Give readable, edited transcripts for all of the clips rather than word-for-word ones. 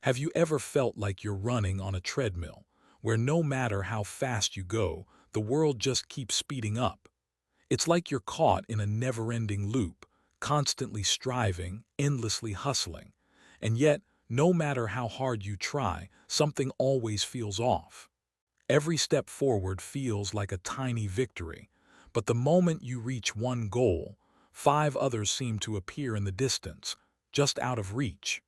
Have you ever felt like you're running on a treadmill, where no matter how fast you go, the world just keeps speeding up? It's like you're caught in a never-ending loop, constantly striving, endlessly hustling. And yet, no matter how hard you try, something always feels off. Every step forward feels like a tiny victory, but the moment you reach one goal, five others seem to appear in the distance, just out of reach.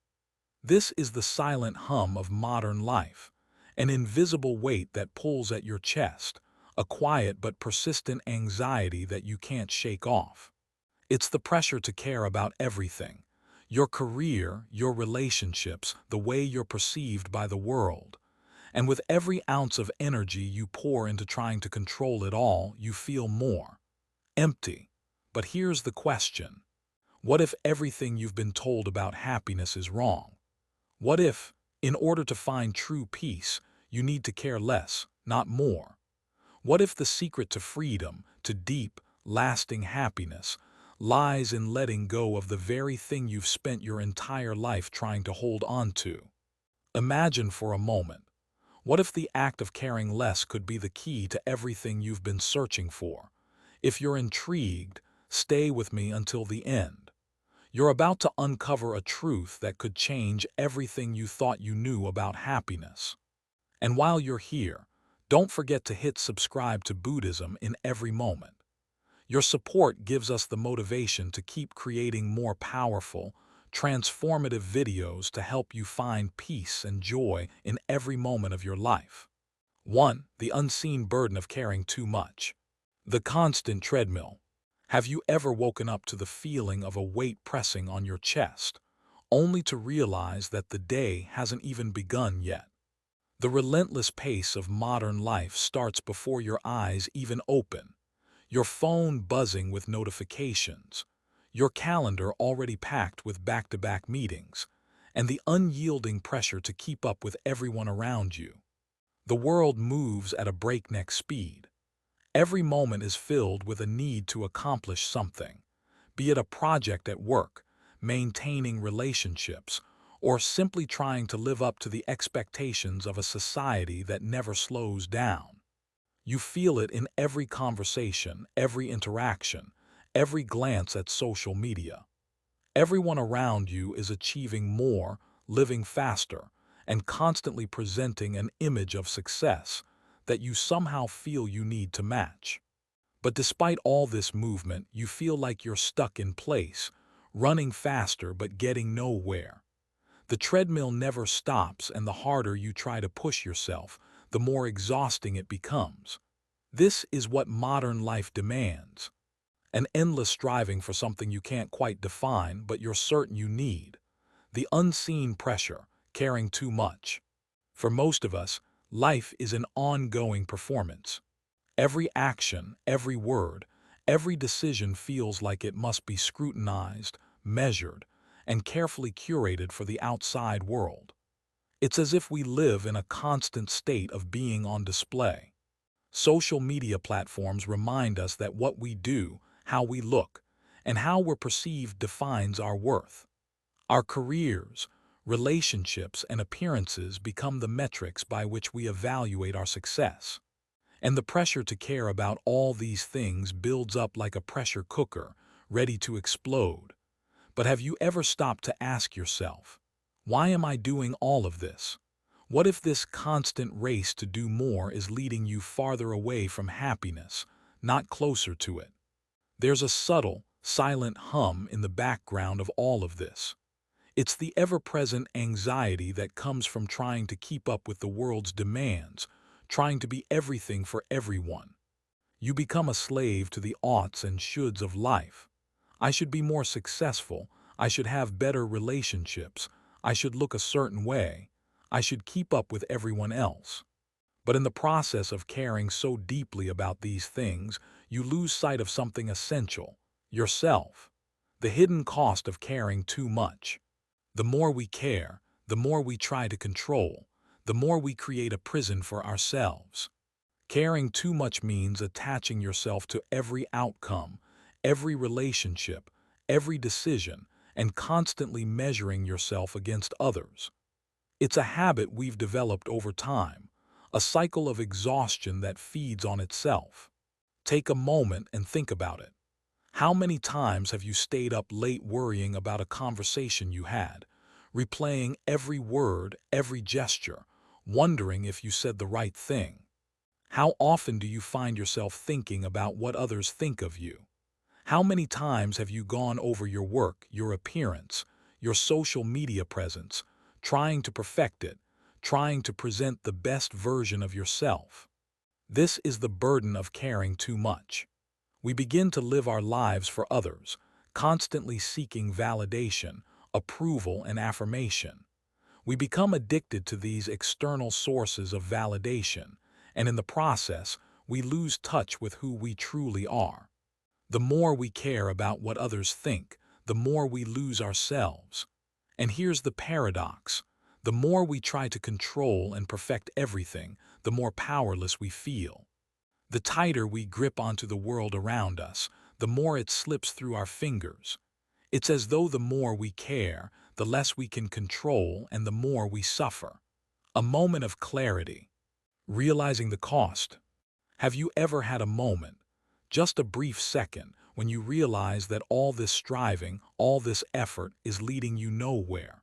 This is the silent hum of modern life, an invisible weight that pulls at your chest, a quiet but persistent anxiety that you can't shake off. It's the pressure to care about everything: your career, your relationships, the way you're perceived by the world. And with every ounce of energy you pour into trying to control it all, you feel more empty. But here's the question: what if everything you've been told about happiness is wrong? What if, in order to find true peace, you need to care less, not more? What if the secret to freedom, to deep, lasting happiness, lies in letting go of the very thing you've spent your entire life trying to hold on to? Imagine for a moment. What if the act of caring less could be the key to everything you've been searching for? If you're intrigued, stay with me until the end. You're about to uncover a truth that could change everything you thought you knew about happiness. And while you're here, don't forget to hit subscribe to Buddhism in every moment. Your support gives us the motivation to keep creating more powerful, transformative videos to help you find peace and joy in every moment of your life. 1. The unseen burden of caring too much. The constant treadmill. Have you ever woken up to the feeling of a weight pressing on your chest, only to realize that the day hasn't even begun yet? The relentless pace of modern life starts before your eyes even open, your phone buzzing with notifications, your calendar already packed with back-to-back meetings, and the unyielding pressure to keep up with everyone around you. The world moves at a breakneck speed. Every moment is filled with a need to accomplish something, be it a project at work, maintaining relationships, or simply trying to live up to the expectations of a society that never slows down. You feel it in every conversation, every interaction, every glance at social media. Everyone around you is achieving more, living faster, and constantly presenting an image of success that you somehow feel you need to match. But despite all this movement, you feel like you're stuck in place, running faster but getting nowhere. The treadmill never stops, and the harder you try to push yourself, the more exhausting it becomes. This is what modern life demands. An endless striving for something you can't quite define but you're certain you need. The unseen pressure, caring too much. For most of us, life is an ongoing performance. Every action, every word, every decision feels like it must be scrutinized, measured, and carefully curated for the outside world. It's as if we live in a constant state of being on display. Social media platforms remind us that what we do, how we look, and how we're perceived defines our worth. Our careers, relationships, and appearances become the metrics by which we evaluate our success. And the pressure to care about all these things builds up like a pressure cooker, ready to explode. But have you ever stopped to ask yourself, why am I doing all of this? What if this constant race to do more is leading you farther away from happiness, not closer to it? There's a subtle, silent hum in the background of all of this. It's the ever-present anxiety that comes from trying to keep up with the world's demands, trying to be everything for everyone. You become a slave to the oughts and shoulds of life. I should be more successful. I should have better relationships. I should look a certain way. I should keep up with everyone else. But in the process of caring so deeply about these things, you lose sight of something essential: yourself. The hidden cost of caring too much. The more we care, the more we try to control, the more we create a prison for ourselves. Caring too much means attaching yourself to every outcome, every relationship, every decision, and constantly measuring yourself against others. It's a habit we've developed over time, a cycle of exhaustion that feeds on itself. Take a moment and think about it. How many times have you stayed up late worrying about a conversation you had, replaying every word, every gesture, wondering if you said the right thing? How often do you find yourself thinking about what others think of you? How many times have you gone over your work, your appearance, your social media presence, trying to perfect it, trying to present the best version of yourself? This is the burden of caring too much. We begin to live our lives for others, constantly seeking validation, approval, and affirmation. We become addicted to these external sources of validation, and in the process, we lose touch with who we truly are. The more we care about what others think, the more we lose ourselves. And here's the paradox. The more we try to control and perfect everything, the more powerless we feel. The tighter we grip onto the world around us, the more it slips through our fingers. It's as though the more we care, the less we can control and the more we suffer. A moment of clarity. Realizing the cost. Have you ever had a moment, just a brief second, when you realize that all this striving, all this effort is leading you nowhere?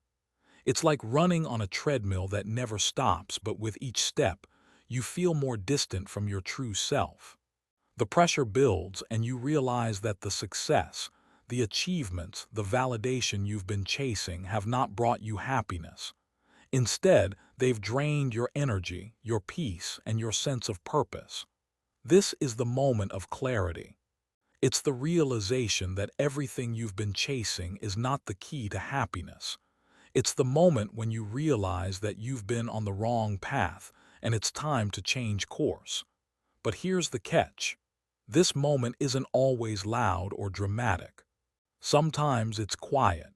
It's like running on a treadmill that never stops, but with each step, you feel more distant from your true self. The pressure builds and you realize that the success, the achievements, the validation you've been chasing have not brought you happiness. Instead, they've drained your energy, your peace, and your sense of purpose. This is the moment of clarity. It's the realization that everything you've been chasing is not the key to happiness. It's the moment when you realize that you've been on the wrong path and it's time to change course. But here's the catch. This moment isn't always loud or dramatic. Sometimes it's quiet.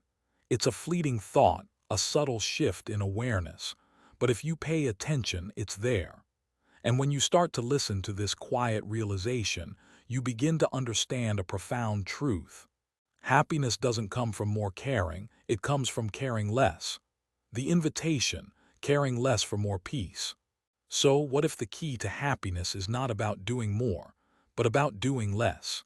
It's a fleeting thought, a subtle shift in awareness. But if you pay attention, it's there. And when you start to listen to this quiet realization, you begin to understand a profound truth. Happiness doesn't come from more caring, it comes from caring less. The invitation, caring less for more peace. So, what if the key to happiness is not about doing more, but about doing less?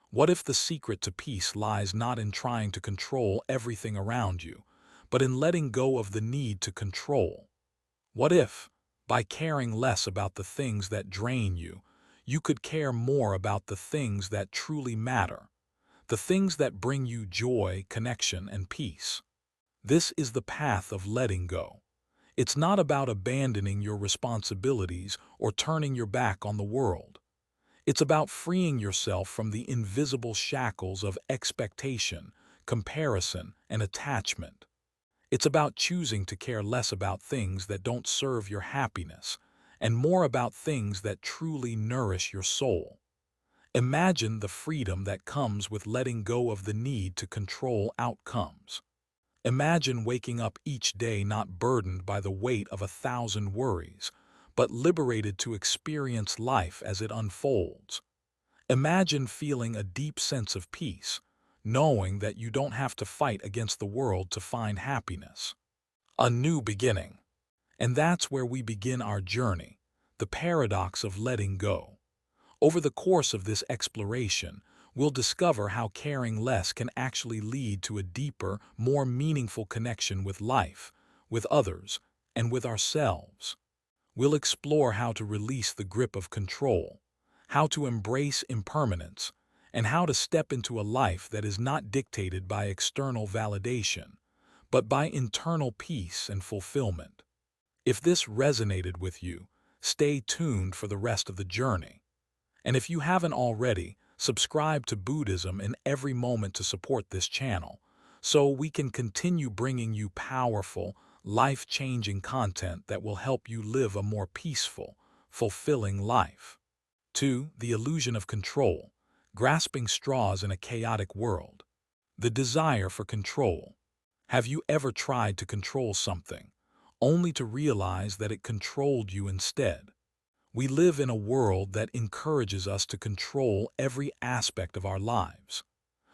What if the secret to peace lies not in trying to control everything around you, but in letting go of the need to control? What if, by caring less about the things that drain you, you could care more about the things that truly matter, the things that bring you joy, connection, and peace? This is the path of letting go. It's not about abandoning your responsibilities or turning your back on the world. It's about freeing yourself from the invisible shackles of expectation, comparison, and attachment. It's about choosing to care less about things that don't serve your happiness and more about things that truly nourish your soul. Imagine the freedom that comes with letting go of the need to control outcomes. Imagine waking up each day not burdened by the weight of 1,000 worries, but liberated to experience life as it unfolds. Imagine feeling a deep sense of peace, knowing that you don't have to fight against the world to find happiness. A new beginning. And that's where we begin our journey, the paradox of letting go. Over the course of this exploration, we'll discover how caring less can actually lead to a deeper, more meaningful connection with life, with others, and with ourselves. We'll explore how to release the grip of control, how to embrace impermanence, and how to step into a life that is not dictated by external validation, but by internal peace and fulfillment. If this resonated with you, stay tuned for the rest of the journey. And if you haven't already, subscribe to Buddhism in every moment to support this channel, so we can continue bringing you powerful, life-changing content that will help you live a more peaceful, fulfilling life. 2. The illusion of control, grasping straws in a chaotic world. The desire for control. Have you ever tried to control something, only to realize that it controlled you instead? We live in a world that encourages us to control every aspect of our lives.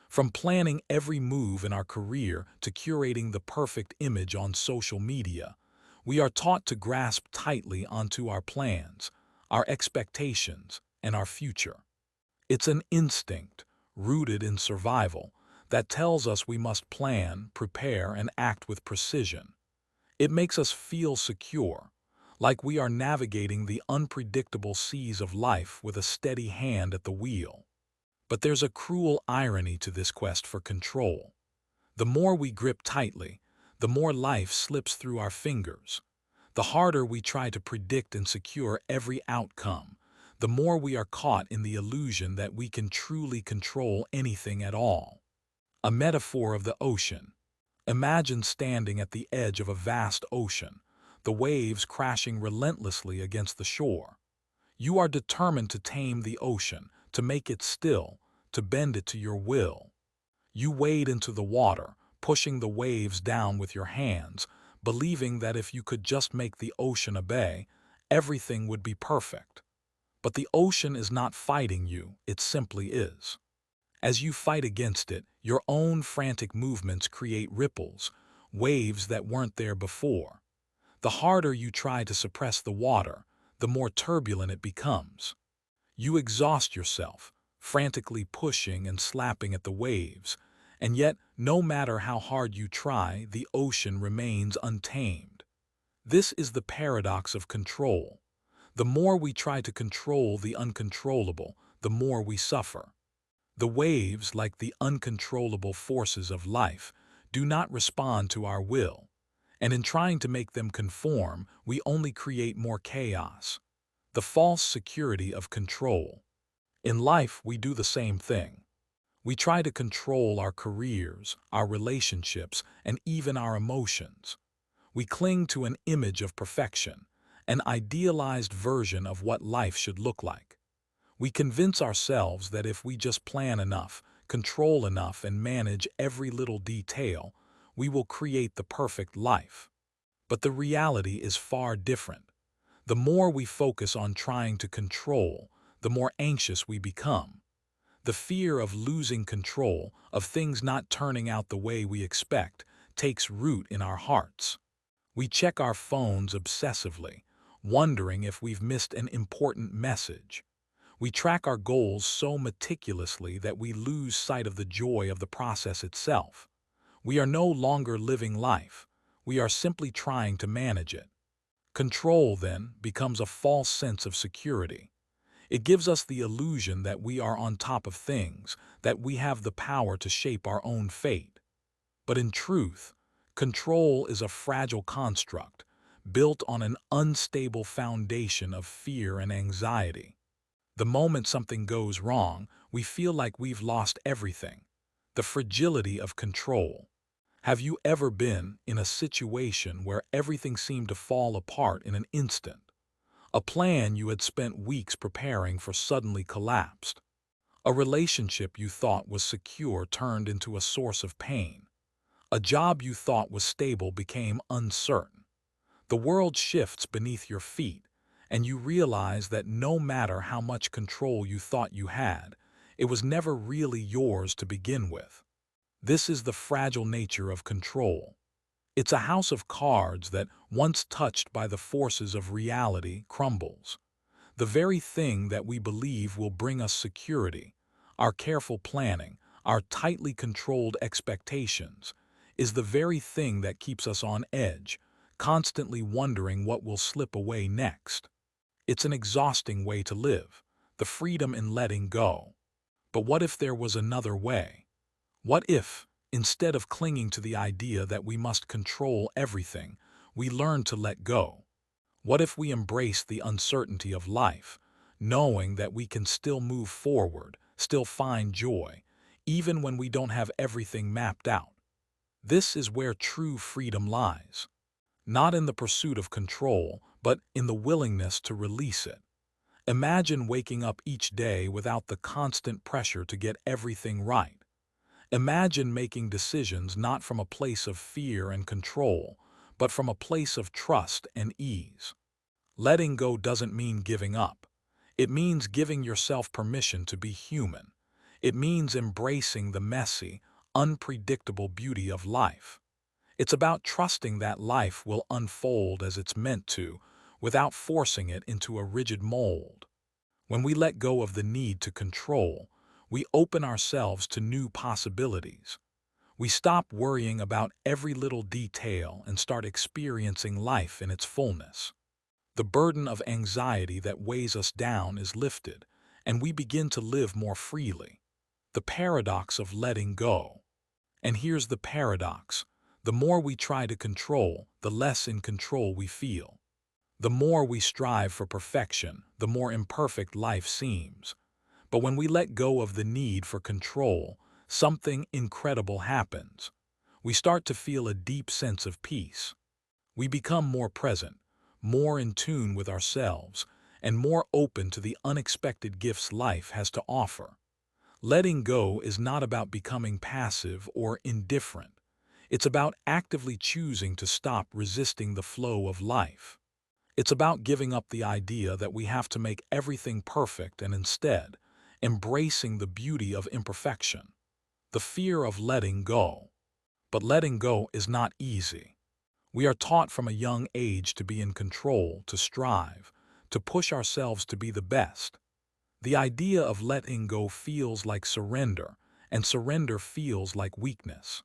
From planning every move in our career to curating the perfect image on social media, We are taught to grasp tightly onto our plans, our expectations, and our future. It's an instinct, rooted in survival, that tells us we must plan, prepare, and act with precision. It makes us feel secure, like we are navigating the unpredictable seas of life with a steady hand at the wheel. But there's a cruel irony to this quest for control. The more we grip tightly, the more life slips through our fingers. The harder we try to predict and secure every outcome, the more we are caught in the illusion that we can truly control anything at all. A metaphor of the ocean. Imagine standing at the edge of a vast ocean, the waves crashing relentlessly against the shore. You are determined to tame the ocean, to make it still, to bend it to your will. You wade into the water, pushing the waves down with your hands, believing that if you could just make the ocean obey, everything would be perfect. But the ocean is not fighting you, it simply is. As you fight against it, your own frantic movements create ripples, waves that weren't there before. The harder you try to suppress the water, the more turbulent it becomes. You exhaust yourself, frantically pushing and slapping at the waves, and yet, no matter how hard you try, the ocean remains untamed. This is the paradox of control. The more we try to control the uncontrollable, the more we suffer. The waves, like the uncontrollable forces of life, do not respond to our will, and in trying to make them conform, we only create more chaos. The false security of control. In life, we do the same thing. We try to control our careers, our relationships, and even our emotions. We cling to an image of perfection, an idealized version of what life should look like. We convince ourselves that if we just plan enough, control enough, and manage every little detail, we will create the perfect life. But the reality is far different. The more we focus on trying to control, the more anxious we become. The fear of losing control, of things not turning out the way we expect, takes root in our hearts. We check our phones obsessively, wondering if we've missed an important message. We track our goals so meticulously that we lose sight of the joy of the process itself. We are no longer living life. We are simply trying to manage it. Control, then, becomes a false sense of security. It gives us the illusion that we are on top of things, that we have the power to shape our own fate. But in truth, control is a fragile construct, built on an unstable foundation of fear and anxiety. The moment something goes wrong, we feel like we've lost everything. The fragility of control. Have you ever been in a situation where everything seemed to fall apart in an instant? A plan you had spent weeks preparing for suddenly collapsed. A relationship you thought was secure turned into a source of pain. A job you thought was stable became uncertain. The world shifts beneath your feet, and you realize that no matter how much control you thought you had, it was never really yours to begin with. This is the fragile nature of control. It's a house of cards that, once touched by the forces of reality, crumbles. The very thing that we believe will bring us security, our careful planning, our tightly controlled expectations, is the very thing that keeps us on edge, constantly wondering what will slip away next. It's an exhausting way to live, the freedom in letting go. But what if there was another way? What if, instead of clinging to the idea that we must control everything, we learn to let go? What if we embrace the uncertainty of life, knowing that we can still move forward, still find joy, even when we don't have everything mapped out? This is where true freedom lies. Not in the pursuit of control, but in the willingness to release it. Imagine waking up each day without the constant pressure to get everything right. Imagine making decisions not from a place of fear and control, but from a place of trust and ease. Letting go doesn't mean giving up. It means giving yourself permission to be human. It means embracing the messy, unpredictable beauty of life. It's about trusting that life will unfold as it's meant to, without forcing it into a rigid mold. When we let go of the need to control, we open ourselves to new possibilities. We stop worrying about every little detail and start experiencing life in its fullness. The burden of anxiety that weighs us down is lifted, and we begin to live more freely. The paradox of letting go. And here's the paradox. The more we try to control, the less in control we feel. The more we strive for perfection, the more imperfect life seems. But when we let go of the need for control, something incredible happens. We start to feel a deep sense of peace. We become more present, more in tune with ourselves, and more open to the unexpected gifts life has to offer. Letting go is not about becoming passive or indifferent. It's about actively choosing to stop resisting the flow of life. It's about giving up the idea that we have to make everything perfect and instead embracing the beauty of imperfection, the fear of letting go. But letting go is not easy. We are taught from a young age to be in control, to strive, to push ourselves to be the best. The idea of letting go feels like surrender, and surrender feels like weakness.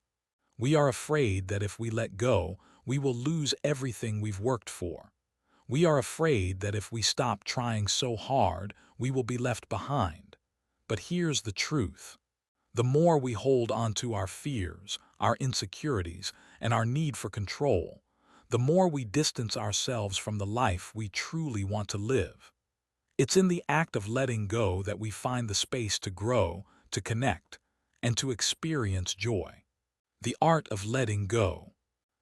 We are afraid that if we let go, we will lose everything we've worked for. We are afraid that if we stop trying so hard, we will be left behind. But here's the truth. The more we hold on to our fears, our insecurities, and our need for control, the more we distance ourselves from the life we truly want to live. It's in the act of letting go that we find the space to grow, to connect, and to experience joy. The art of letting go.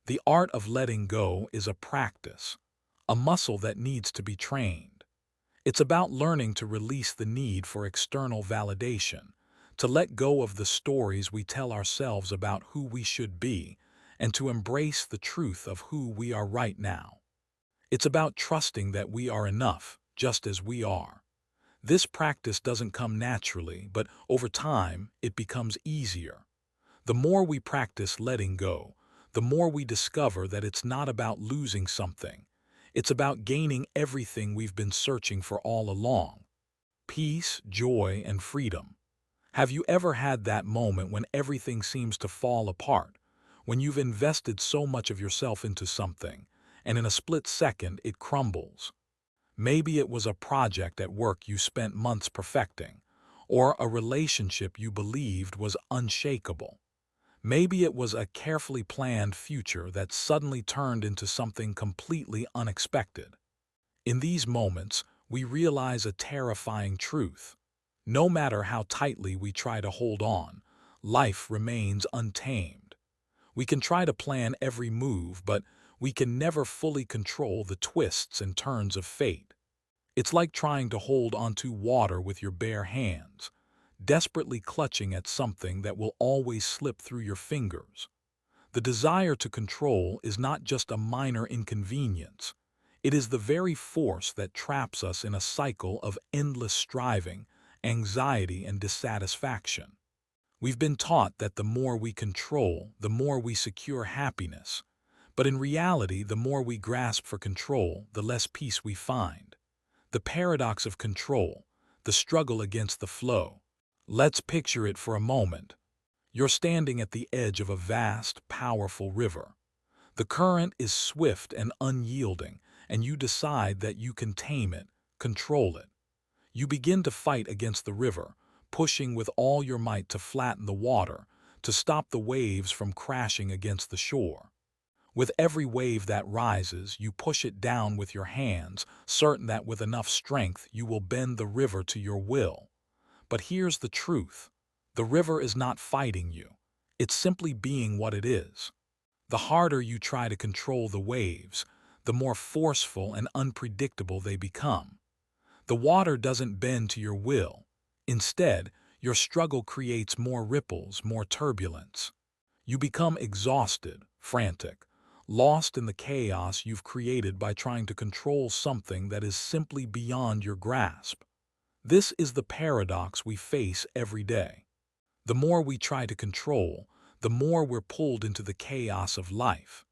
The art of letting go is a practice, a muscle that needs to be trained. It's about learning to release the need for external validation, to let go of the stories we tell ourselves about who we should be, and to embrace the truth of who we are right now. It's about trusting that we are enough, just as we are. This practice doesn't come naturally, but over time, it becomes easier. The more we practice letting go, the more we discover that it's not about losing something. It's about gaining everything we've been searching for all along. Peace, joy, and freedom. Have you ever had that moment when everything seems to fall apart, when you've invested so much of yourself into something, and in a split second it crumbles? Maybe it was a project at work you spent months perfecting, or a relationship you believed was unshakable. Maybe it was a carefully planned future that suddenly turned into something completely unexpected. In these moments, we realize a terrifying truth. No matter how tightly we try to hold on, life remains untamed. We can try to plan every move, but we can never fully control the twists and turns of fate. It's like trying to hold onto water with your bare hands, desperately clutching at something that will always slip through your fingers. The desire to control is not just a minor inconvenience. It is the very force that traps us in a cycle of endless striving, anxiety, and dissatisfaction. We've been taught that the more we control, the more we secure happiness. But in reality, the more we grasp for control, the less peace we find. The paradox of control, the struggle against the flow. Let's picture it for a moment. You're standing at the edge of a vast, powerful river. The current is swift and unyielding, and you decide that you can tame it, control it. You begin to fight against the river, pushing with all your might to flatten the water, to stop the waves from crashing against the shore. With every wave that rises, you push it down with your hands, certain that with enough strength you will bend the river to your will. But here's the truth. The river is not fighting you. It's simply being what it is. The harder you try to control the waves, the more forceful and unpredictable they become. The water doesn't bend to your will. Instead, your struggle creates more ripples, more turbulence. You become exhausted, frantic, lost in the chaos you've created by trying to control something that is simply beyond your grasp. This is the paradox we face every day. The more we try to control, the more we're pulled into the chaos of life.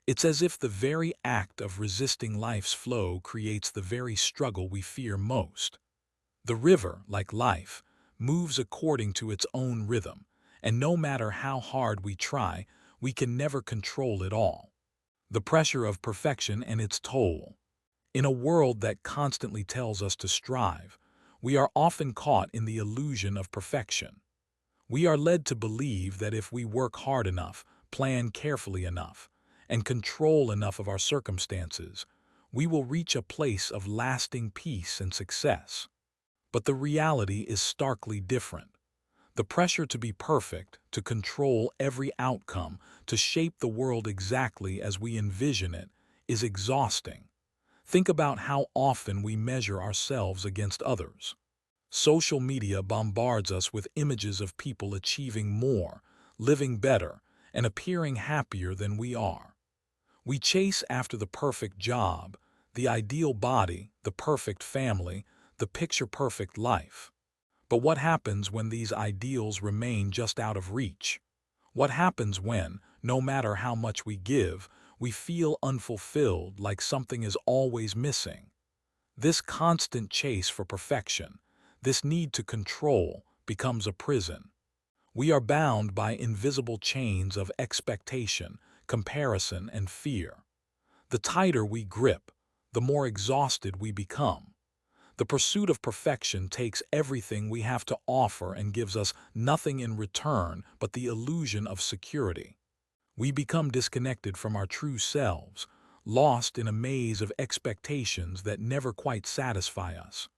It's as if the very act of resisting life's flow creates the very struggle we fear most. The river, like life, moves according to its own rhythm, and no matter how hard we try, we can never control it all. The pressure of perfection and its toll. In a world that constantly tells us to strive, we are often caught in the illusion of perfection. We are led to believe that if we work hard enough, plan carefully enough, and control enough of our circumstances, we will reach a place of lasting peace and success. But the reality is starkly different. The pressure to be perfect, to control every outcome, to shape the world exactly as we envision it, is exhausting. Think about how often we measure ourselves against others. Social media bombards us with images of people achieving more, living better, and appearing happier than we are. We chase after the perfect job, the ideal body, the perfect family, the picture-perfect life. But what happens when these ideals remain just out of reach? What happens when, no matter how much we give, we feel unfulfilled, like something is always missing? This constant chase for perfection, this need to control, becomes a prison. We are bound by invisible chains of expectation, comparison, and fear. The tighter we grip, the more exhausted we become. The pursuit of perfection takes everything we have to offer and gives us nothing in return but the illusion of security. We become disconnected from our true selves, lost in a maze of expectations that never quite satisfy us.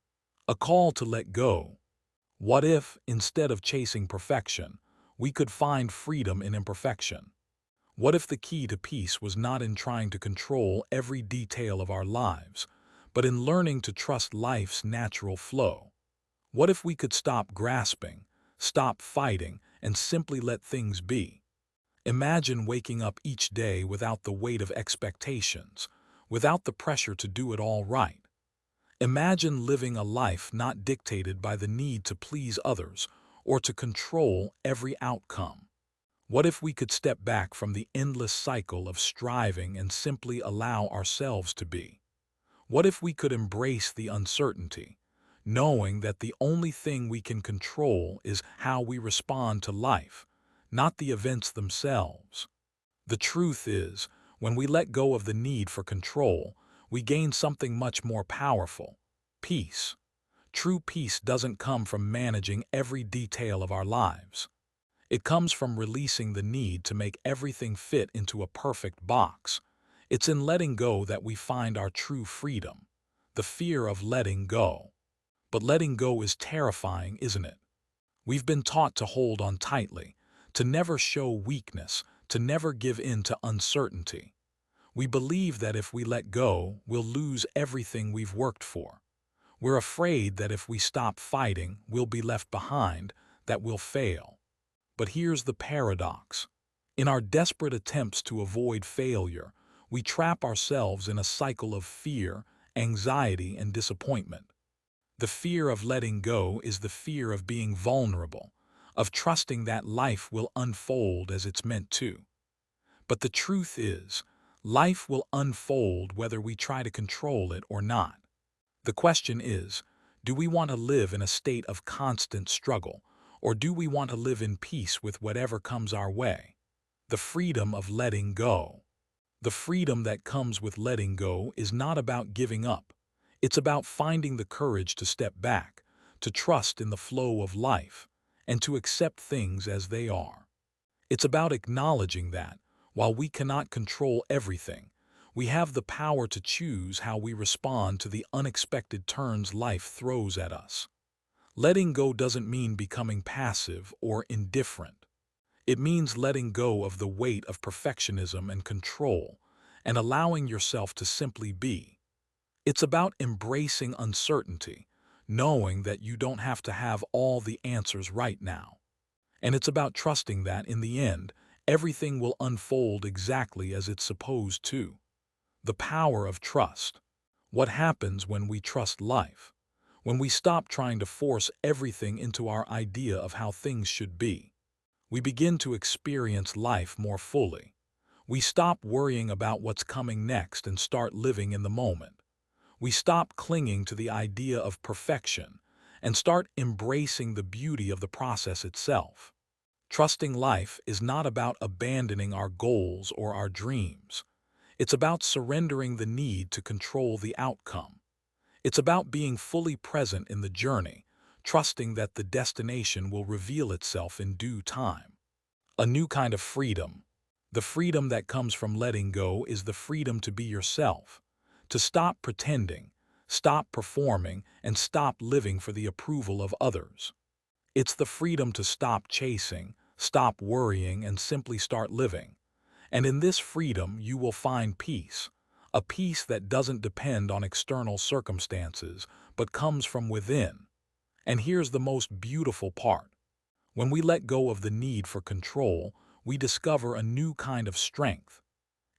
A call to let go. What if, instead of chasing perfection, we could find freedom in imperfection? What if the key to peace was not in trying to control every detail of our lives, but in learning to trust life's natural flow? What if we could stop grasping, stop fighting, and simply let things be? Imagine waking up each day without the weight of expectations, without the pressure to do it all right. Imagine living a life not dictated by the need to please others or to control every outcome. What if we could step back from the endless cycle of striving and simply allow ourselves to be? What if we could embrace the uncertainty, knowing that the only thing we can control is how we respond to life, not the events themselves? The truth is, when we let go of the need for control, we gain something much more powerful: peace. True peace doesn't come from managing every detail of our lives. It comes from releasing the need to make everything fit into a perfect box. It's in letting go that we find our true freedom, the fear of letting go. But letting go is terrifying, isn't it? We've been taught to hold on tightly, to never show weakness, to never give in to uncertainty. We believe that if we let go, we'll lose everything we've worked for. We're afraid that if we stop fighting, we'll be left behind, that we'll fail. But here's the paradox. In our desperate attempts to avoid failure, we trap ourselves in a cycle of fear, anxiety, and disappointment. The fear of letting go is the fear of being vulnerable, of trusting that life will unfold as it's meant to. But the truth is, life will unfold whether we try to control it or not. The question is, do we want to live in a state of constant struggle, or do we want to live in peace with whatever comes our way? The freedom of letting go. The freedom that comes with letting go is not about giving up. It's about finding the courage to step back, to trust in the flow of life, and to accept things as they are. It's about acknowledging that, while we cannot control everything, we have the power to choose how we respond to the unexpected turns life throws at us. Letting go doesn't mean becoming passive or indifferent. It means letting go of the weight of perfectionism and control, and allowing yourself to simply be. It's about embracing uncertainty, knowing that you don't have to have all the answers right now. And it's about trusting that, in the end, everything will unfold exactly as it's supposed to. The power of trust. What happens when we trust life? When we stop trying to force everything into our idea of how things should be? We begin to experience life more fully. We stop worrying about what's coming next and start living in the moment. We stop clinging to the idea of perfection and start embracing the beauty of the process itself. Trusting life is not about abandoning our goals or our dreams. It's about surrendering the need to control the outcome. It's about being fully present in the journey, trusting that the destination will reveal itself in due time. A new kind of freedom. The freedom that comes from letting go is the freedom to be yourself, to stop pretending, stop performing, and stop living for the approval of others. It's the freedom to stop chasing, stop worrying, and simply start living. And in this freedom, you will find peace, a peace that doesn't depend on external circumstances, but comes from within. And here's the most beautiful part. When we let go of the need for control, we discover a new kind of strength.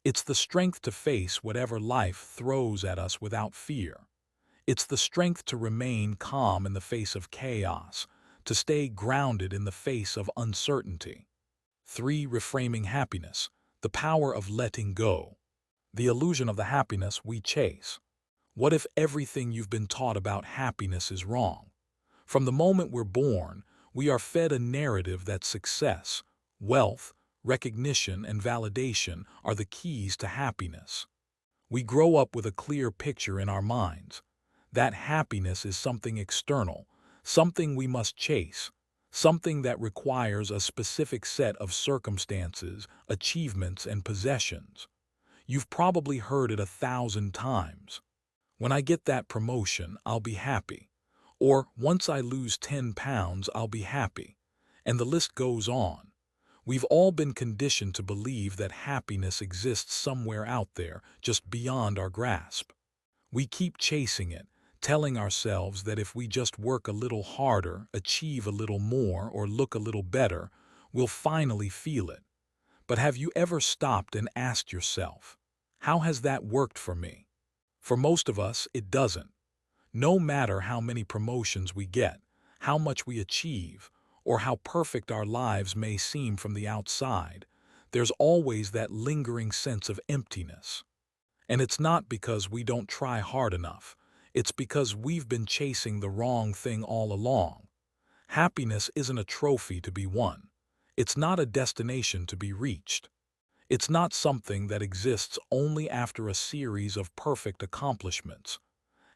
It's the strength to face whatever life throws at us without fear. It's the strength to remain calm in the face of chaos, to stay grounded in the face of uncertainty. 3. Reframing happiness, the power of letting go. The illusion of the happiness we chase. What if everything you've been taught about happiness is wrong? From the moment we're born, we are fed a narrative that success, wealth, recognition, and validation are the keys to happiness. We grow up with a clear picture in our minds. That happiness is something external, something we must chase, something that requires a specific set of circumstances, achievements, and possessions. You've probably heard it 1,000 times. When I get that promotion, I'll be happy. Or, once I lose 10 pounds, I'll be happy. And the list goes on. We've all been conditioned to believe that happiness exists somewhere out there, just beyond our grasp. We keep chasing it, telling ourselves that if we just work a little harder, achieve a little more, or look a little better, we'll finally feel it. But have you ever stopped and asked yourself, how has that worked for me? For most of us, it doesn't. No matter how many promotions we get, how much we achieve, or how perfect our lives may seem from the outside, there's always that lingering sense of emptiness. And it's not because we don't try hard enough. It's because we've been chasing the wrong thing all along. Happiness isn't a trophy to be won. It's not a destination to be reached. It's not something that exists only after a series of perfect accomplishments.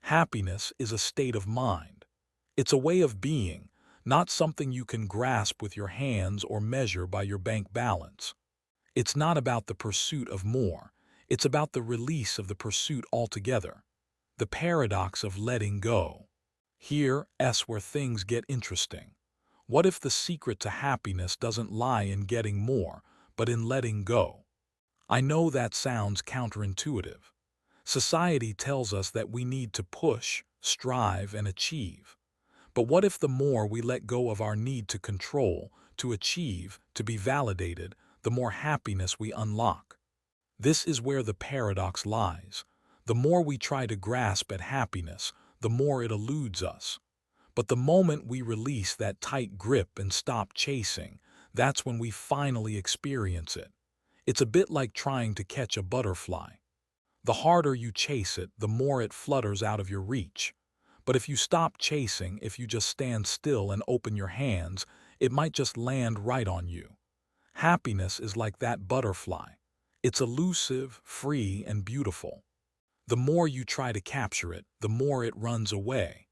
Happiness is a state of mind. It's a way of being, not something you can grasp with your hands or measure by your bank balance. It's not about the pursuit of more. It's about the release of the pursuit altogether. The paradox of letting go. Here's where things get interesting. What if the secret to happiness doesn't lie in getting more, but in letting go? I know that sounds counterintuitive. Society tells us that we need to push, strive, and achieve. But what if the more we let go of our need to control, to achieve, to be validated, the more happiness we unlock? This is where the paradox lies. The more we try to grasp at happiness, the more it eludes us. But the moment we release that tight grip and stop chasing, that's when we finally experience it. It's a bit like trying to catch a butterfly. The harder you chase it, the more it flutters out of your reach. But if you stop chasing, if you just stand still and open your hands, it might just land right on you. Happiness is like that butterfly. It's elusive, free, and beautiful. The more you try to capture it, the more it runs away.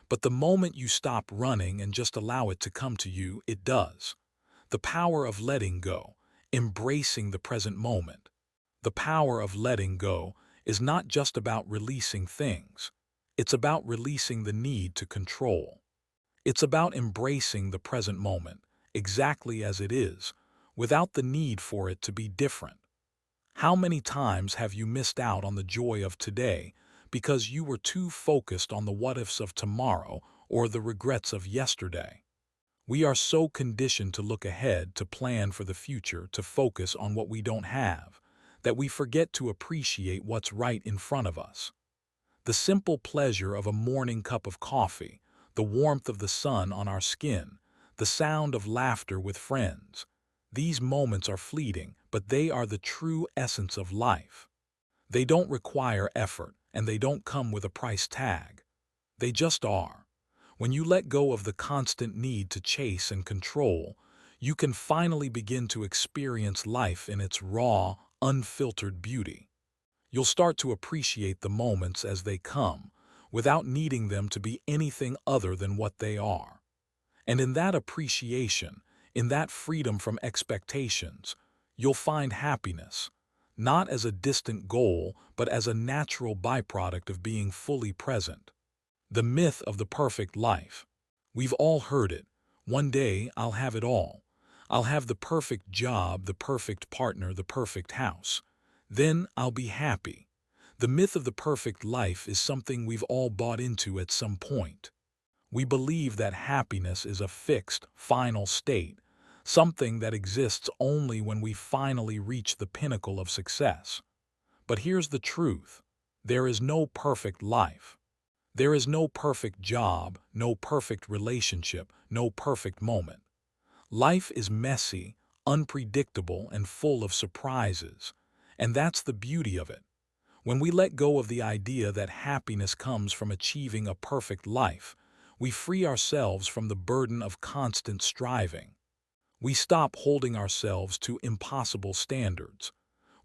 But the moment you stop running and just allow it to come to you, it does. The power of letting go, embracing the present moment. The power of letting go is not just about releasing things. It's about releasing the need to control. It's about embracing the present moment, exactly as it is, without the need for it to be different. How many times have you missed out on the joy of today because you were too focused on the what-ifs of tomorrow or the regrets of yesterday? We are so conditioned to look ahead, to plan for the future, to focus on what we don't have, that we forget to appreciate what's right in front of us. The simple pleasure of a morning cup of coffee, the warmth of the sun on our skin, the sound of laughter with friends. These moments are fleeting, but they are the true essence of life. They don't require effort, and they don't come with a price tag. They just are. When you let go of the constant need to chase and control, you can finally begin to experience life in its raw, unfiltered beauty. You'll start to appreciate the moments as they come, without needing them to be anything other than what they are. And in that appreciation, in that freedom from expectations, you'll find happiness, not as a distant goal, but as a natural byproduct of being fully present. The myth of the perfect life. We've all heard it. One day I'll have it all. I'll have the perfect job, the perfect partner, the perfect house. Then I'll be happy. The myth of the perfect life is something we've all bought into at some point. We believe that happiness is a fixed, final state, something that exists only when we finally reach the pinnacle of success. But here's the truth. There is no perfect life. There is no perfect job, no perfect relationship, no perfect moment. Life is messy, unpredictable, and full of surprises. And that's the beauty of it. When we let go of the idea that happiness comes from achieving a perfect life, we free ourselves from the burden of constant striving. We stop holding ourselves to impossible standards.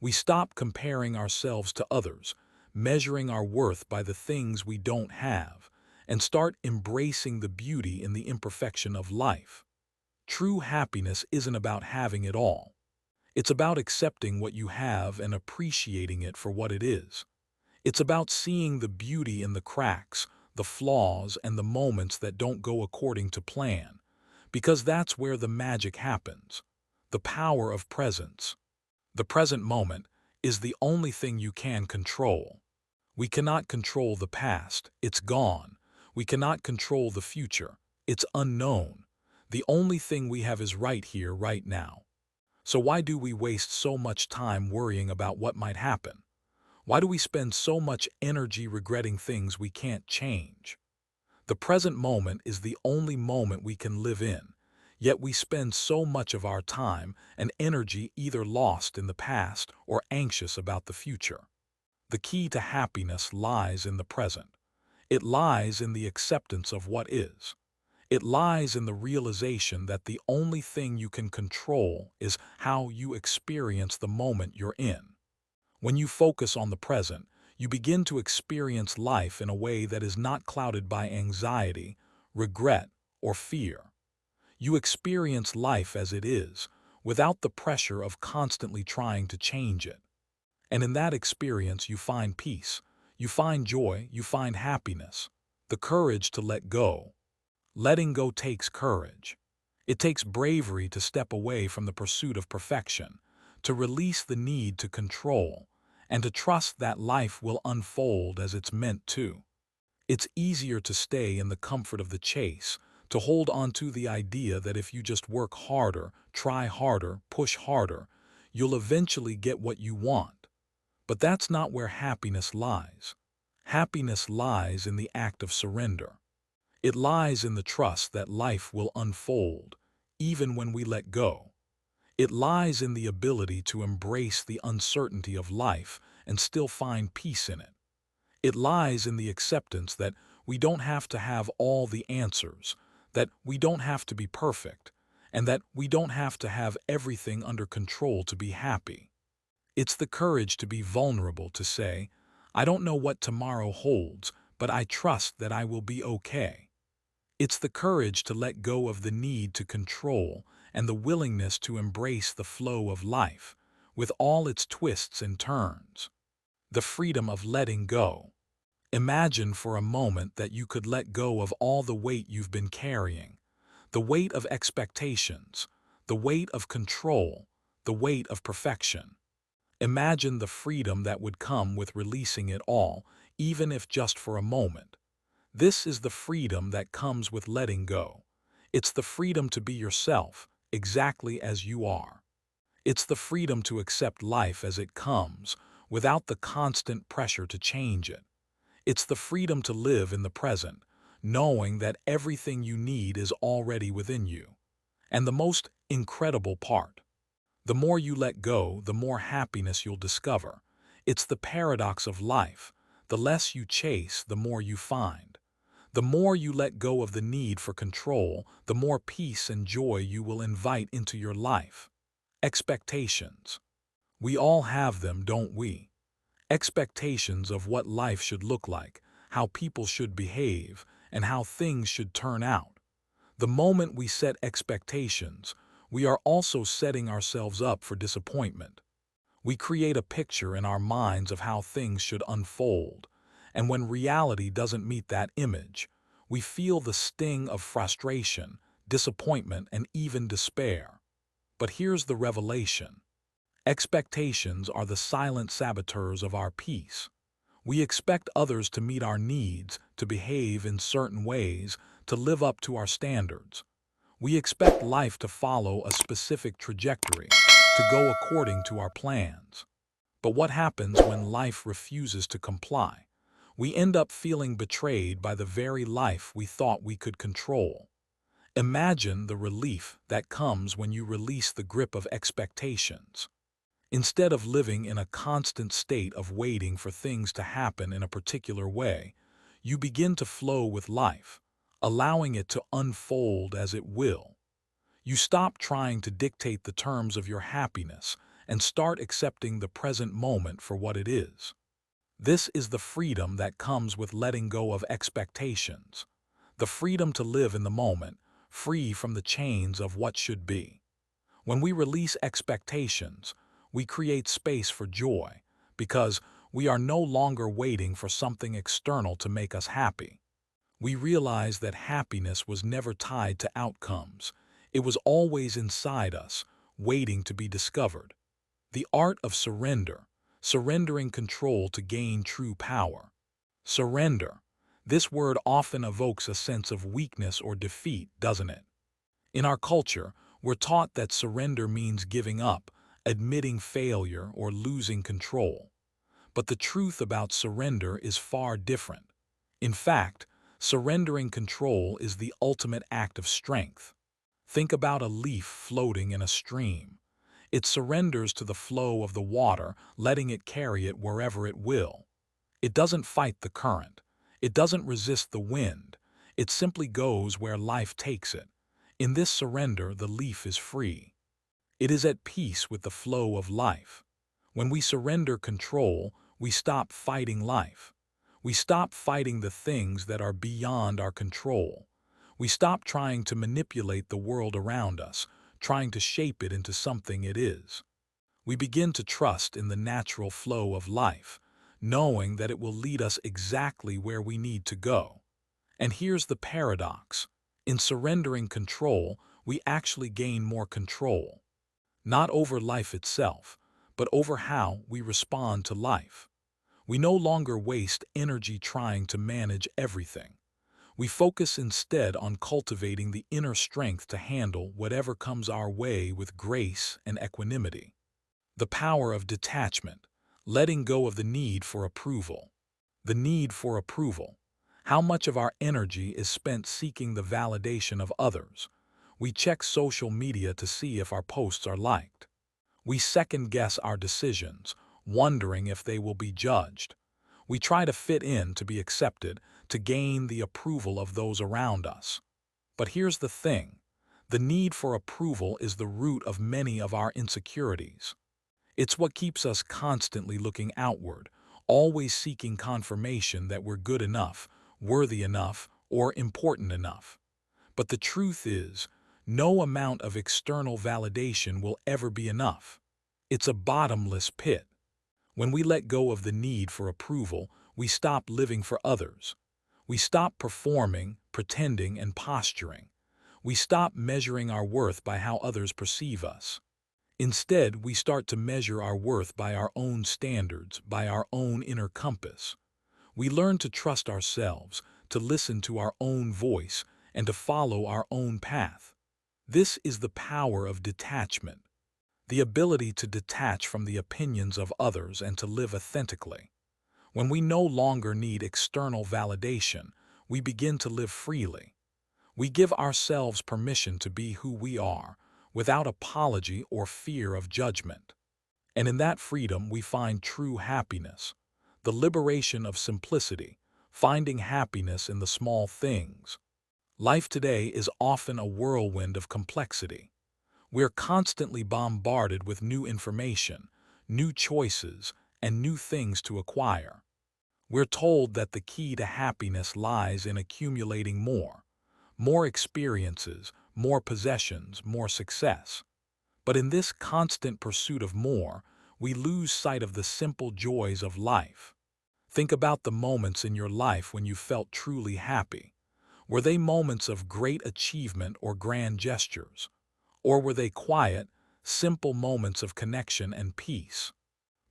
We stop comparing ourselves to others, measuring our worth by the things we don't have, and start embracing the beauty in the imperfection of life. True happiness isn't about having it all. It's about accepting what you have and appreciating it for what it is. It's about seeing the beauty in the cracks, the flaws, and the moments that don't go according to plan, because that's where the magic happens. The power of presence. The present moment is the only thing you can control. We cannot control the past, it's gone. We cannot control the future, it's unknown. The only thing we have is right here, right now. So why do we waste so much time worrying about what might happen? Why do we spend so much energy regretting things we can't change? The present moment is the only moment we can live in, yet we spend so much of our time and energy either lost in the past or anxious about the future. The key to happiness lies in the present. It lies in the acceptance of what is. It lies in the realization that the only thing you can control is how you experience the moment you're in. When you focus on the present, you begin to experience life in a way that is not clouded by anxiety, regret, or fear. You experience life as it is, without the pressure of constantly trying to change it. And in that experience you find peace, you find joy, you find happiness, the courage to let go. Letting go takes courage. It takes bravery to step away from the pursuit of perfection, to release the need to control, and to trust that life will unfold as it's meant to. It's easier to stay in the comfort of the chase, to hold on to the idea that if you just work harder, try harder, push harder, you'll eventually get what you want. But that's not where happiness lies. Happiness lies in the act of surrender. It lies in the trust that life will unfold, even when we let go. It lies in the ability to embrace the uncertainty of life and still find peace in it. It lies in the acceptance that we don't have to have all the answers, that we don't have to be perfect, and that we don't have to have everything under control to be happy. It's the courage to be vulnerable, to say, I don't know what tomorrow holds, but I trust that I will be okay. It's the courage to let go of the need to control and the willingness to embrace the flow of life, with all its twists and turns. The freedom of letting go. Imagine for a moment that you could let go of all the weight you've been carrying, the weight of expectations, the weight of control, the weight of perfection. Imagine the freedom that would come with releasing it all, even if just for a moment. This is the freedom that comes with letting go. It's the freedom to be yourself, exactly as you are. It's the freedom to accept life as it comes, without the constant pressure to change it. It's the freedom to live in the present, knowing that everything you need is already within you. And the most incredible part, The more you let go, the more happiness you'll discover. It's the paradox of life. The less you chase, the more you find. The more you let go of the need for control, the more peace and joy you will invite into your life. Expectations. We all have them, don't we? Expectations of what life should look like, how people should behave, and how things should turn out. The moment we set expectations, we are also setting ourselves up for disappointment. We create a picture in our minds of how things should unfold, and when reality doesn't meet that image, we feel the sting of frustration, disappointment, and even despair. But here's the revelation. Expectations are the silent saboteurs of our peace. We expect others to meet our needs, to behave in certain ways, to live up to our standards. We expect life to follow a specific trajectory, to go according to our plans. But what happens when life refuses to comply? We end up feeling betrayed by the very life we thought we could control. Imagine the relief that comes when you release the grip of expectations. Instead of living in a constant state of waiting for things to happen in a particular way, you begin to flow with life, allowing it to unfold as it will. You stop trying to dictate the terms of your happiness and start accepting the present moment for what it is. This is the freedom that comes with letting go of expectations. The freedom to live in the moment, free from the chains of what should be. When we release expectations, we create space for joy, because we are no longer waiting for something external to make us happy. We realize that happiness was never tied to outcomes. It was always inside us, waiting to be discovered. The art of surrender, surrendering control to gain true power. Surrender. This word often evokes a sense of weakness or defeat, doesn't it? In our culture, we're taught that surrender means giving up, admitting failure, or losing control. But the truth about surrender is far different. In fact, surrendering control is the ultimate act of strength. Think about a leaf floating in a stream. It surrenders to the flow of the water, letting it carry it wherever it will. It doesn't fight the current. It doesn't resist the wind. It simply goes where life takes it. In this surrender, the leaf is free. It is at peace with the flow of life. When we surrender control, we stop fighting life. We stop fighting the things that are beyond our control. We stop trying to manipulate the world around us, trying to shape it into something it is. We begin to trust in the natural flow of life, knowing that it will lead us exactly where we need to go. And here's the paradox. In surrendering control, we actually gain more control. Not over life itself, but over how we respond to life. We no longer waste energy trying to manage everything. We focus instead on cultivating the inner strength to handle whatever comes our way with grace and equanimity. The power of detachment, letting go of the need for approval. The need for approval. How much of our energy is spent seeking the validation of others? We check social media to see if our posts are liked. We second-guess our decisions, wondering if they will be judged. We try to fit in to be accepted, to gain the approval of those around us. But here's the thing. The need for approval is the root of many of our insecurities. It's what keeps us constantly looking outward, always seeking confirmation that we're good enough, worthy enough, or important enough. But the truth is, no amount of external validation will ever be enough. It's a bottomless pit. When we let go of the need for approval, we stop living for others. We stop performing, pretending, and posturing. We stop measuring our worth by how others perceive us. Instead, we start to measure our worth by our own standards, by our own inner compass. We learn to trust ourselves, to listen to our own voice, and to follow our own path. This is the power of detachment, the ability to detach from the opinions of others and to live authentically. When we no longer need external validation, we begin to live freely. We give ourselves permission to be who we are, without apology or fear of judgment. And in that freedom we find true happiness, the liberation of simplicity, finding happiness in the small things. Life today is often a whirlwind of complexity. We're constantly bombarded with new information, new choices, and new things to acquire. We're told that the key to happiness lies in accumulating more experiences, more possessions, more success. But in this constant pursuit of more, we lose sight of the simple joys of life. Think about the moments in your life when you felt truly happy. Were they moments of great achievement or grand gestures? Or were they quiet, simple moments of connection and peace?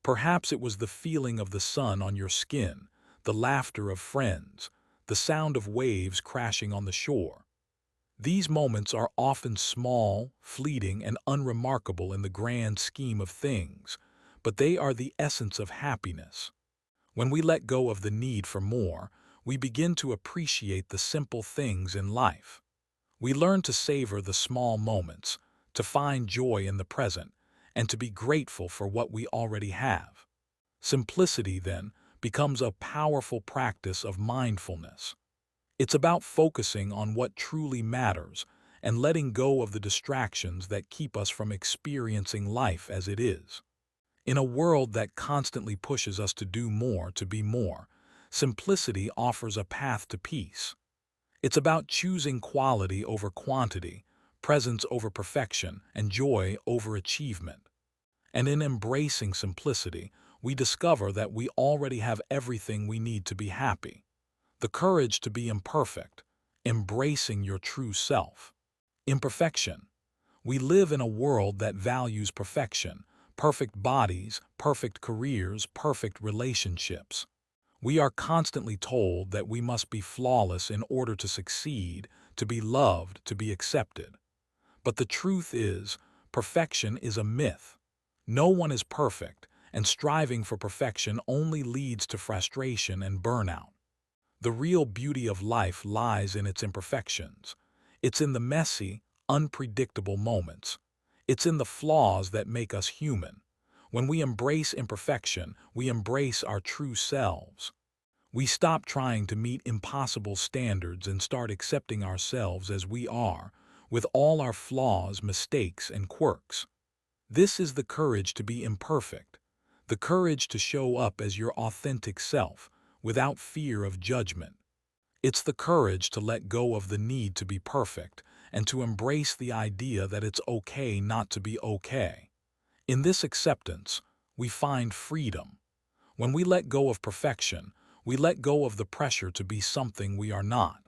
Perhaps it was the feeling of the sun on your skin, the laughter of friends, the sound of waves crashing on the shore. These moments are often small, fleeting, and unremarkable in the grand scheme of things, but they are the essence of happiness. When we let go of the need for more, we begin to appreciate the simple things in life. We learn to savor the small moments, to find joy in the present, and to be grateful for what we already have. Simplicity, then, becomes a powerful practice of mindfulness. It's about focusing on what truly matters and letting go of the distractions that keep us from experiencing life as it is. In a world that constantly pushes us to do more, to be more, simplicity offers a path to peace. It's about choosing quality over quantity, presence over perfection, and joy over achievement. And in embracing simplicity, we discover that we already have everything we need to be happy. The courage to be imperfect, embracing your true self. Imperfection. We live in a world that values perfection, perfect bodies, perfect careers, perfect relationships. We are constantly told that we must be flawless in order to succeed, to be loved, to be accepted. But the truth is, perfection is a myth. No one is perfect, and striving for perfection only leads to frustration and burnout. The real beauty of life lies in its imperfections. It's in the messy, unpredictable moments. It's in the flaws that make us human. When we embrace imperfection, we embrace our true selves. We stop trying to meet impossible standards and start accepting ourselves as we are, with all our flaws, mistakes, and quirks. This is the courage to be imperfect, the courage to show up as your authentic self, without fear of judgment. It's the courage to let go of the need to be perfect and to embrace the idea that it's okay not to be okay. In this acceptance, we find freedom. When we let go of perfection, we let go of the pressure to be something we are not.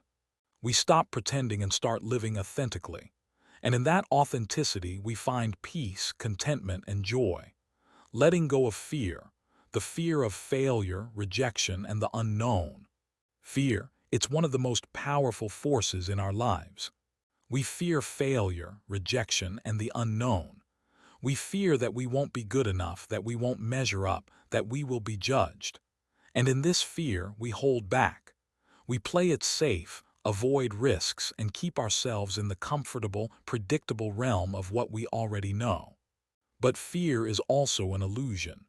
We stop pretending and start living authentically. And in that authenticity, we find peace, contentment, and joy. Letting go of fear, the fear of failure, rejection, and the unknown. Fear, it's one of the most powerful forces in our lives. We fear failure, rejection, and the unknown. We fear that we won't be good enough, that we won't measure up, that we will be judged. And in this fear, we hold back. We play it safe, avoid risks, and keep ourselves in the comfortable, predictable realm of what we already know. But fear is also an illusion.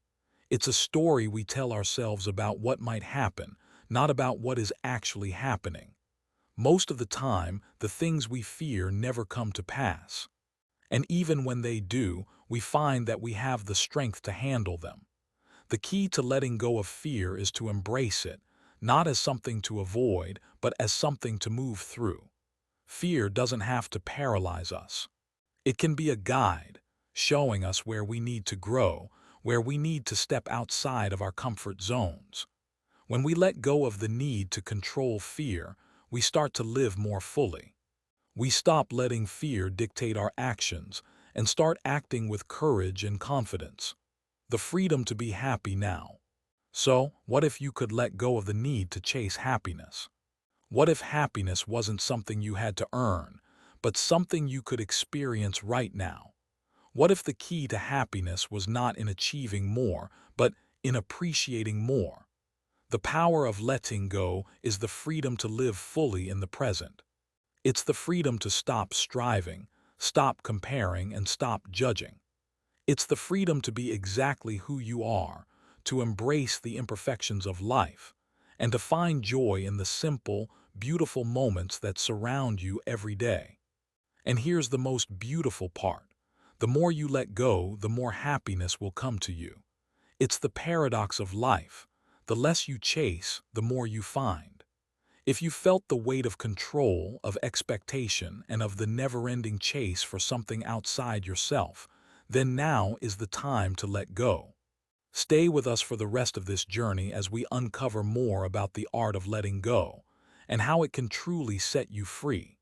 It's a story we tell ourselves about what might happen, not about what is actually happening. Most of the time, the things we fear never come to pass. And even when they do, we find that we have the strength to handle them. The key to letting go of fear is to embrace it, not as something to avoid, but as something to move through. Fear doesn't have to paralyze us. It can be a guide, showing us where we need to grow, where we need to step outside of our comfort zones. When we let go of the need to control fear, we start to live more fully. We stop letting fear dictate our actions and start acting with courage and confidence. The freedom to be happy now. So, what if you could let go of the need to chase happiness? What if happiness wasn't something you had to earn, but something you could experience right now? What if the key to happiness was not in achieving more, but in appreciating more? The power of letting go is the freedom to live fully in the present. It's the freedom to stop striving, stop comparing, and stop judging. It's the freedom to be exactly who you are, to embrace the imperfections of life, and to find joy in the simple, beautiful moments that surround you every day. And here's the most beautiful part. The more you let go, the more happiness will come to you. It's the paradox of life. The less you chase, the more you find. If you felt the weight of control, of expectation, and of the never-ending chase for something outside yourself, then now is the time to let go. Stay with us for the rest of this journey as we uncover more about the art of letting go and how it can truly set you free.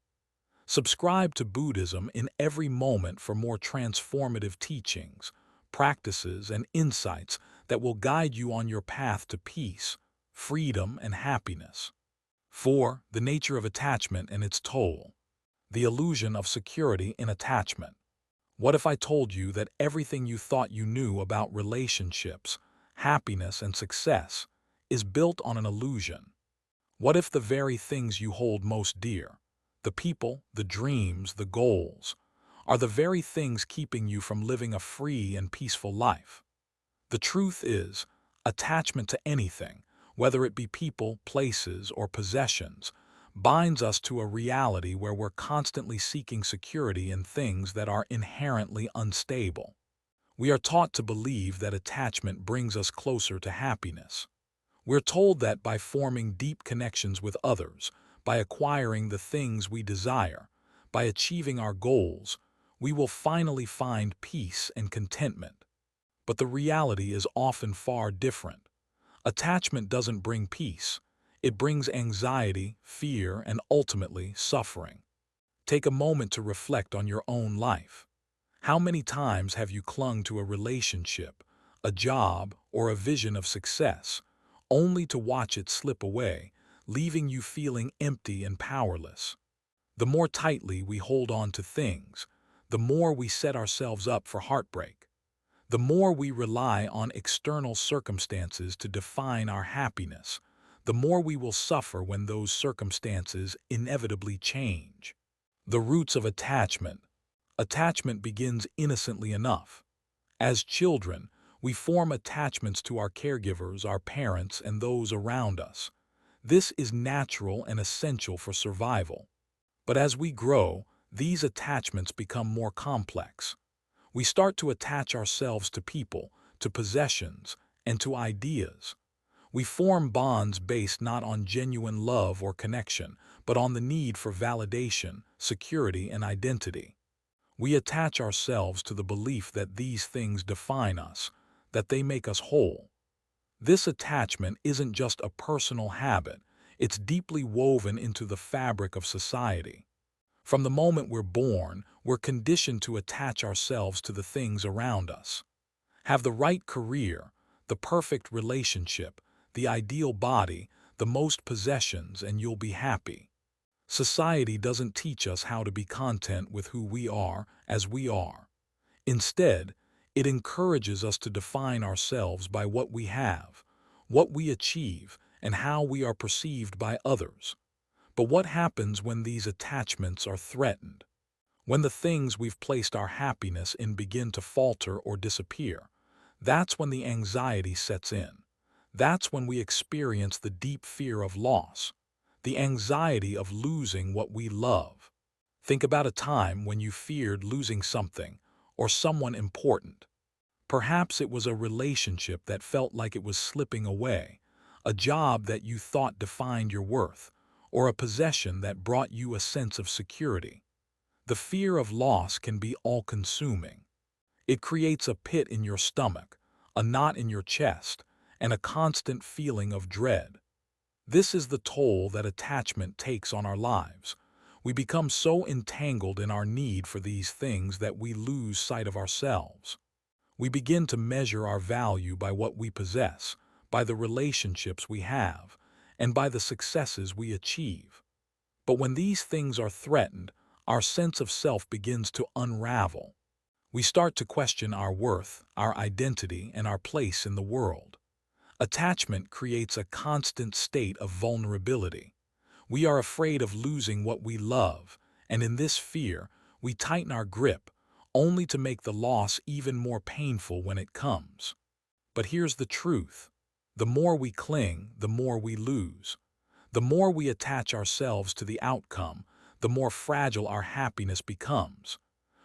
Subscribe to Buddhism in every moment for more transformative teachings, practices, and insights that will guide you on your path to peace, freedom, and happiness. 4. The nature of attachment and its toll. The illusion of security in attachment. What if I told you that everything you thought you knew about relationships, happiness, and success is built on an illusion? What if the very things you hold most dear, the people, the dreams, the goals, are the very things keeping you from living a free and peaceful life? The truth is, attachment to anything, whether it be people, places, or possessions, binds us to a reality where we're constantly seeking security in things that are inherently unstable. We are taught to believe that attachment brings us closer to happiness. We're told that by forming deep connections with others, by acquiring the things we desire, by achieving our goals, we will finally find peace and contentment. But the reality is often far different. Attachment doesn't bring peace. It brings anxiety, fear, and ultimately suffering. Take a moment to reflect on your own life. How many times have you clung to a relationship, a job, or a vision of success, only to watch it slip away, leaving you feeling empty and powerless? The more tightly we hold on to things, the more we set ourselves up for heartbreak. The more we rely on external circumstances to define our happiness, the more we will suffer when those circumstances inevitably change. The roots of attachment. Attachment begins innocently enough. As children, we form attachments to our caregivers, our parents, and those around us. This is natural and essential for survival. But as we grow, these attachments become more complex. We start to attach ourselves to people, to possessions, and to ideas. We form bonds based not on genuine love or connection, but on the need for validation, security, and identity. We attach ourselves to the belief that these things define us, that they make us whole. This attachment isn't just a personal habit, it's deeply woven into the fabric of society. From the moment we're born, we're conditioned to attach ourselves to the things around us. Have the right career, the perfect relationship, the ideal body, the most possessions, and you'll be happy. Society doesn't teach us how to be content with who we are as we are. Instead, it encourages us to define ourselves by what we have, what we achieve, and how we are perceived by others. But what happens when these attachments are threatened? When the things we've placed our happiness in begin to falter or disappear, that's when the anxiety sets in. That's when we experience the deep fear of loss, the anxiety of losing what we love. Think about a time when you feared losing something or someone important. Perhaps it was a relationship that felt like it was slipping away, a job that you thought defined your worth, or a possession that brought you a sense of security. The fear of loss can be all-consuming. It creates a pit in your stomach, a knot in your chest, and a constant feeling of dread. This is the toll that attachment takes on our lives. We become so entangled in our need for these things that we lose sight of ourselves. We begin to measure our value by what we possess, by the relationships we have, and by the successes we achieve. But when these things are threatened, our sense of self begins to unravel. We start to question our worth, our identity, and our place in the world. Attachment creates a constant state of vulnerability. We are afraid of losing what we love, and in this fear, We tighten our grip, only to make the loss even more painful when it comes. But here's the truth. The more we cling, the more we lose. The more we attach ourselves to the outcome, the more fragile our happiness becomes.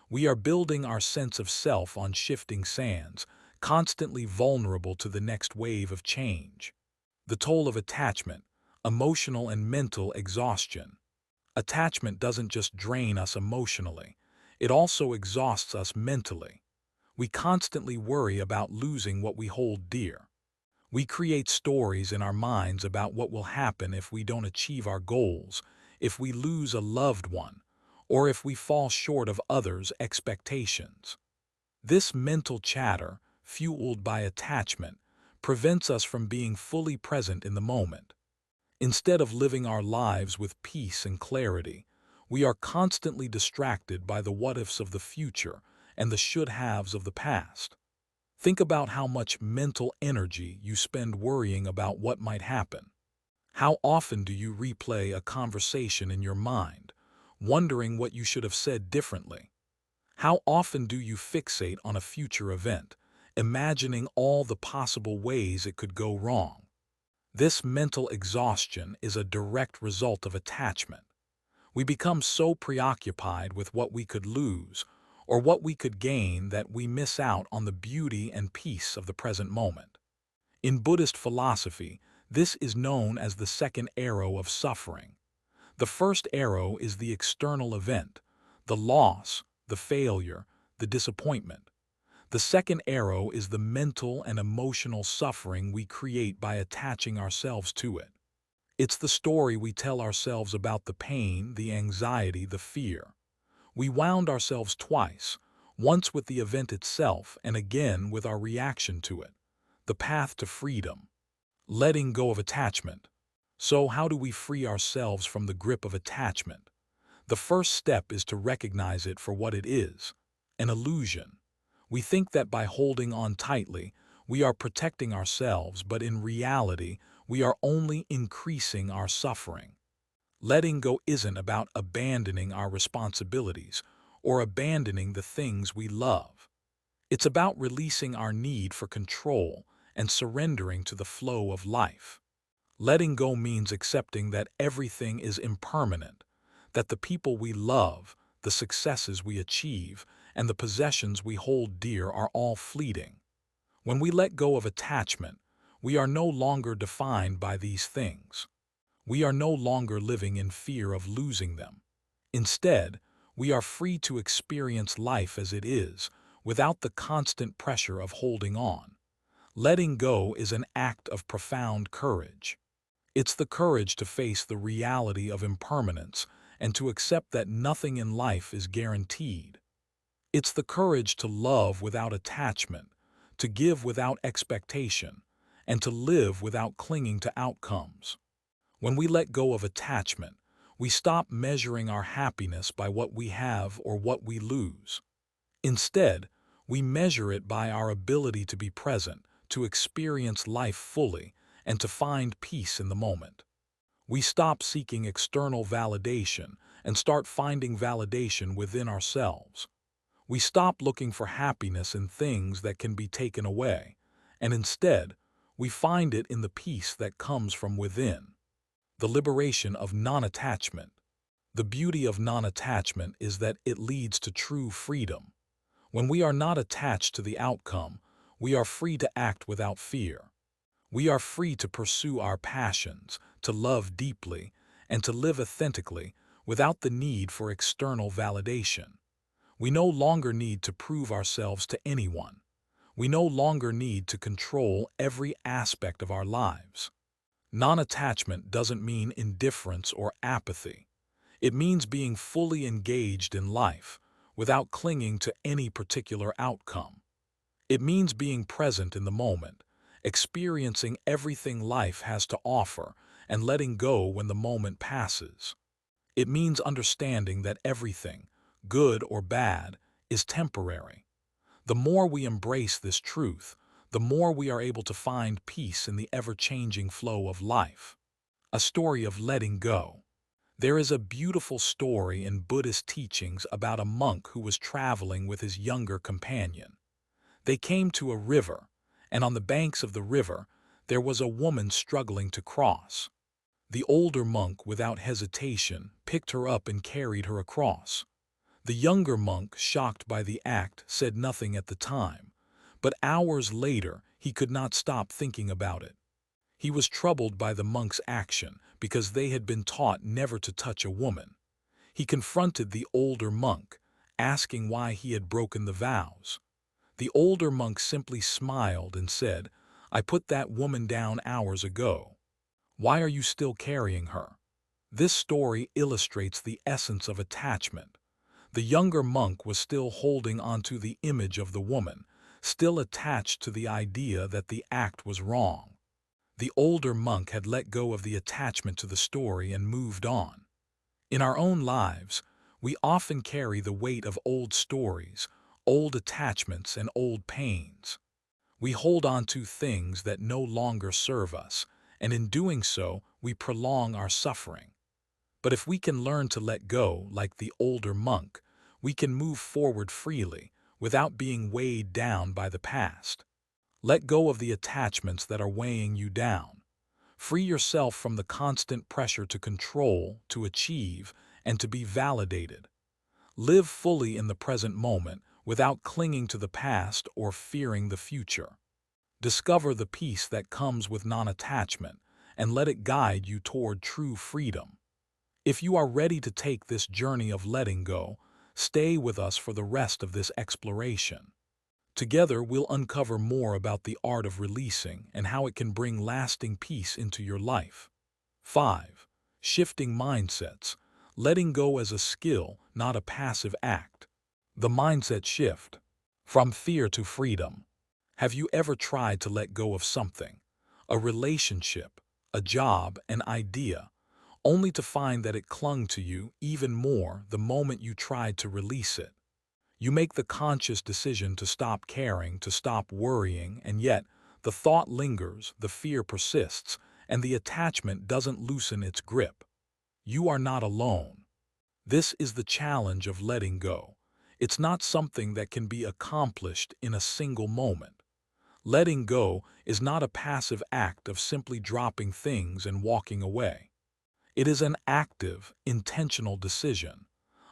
We are building our sense of self on shifting sands, constantly vulnerable to the next wave of change. The toll of attachment, emotional and mental exhaustion. Attachment doesn't just drain us emotionally, it also exhausts us mentally. We constantly worry about losing what we hold dear. We create stories in our minds about what will happen if we don't achieve our goals, if we lose a loved one, or if we fall short of others' expectations. This mental chatter, fueled by attachment, prevents us from being fully present in the moment. Instead of living our lives with peace and clarity, we are constantly distracted by the what-ifs of the future and the should-haves of the past. Think about how much mental energy you spend worrying about what might happen. How often do you replay a conversation in your mind, wondering what you should have said differently? How often do you fixate on a future event, imagining all the possible ways it could go wrong? This mental exhaustion is a direct result of attachment. We become so preoccupied with what we could lose or what we could gain that we miss out on the beauty and peace of the present moment. In Buddhist philosophy, this is known as the second arrow of suffering. The first arrow is the external event, the loss, the failure, the disappointment. The second arrow is the mental and emotional suffering we create by attaching ourselves to it. It's the story we tell ourselves about the pain, the anxiety, the fear. We wound ourselves twice, once with the event itself and again with our reaction to it. The path to freedom. Letting go of attachment. So how do we free ourselves from the grip of attachment? The first step is to recognize it for what it is, an illusion. We think that by holding on tightly, we are protecting ourselves, but in reality, we are only increasing our suffering. Letting go isn't about abandoning our responsibilities or abandoning the things we love. It's about releasing our need for control and surrendering to the flow of life. Letting go means accepting that everything is impermanent, that the people we love, the successes we achieve, and the possessions we hold dear are all fleeting. When we let go of attachment, we are no longer defined by these things. We are no longer living in fear of losing them. Instead, we are free to experience life as it is, without the constant pressure of holding on. Letting go is an act of profound courage. It's the courage to face the reality of impermanence and to accept that nothing in life is guaranteed. It's the courage to love without attachment, to give without expectation, and to live without clinging to outcomes. When we let go of attachment, we stop measuring our happiness by what we have or what we lose. Instead, we measure it by our ability to be present, to experience life fully, and to find peace in the moment. We stop seeking external validation and start finding validation within ourselves. We stop looking for happiness in things that can be taken away, and instead, we find it in the peace that comes from within. The liberation of non-attachment. The beauty of non-attachment is that it leads to true freedom. When we are not attached to the outcome, we are free to act without fear. We are free to pursue our passions, to love deeply, and to live authentically without the need for external validation. We no longer need to prove ourselves to anyone. We no longer need to control every aspect of our lives. Non-attachment doesn't mean indifference or apathy. It means being fully engaged in life without clinging to any particular outcome. It means being present in the moment, experiencing everything life has to offer, and letting go when the moment passes. It means understanding that everything, good or bad, is temporary. The more we embrace this truth, the more we are able to find peace in the ever-changing flow of life. A story of letting go. There is a beautiful story in Buddhist teachings about a monk who was traveling with his younger companion. They came to a river, and on the banks of the river, there was a woman struggling to cross. The older monk, without hesitation, picked her up and carried her across. The younger monk, shocked by the act, said nothing at the time, but hours later he could not stop thinking about it. He was troubled by the monk's action because they had been taught never to touch a woman. He confronted the older monk, asking why he had broken the vows. The older monk simply smiled and said, "I put that woman down hours ago. Why are you still carrying her?" This story illustrates the essence of attachment. The younger monk was still holding onto the image of the woman, still attached to the idea that the act was wrong. The older monk had let go of the attachment to the story and moved on. In our own lives, we often carry the weight of old stories, old attachments, and old pains. We hold on to things that no longer serve us, and in doing so, we prolong our suffering. But if we can learn to let go, like the older monk, we can move forward freely, without being weighed down by the past. Let go of the attachments that are weighing you down. Free yourself from the constant pressure to control, to achieve, and to be validated. Live fully in the present moment without clinging to the past or fearing the future. Discover the peace that comes with non-attachment and let it guide you toward true freedom. If you are ready to take this journey of letting go, stay with us for the rest of this exploration. Together, we'll uncover more about the art of releasing and how it can bring lasting peace into your life. 5. Shifting mindsets. Letting go as a skill, not a passive act. The mindset shift. From fear to freedom. Have you ever tried to let go of something? A relationship, a job, an idea, only to find that it clung to you even more the moment you tried to release it. You make the conscious decision to stop caring, to stop worrying, and yet the thought lingers, the fear persists, and the attachment doesn't loosen its grip. You are not alone. This is the challenge of letting go. It's not something that can be accomplished in a single moment. Letting go is not a passive act of simply dropping things and walking away. It is an active, intentional decision,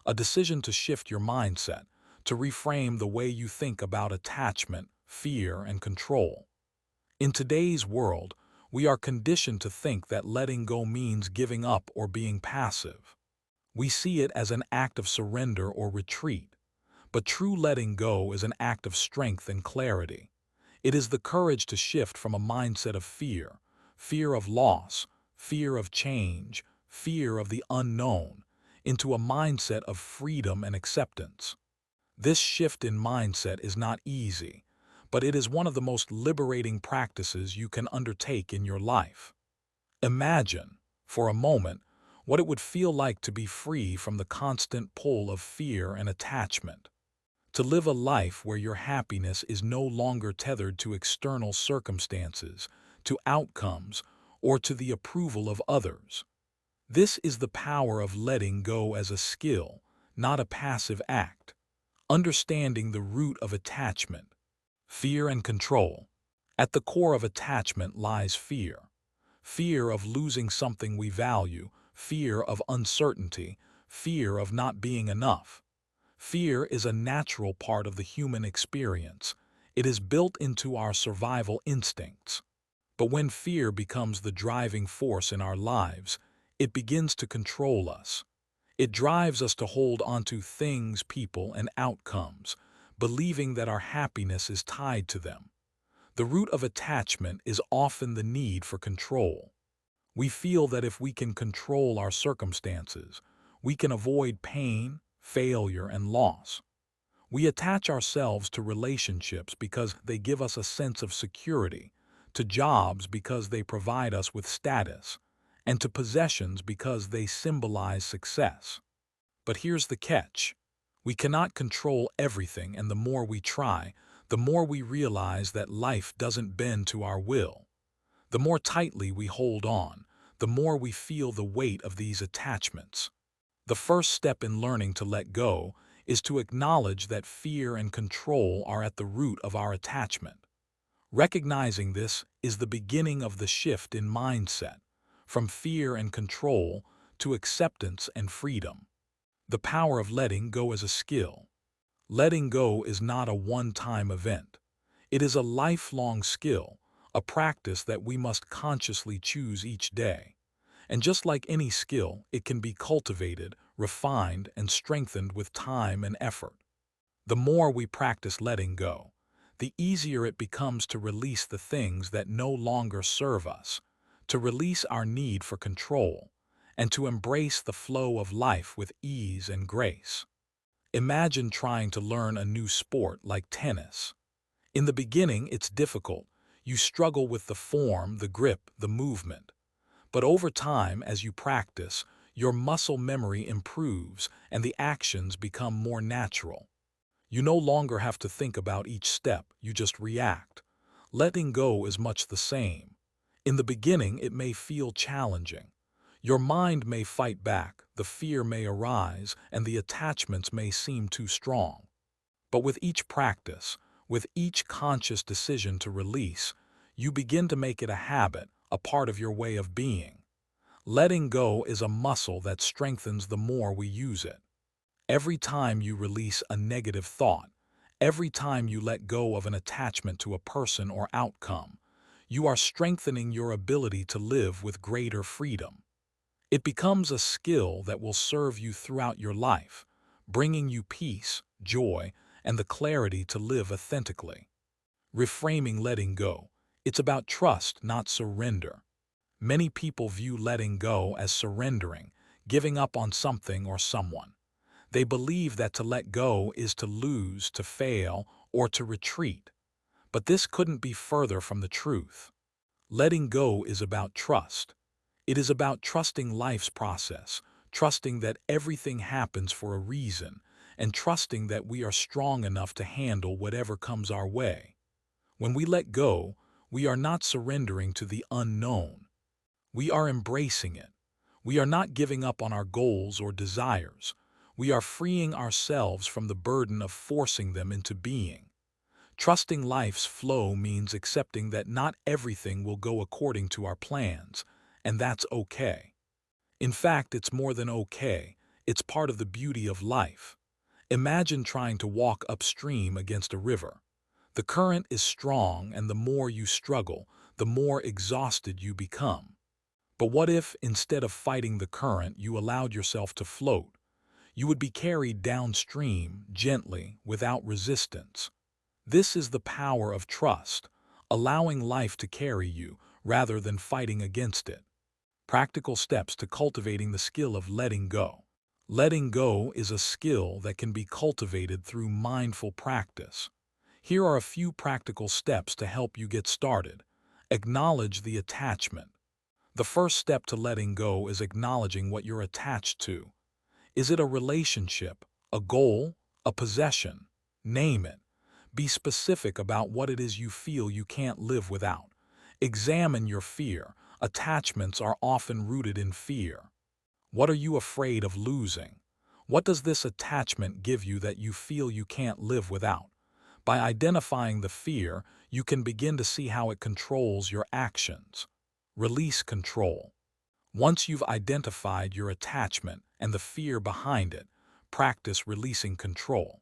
a decision to shift your mindset, to reframe the way you think about attachment, fear, and control. In today's world, we are conditioned to think that letting go means giving up or being passive. We see it as an act of surrender or retreat, but true letting go is an act of strength and clarity. It is the courage to shift from a mindset of fear, fear of loss, fear of change, fear of the unknown, into a mindset of freedom and acceptance. This shift in mindset is not easy, but it is one of the most liberating practices you can undertake in your life. Imagine, for a moment, what it would feel like to be free from the constant pull of fear and attachment. To live a life where your happiness is no longer tethered to external circumstances, to outcomes, or to the approval of others. This is the power of letting go as a skill, not a passive act. Understanding the root of attachment. Fear and control. At the core of attachment lies fear. Fear of losing something we value, fear of uncertainty, fear of not being enough. Fear is a natural part of the human experience. It is built into our survival instincts. But when fear becomes the driving force in our lives, it begins to control us. It drives us to hold onto things, people, and outcomes, believing that our happiness is tied to them. The root of attachment is often the need for control. We feel that if we can control our circumstances, we can avoid pain, failure, and loss. We attach ourselves to relationships because they give us a sense of security, to jobs because they provide us with status, and to possessions because they symbolize success. But here's the catch. We cannot control everything, and the more we try, the more we realize that life doesn't bend to our will. The more tightly we hold on, the more we feel the weight of these attachments. The first step in learning to let go is to acknowledge that fear and control are at the root of our attachment. Recognizing this is the beginning of the shift in mindset, from fear and control to acceptance and freedom. The power of letting go is a skill. Letting go is not a one-time event. It is a lifelong skill, a practice that we must consciously choose each day. And just like any skill, it can be cultivated, refined, and strengthened with time and effort. The more we practice letting go, the easier it becomes to release the things that no longer serve us, to release our need for control, and to embrace the flow of life with ease and grace. Imagine trying to learn a new sport like tennis. In the beginning, it's difficult. You struggle with the form, the grip, the movement. But over time, as you practice, your muscle memory improves and the actions become more natural. You no longer have to think about each step, you just react. Letting go is much the same. In the beginning, it may feel challenging. Your mind may fight back, the fear may arise, and the attachments may seem too strong. But with each practice, with each conscious decision to release, you begin to make it a habit, a part of your way of being. Letting go is a muscle that strengthens the more we use it. Every time you release a negative thought, every time you let go of an attachment to a person or outcome, you are strengthening your ability to live with greater freedom. It becomes a skill that will serve you throughout your life, bringing you peace, joy, and the clarity to live authentically. Reframing letting go. It's about trust, not surrender. Many people view letting go as surrendering, giving up on something or someone. They believe that to let go is to lose, to fail, or to retreat. But this couldn't be further from the truth. Letting go is about trust. It is about trusting life's process, trusting that everything happens for a reason, and trusting that we are strong enough to handle whatever comes our way. When we let go, we are not surrendering to the unknown. We are embracing it. We are not giving up on our goals or desires. We are freeing ourselves from the burden of forcing them into being. Trusting life's flow means accepting that not everything will go according to our plans, and that's okay. In fact, it's more than okay. It's part of the beauty of life. Imagine trying to walk upstream against a river. The current is strong, and the more you struggle, the more exhausted you become. But what if, instead of fighting the current, you allowed yourself to float? You would be carried downstream, gently, without resistance. This is the power of trust, allowing life to carry you rather than fighting against it. Practical steps to cultivating the skill of letting go. Letting go is a skill that can be cultivated through mindful practice. Here are a few practical steps to help you get started. Acknowledge the attachment. The first step to letting go is acknowledging what you're attached to. Is it a relationship, a goal, a possession? Name it. Be specific about what it is you feel you can't live without. Examine your fear. Attachments are often rooted in fear. What are you afraid of losing? What does this attachment give you that you feel you can't live without? By identifying the fear, you can begin to see how it controls your actions. Release control. Once you've identified your attachment and the fear behind it, practice releasing control.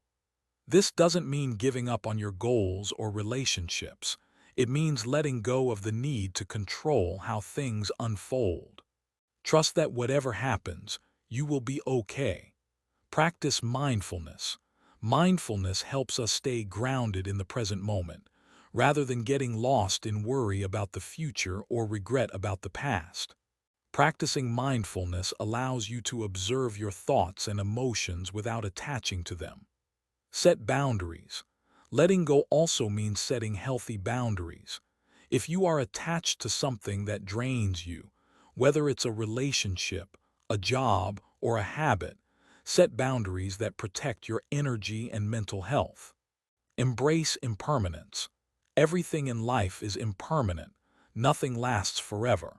This doesn't mean giving up on your goals or relationships. It means letting go of the need to control how things unfold. Trust that whatever happens, you will be okay. Practice mindfulness. Mindfulness helps us stay grounded in the present moment, rather than getting lost in worry about the future or regret about the past. Practicing mindfulness allows you to observe your thoughts and emotions without attaching to them. Set boundaries. Letting go also means setting healthy boundaries. If you are attached to something that drains you, whether it's a relationship, a job, or a habit, set boundaries that protect your energy and mental health. Embrace impermanence. Everything in life is impermanent. Nothing lasts forever.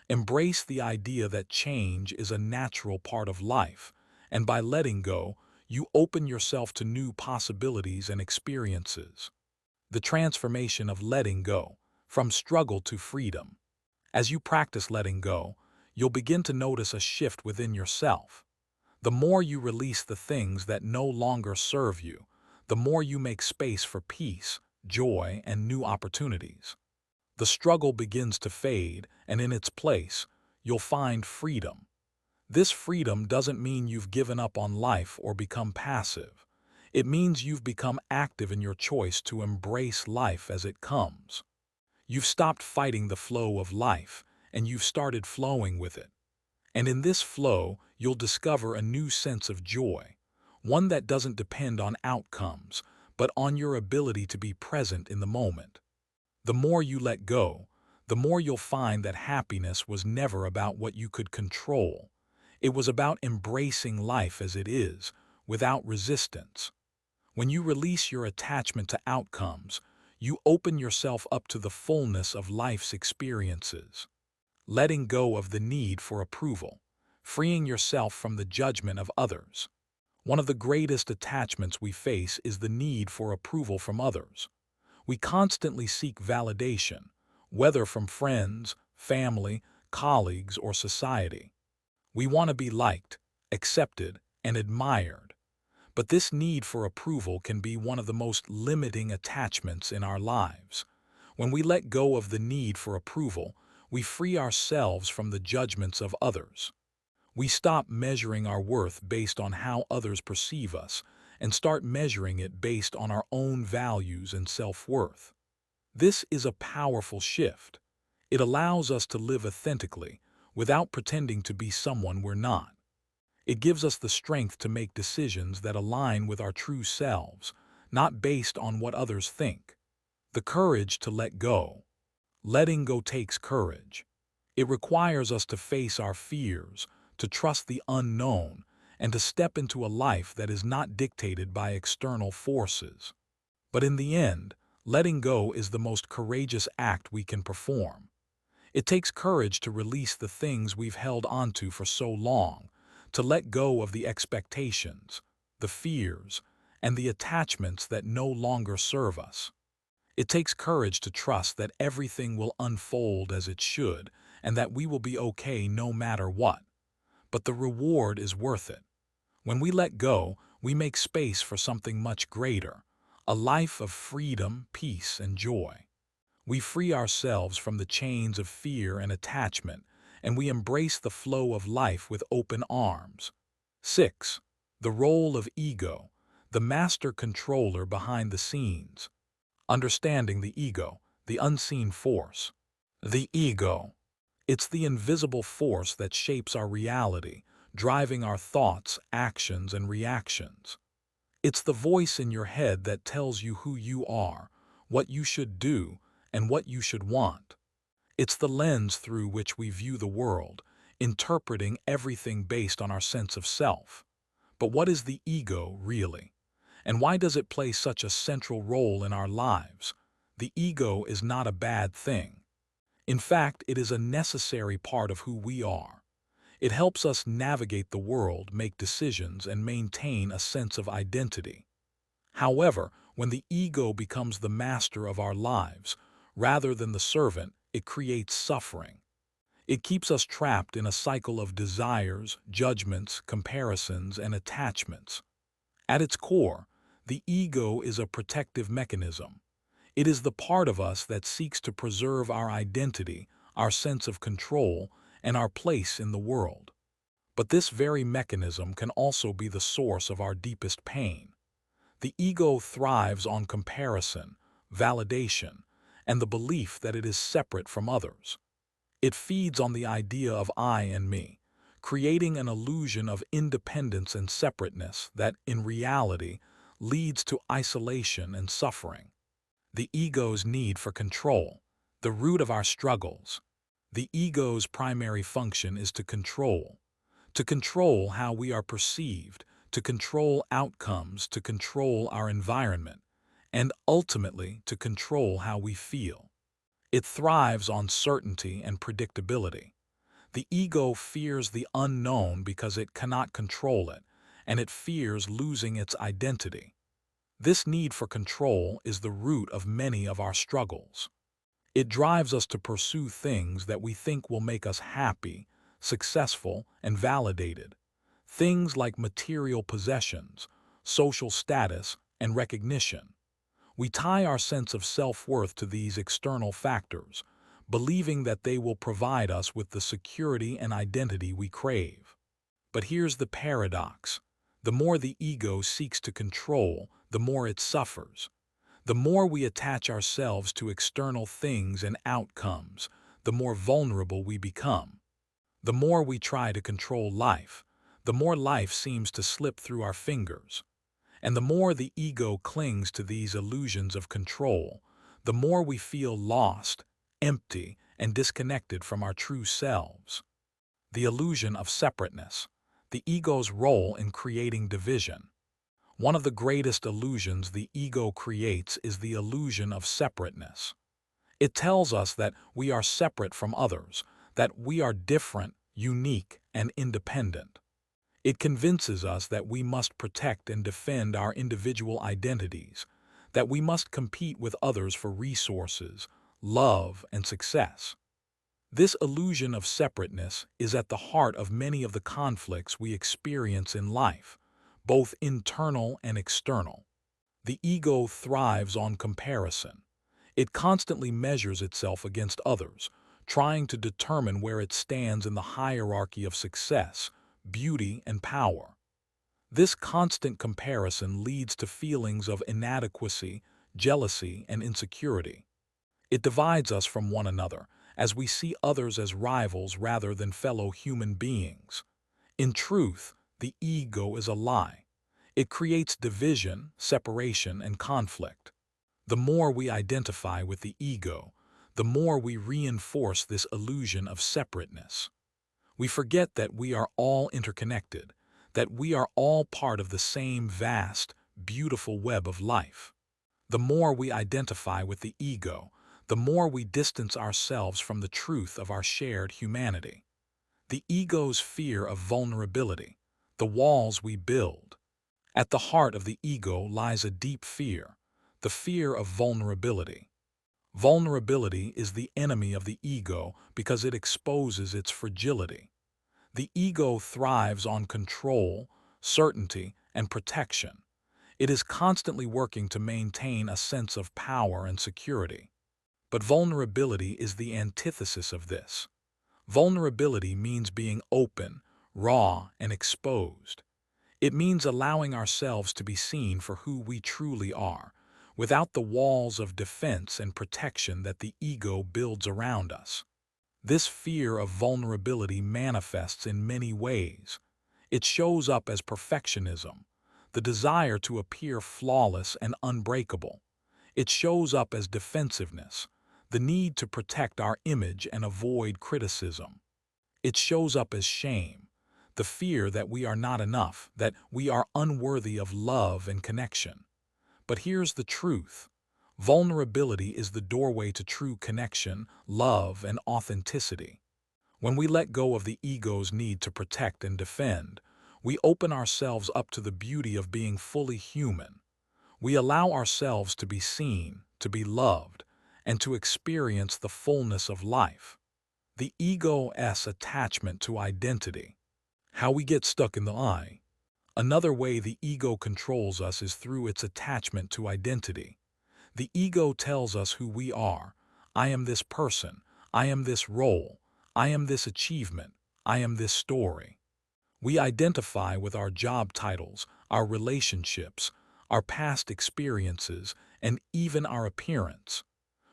Embrace the idea that change is a natural part of life, and by letting go, you open yourself to new possibilities and experiences. The transformation of letting go, from struggle to freedom. As you practice letting go, you'll begin to notice a shift within yourself. The more you release the things that no longer serve you, the more you make space for peace, joy, and new opportunities. The struggle begins to fade, and in its place, you'll find freedom. This freedom doesn't mean you've given up on life or become passive. It means you've become active in your choice to embrace life as it comes. You've stopped fighting the flow of life, and you've started flowing with it. And in this flow, you'll discover a new sense of joy, one that doesn't depend on outcomes, but on your ability to be present in the moment. The more you let go, the more you'll find that happiness was never about what you could control. It was about embracing life as it is, without resistance. When you release your attachment to outcomes, you open yourself up to the fullness of life's experiences. Letting go of the need for approval, freeing yourself from the judgment of others. One of the greatest attachments we face is the need for approval from others. We constantly seek validation, whether from friends, family, colleagues, or society. We want to be liked, accepted, and admired. But this need for approval can be one of the most limiting attachments in our lives. When we let go of the need for approval, we free ourselves from the judgments of others. We stop measuring our worth based on how others perceive us and start measuring it based on our own values and self-worth. This is a powerful shift. It allows us to live authentically without pretending to be someone we're not. It gives us the strength to make decisions that align with our true selves, not based on what others think. The courage to let go. Letting go takes courage. It requires us to face our fears, to trust the unknown, and to step into a life that is not dictated by external forces. But in the end, letting go is the most courageous act we can perform. It takes courage to release the things we've held onto for so long, to let go of the expectations, the fears, and the attachments that no longer serve us. It takes courage to trust that everything will unfold as it should and that we will be okay no matter what. But the reward is worth it. When we let go, we make space for something much greater, a life of freedom, peace, and joy. We free ourselves from the chains of fear and attachment, and we embrace the flow of life with open arms. 6. The role of ego, the master controller behind the scenes. Understanding the ego, the unseen force. The ego. It's the invisible force that shapes our reality, driving our thoughts, actions, and reactions. It's the voice in your head that tells you who you are, what you should do, and what you should want. It's the lens through which we view the world, interpreting everything based on our sense of self. But what is the ego, really? And why does it play such a central role in our lives? The ego is not a bad thing. In fact, it is a necessary part of who we are. It helps us navigate the world, make decisions, and maintain a sense of identity. However, when the ego becomes the master of our lives, rather than the servant, it creates suffering. It keeps us trapped in a cycle of desires, judgments, comparisons, and attachments. At its core, the ego is a protective mechanism. It is the part of us that seeks to preserve our identity, our sense of control, and our place in the world. But this very mechanism can also be the source of our deepest pain. The ego thrives on comparison, validation, and the belief that it is separate from others. It feeds on the idea of I and me, creating an illusion of independence and separateness that, in reality, leads to isolation and suffering. The ego's need for control, the root of our struggles. The ego's primary function is to control how we are perceived, to control outcomes, to control our environment, and ultimately to control how we feel. It thrives on certainty and predictability. The ego fears the unknown because it cannot control it, and it fears losing its identity. This need for control is the root of many of our struggles. It drives us to pursue things that we think will make us happy, successful, and validated. Things like material possessions, social status, and recognition. We tie our sense of self-worth to these external factors, believing that they will provide us with the security and identity we crave. But here's the paradox. The more the ego seeks to control, the more it suffers. The more we attach ourselves to external things and outcomes, the more vulnerable we become. The more we try to control life, the more life seems to slip through our fingers. And the more the ego clings to these illusions of control, the more we feel lost, empty, and disconnected from our true selves. The illusion of separateness, the ego's role in creating division. One of the greatest illusions the ego creates is the illusion of separateness. It tells us that we are separate from others, that we are different, unique, and independent. It convinces us that we must protect and defend our individual identities, that we must compete with others for resources, love, and success. This illusion of separateness is at the heart of many of the conflicts we experience in life, both internal and external. The ego thrives on comparison. It constantly measures itself against others, trying to determine where it stands in the hierarchy of success, beauty, and power. This constant comparison leads to feelings of inadequacy, jealousy, and insecurity. It divides us from one another, as we see others as rivals rather than fellow human beings. In truth, the ego is a lie. It creates division, separation, and conflict. The more we identify with the ego, the more we reinforce this illusion of separateness. We forget that we are all interconnected, that we are all part of the same vast, beautiful web of life. The more we identify with the ego, the more we distance ourselves from the truth of our shared humanity. The ego's fear of vulnerability, the walls we build. At the heart of the ego lies a deep fear, the fear of vulnerability. Vulnerability is the enemy of the ego because it exposes its fragility. The ego thrives on control, certainty, and protection. It is constantly working to maintain a sense of power and security. But vulnerability is the antithesis of this. Vulnerability means being open, raw, and exposed. It means allowing ourselves to be seen for who we truly are, without the walls of defense and protection that the ego builds around us. This fear of vulnerability manifests in many ways. It shows up as perfectionism, the desire to appear flawless and unbreakable. It shows up as defensiveness, the need to protect our image and avoid criticism. It shows up as shame, the fear that we are not enough, that we are unworthy of love and connection. But here's the truth. Vulnerability is the doorway to true connection, love, and authenticity. When we let go of the ego's need to protect and defend, we open ourselves up to the beauty of being fully human. We allow ourselves to be seen, to be loved, and to experience the fullness of life. The ego's attachment to identity. How we get stuck in the I. Another way the ego controls us is through its attachment to identity. The ego tells us who we are. I am this person. I am this role. I am this achievement. I am this story. We identify with our job titles, our relationships, our past experiences, and even our appearance.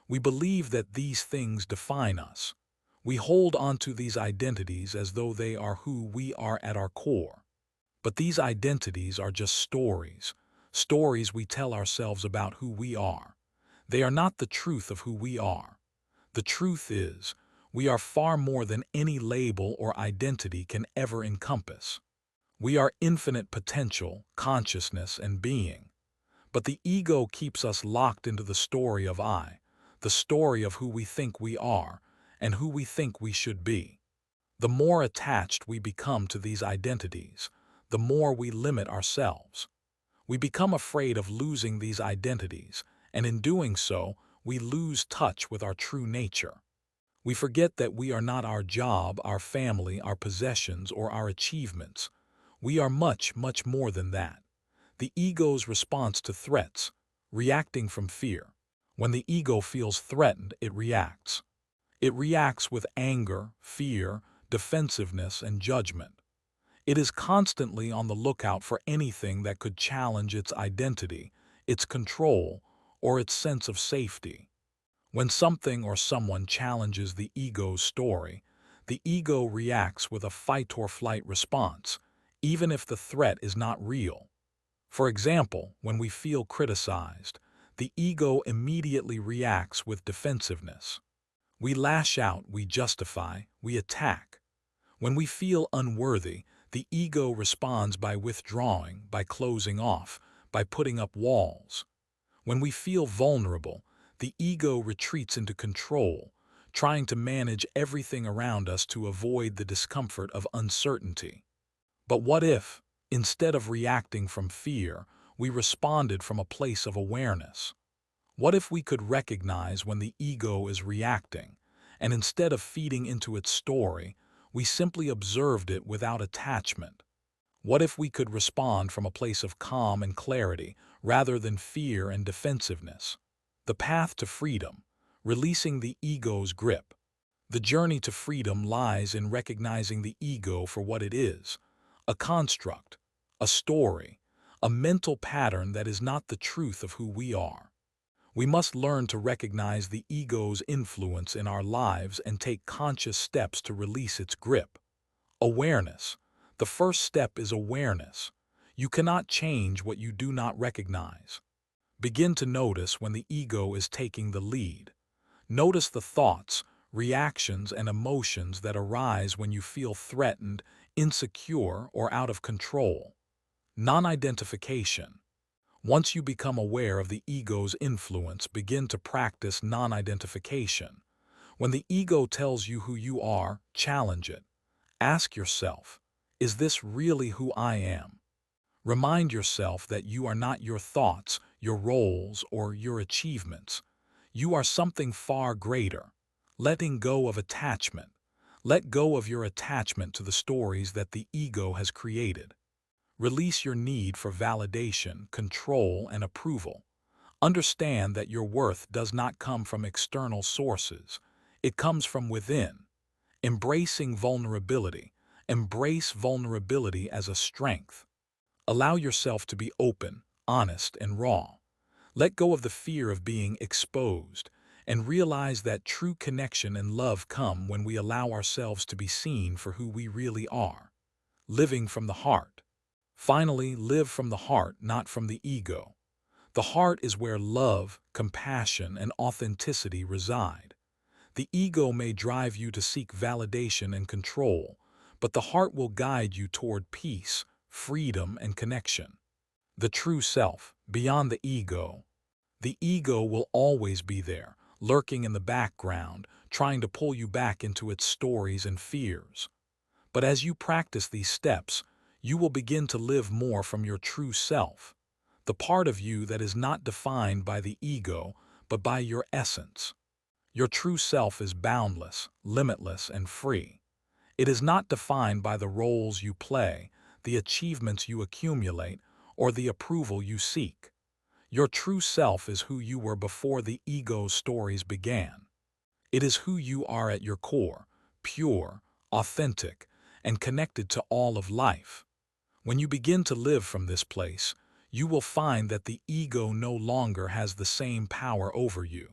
We believe that these things define us. We hold onto these identities as though they are who we are at our core. But these identities are just stories, stories we tell ourselves about who we are. They are not the truth of who we are. The truth is, we are far more than any label or identity can ever encompass. We are infinite potential, consciousness, and being. But the ego keeps us locked into the story of I, the story of who we think we are and who we think we should be. The more attached we become to these identities, the more we limit ourselves. We become afraid of losing these identities, and in doing so, we lose touch with our true nature. We forget that we are not our job, our family, our possessions, or our achievements. We are much, much more than that. The ego's response to threats, reacting from fear. When the ego feels threatened, it reacts. It reacts with anger, fear, defensiveness, and judgment. It is constantly on the lookout for anything that could challenge its identity, its control, or its sense of safety. When something or someone challenges the ego's story, the ego reacts with a fight-or-flight response, even if the threat is not real. For example, when we feel criticized, the ego immediately reacts with defensiveness. We lash out, we justify, we attack. When we feel unworthy, the ego responds by withdrawing, by closing off, by putting up walls. When we feel vulnerable, the ego retreats into control, trying to manage everything around us to avoid the discomfort of uncertainty. But what if, instead of reacting from fear, we responded from a place of awareness? What if we could recognize when the ego is reacting, and instead of feeding into its story, we simply observed it without attachment? What if we could respond from a place of calm and clarity rather than fear and defensiveness? The path to freedom, releasing the ego's grip. The journey to freedom lies in recognizing the ego for what it is, a construct, a story, a mental pattern that is not the truth of who we are. We must learn to recognize the ego's influence in our lives and take conscious steps to release its grip. Awareness. The first step is awareness. You cannot change what you do not recognize. Begin to notice when the ego is taking the lead. Notice the thoughts, reactions, and emotions that arise when you feel threatened, insecure, or out of control. Non-identification. Once you become aware of the ego's influence, begin to practice non-identification. When the ego tells you who you are, challenge it. Ask yourself, is this really who I am? Remind yourself that you are not your thoughts, your roles, or your achievements. You are something far greater. Letting go of attachment. Let go of your attachment to the stories that the ego has created. Release your need for validation, control, and approval. Understand that your worth does not come from external sources. It comes from within. Embracing vulnerability. Embrace vulnerability as a strength. Allow yourself to be open, honest, and raw. Let go of the fear of being exposed, and realize that true connection and love come when we allow ourselves to be seen for who we really are. Living from the heart. Finally, live from the heart, not from the ego. The heart is where love, compassion, and authenticity reside. The ego may drive you to seek validation and control, but the heart will guide you toward peace, freedom, and connection. The true self, beyond the ego. The ego will always be there, lurking in the background, trying to pull you back into its stories and fears. But as you practice these steps, you will begin to live more from your true self, the part of you that is not defined by the ego, but by your essence. Your true self is boundless, limitless, and free. It is not defined by the roles you play, the achievements you accumulate, or the approval you seek. Your true self is who you were before the ego's stories began. It is who you are at your core, pure, authentic, and connected to all of life. When you begin to live from this place, you will find that the ego no longer has the same power over you.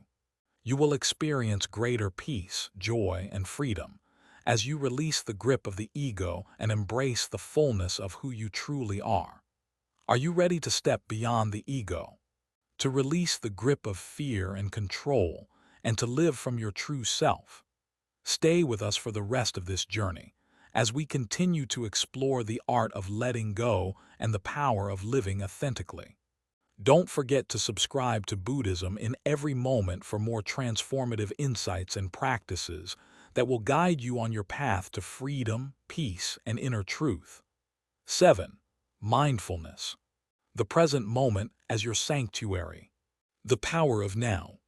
You will experience greater peace, joy, and freedom as you release the grip of the ego and embrace the fullness of who you truly are. Are you ready to step beyond the ego, to release the grip of fear and control, and to live from your true self? Stay with us for the rest of this journey as we continue to explore the art of letting go and the power of living authentically. Don't forget to subscribe to Buddhism in every moment for more transformative insights and practices that will guide you on your path to freedom, peace, and inner truth. 7. Mindfulness. The present moment as your sanctuary. The power of now.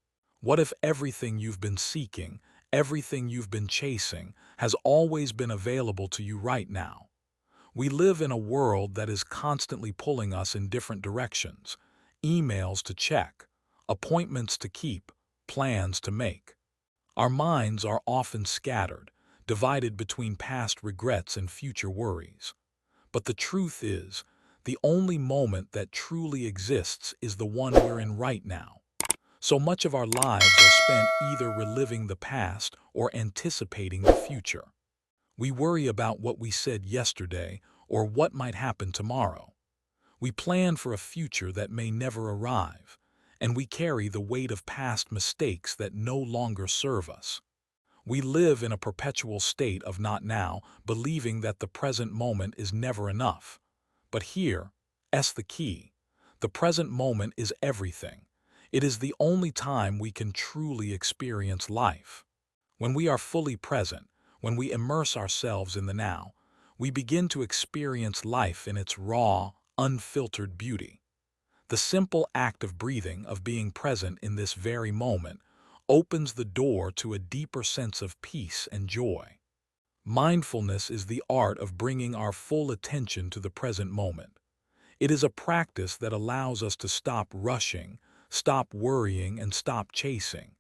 What if everything you've been seeking, everything you've been chasing, has always been available to you right now? We live in a world that is constantly pulling us in different directions. Emails to check, appointments to keep, plans to make. Our minds are often scattered, divided between past regrets and future worries. But the truth is, the only moment that truly exists is the one we're in right now. So much of our lives are spent either reliving the past or anticipating the future. We worry about what we said yesterday or what might happen tomorrow. We plan for a future that may never arrive, and we carry the weight of past mistakes that no longer serve us. We live in a perpetual state of not now, believing that the present moment is never enough. But here's the key. The present moment is everything. It is the only time we can truly experience life. When we are fully present, when we immerse ourselves in the now, we begin to experience life in its raw, unfiltered beauty. The simple act of breathing, of being present in this very moment, opens the door to a deeper sense of peace and joy. Mindfulness is the art of bringing our full attention to the present moment. It is a practice that allows us to stop rushing, stop worrying, and stop chasing.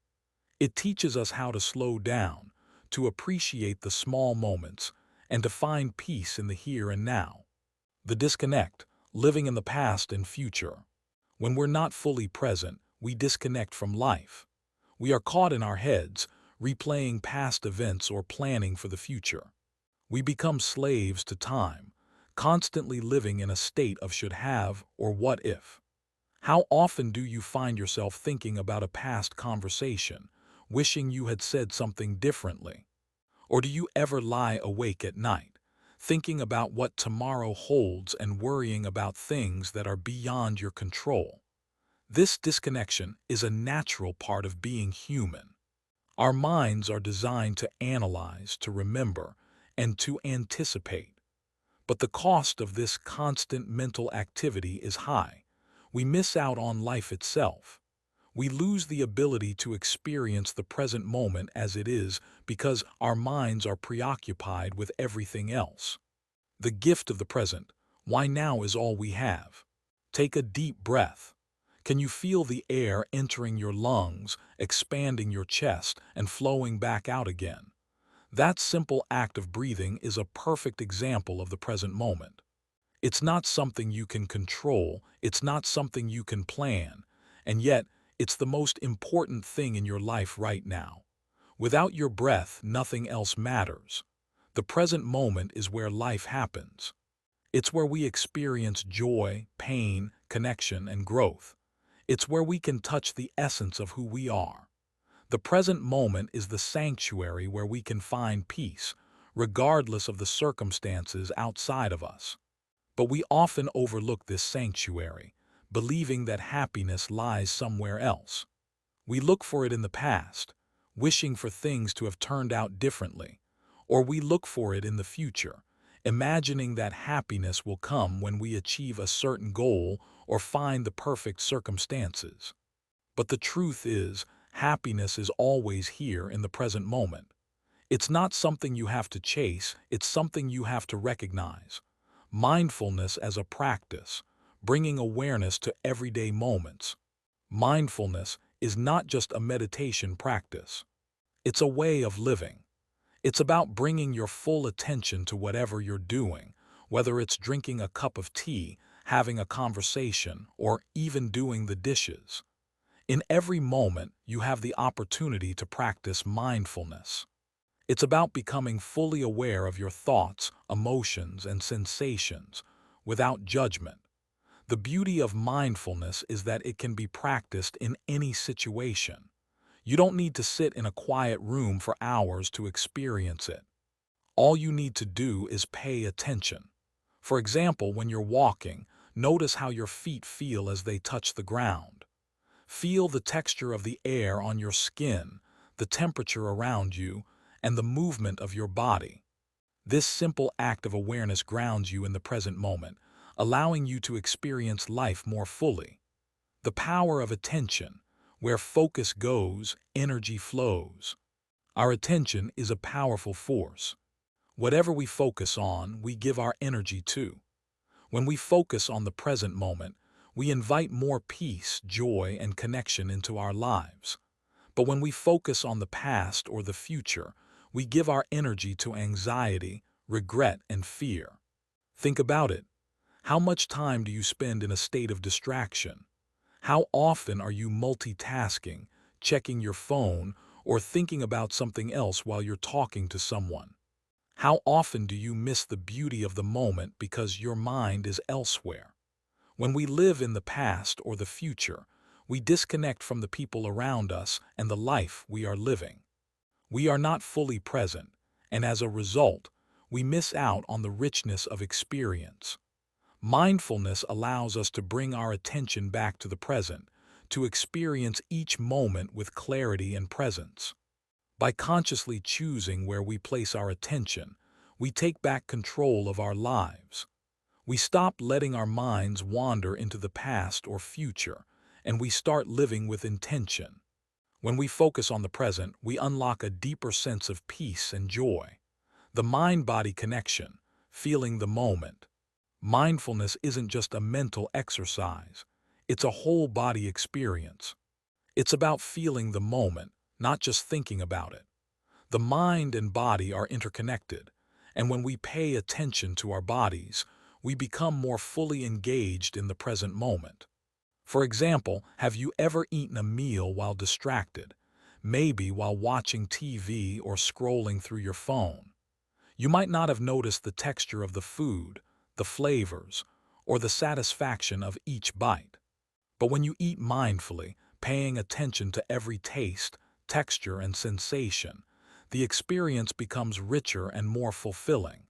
It teaches us how to slow down, to appreciate the small moments, and to find peace in the here and now. The disconnect, living in the past and future. When we're not fully present, we disconnect from life. We are caught in our heads, replaying past events or planning for the future. We become slaves to time, constantly living in a state of should have or what if. How often do you find yourself thinking about a past conversation, wishing you had said something differently? Or do you ever lie awake at night, thinking about what tomorrow holds and worrying about things that are beyond your control? This disconnection is a natural part of being human. Our minds are designed to analyze, to remember, and to anticipate. But the cost of this constant mental activity is high. We miss out on life itself. We lose the ability to experience the present moment as it is because our minds are preoccupied with everything else. The gift of the present. Why now is all we have. Take a deep breath. Can you feel the air entering your lungs, expanding your chest, and flowing back out again? That simple act of breathing is a perfect example of the present moment. It's not something you can control, it's not something you can plan, and yet it's the most important thing in your life right now. Without your breath, nothing else matters. The present moment is where life happens. It's where we experience joy, pain, connection, and growth. It's where we can touch the essence of who we are. The present moment is the sanctuary where we can find peace, regardless of the circumstances outside of us. But we often overlook this sanctuary, believing that happiness lies somewhere else. We look for it in the past, wishing for things to have turned out differently, or we look for it in the future, imagining that happiness will come when we achieve a certain goal or find the perfect circumstances. But the truth is, happiness is always here in the present moment. It's not something you have to chase, it's something you have to recognize. Mindfulness as a practice, bringing awareness to everyday moments. Mindfulness is not just a meditation practice. It's a way of living. It's about bringing your full attention to whatever you're doing, whether it's drinking a cup of tea, having a conversation, or even doing the dishes. In every moment, you have the opportunity to practice mindfulness. It's about becoming fully aware of your thoughts, emotions, and sensations without judgment. The beauty of mindfulness is that it can be practiced in any situation. You don't need to sit in a quiet room for hours to experience it. All you need to do is pay attention. For example, when you're walking, notice how your feet feel as they touch the ground. Feel the texture of the air on your skin, the temperature around you, and the movement of your body. This simple act of awareness grounds you in the present moment, allowing you to experience life more fully. The power of attention. Where focus goes, energy flows. Our attention is a powerful force. Whatever we focus on, we give our energy to. When we focus on the present moment, we invite more peace, joy, and connection into our lives. But when we focus on the past or the future, we give our energy to anxiety, regret, and fear. Think about it. How much time do you spend in a state of distraction? How often are you multitasking, checking your phone, or thinking about something else while you're talking to someone? How often do you miss the beauty of the moment because your mind is elsewhere? When we live in the past or the future, we disconnect from the people around us and the life we are living. We are not fully present, and as a result, we miss out on the richness of experience. Mindfulness allows us to bring our attention back to the present, to experience each moment with clarity and presence. By consciously choosing where we place our attention, we take back control of our lives. We stop letting our minds wander into the past or future, and we start living with intention. When we focus on the present, we unlock a deeper sense of peace and joy. The mind-body connection, feeling the moment. Mindfulness isn't just a mental exercise, it's a whole-body experience. It's about feeling the moment, not just thinking about it. The mind and body are interconnected, and when we pay attention to our bodies, we become more fully engaged in the present moment. For example, have you ever eaten a meal while distracted, maybe while watching TV or scrolling through your phone? You might not have noticed the texture of the food, the flavors, or the satisfaction of each bite. But when you eat mindfully, paying attention to every taste, texture, and sensation, the experience becomes richer and more fulfilling.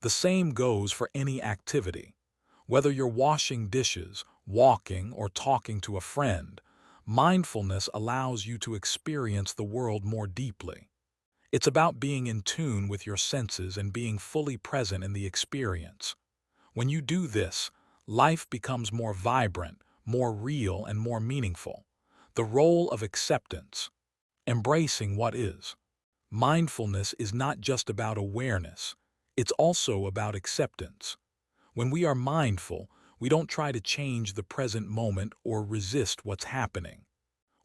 The same goes for any activity. Whether you're washing dishes, walking, or talking to a friend, mindfulness allows you to experience the world more deeply. It's about being in tune with your senses and being fully present in the experience. When you do this, life becomes more vibrant, more real, and more meaningful. The role of acceptance, embracing what is. Mindfulness is not just about awareness, it's also about acceptance. When we are mindful, we don't try to change the present moment or resist what's happening.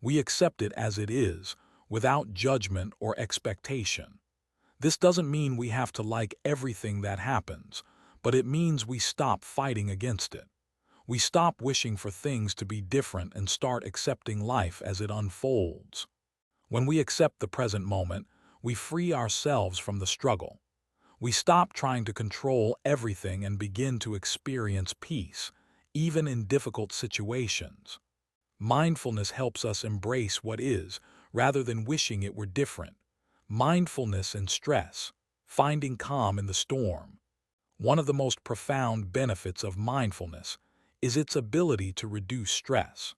We accept it as it is, without judgment or expectation. This doesn't mean we have to like everything that happens, but it means we stop fighting against it. We stop wishing for things to be different and start accepting life as it unfolds. When we accept the present moment, we free ourselves from the struggle. We stop trying to control everything and begin to experience peace, even in difficult situations. Mindfulness helps us embrace what is, rather than wishing it were different. Mindfulness and stress, finding calm in the storm. One of the most profound benefits of mindfulness is its ability to reduce stress.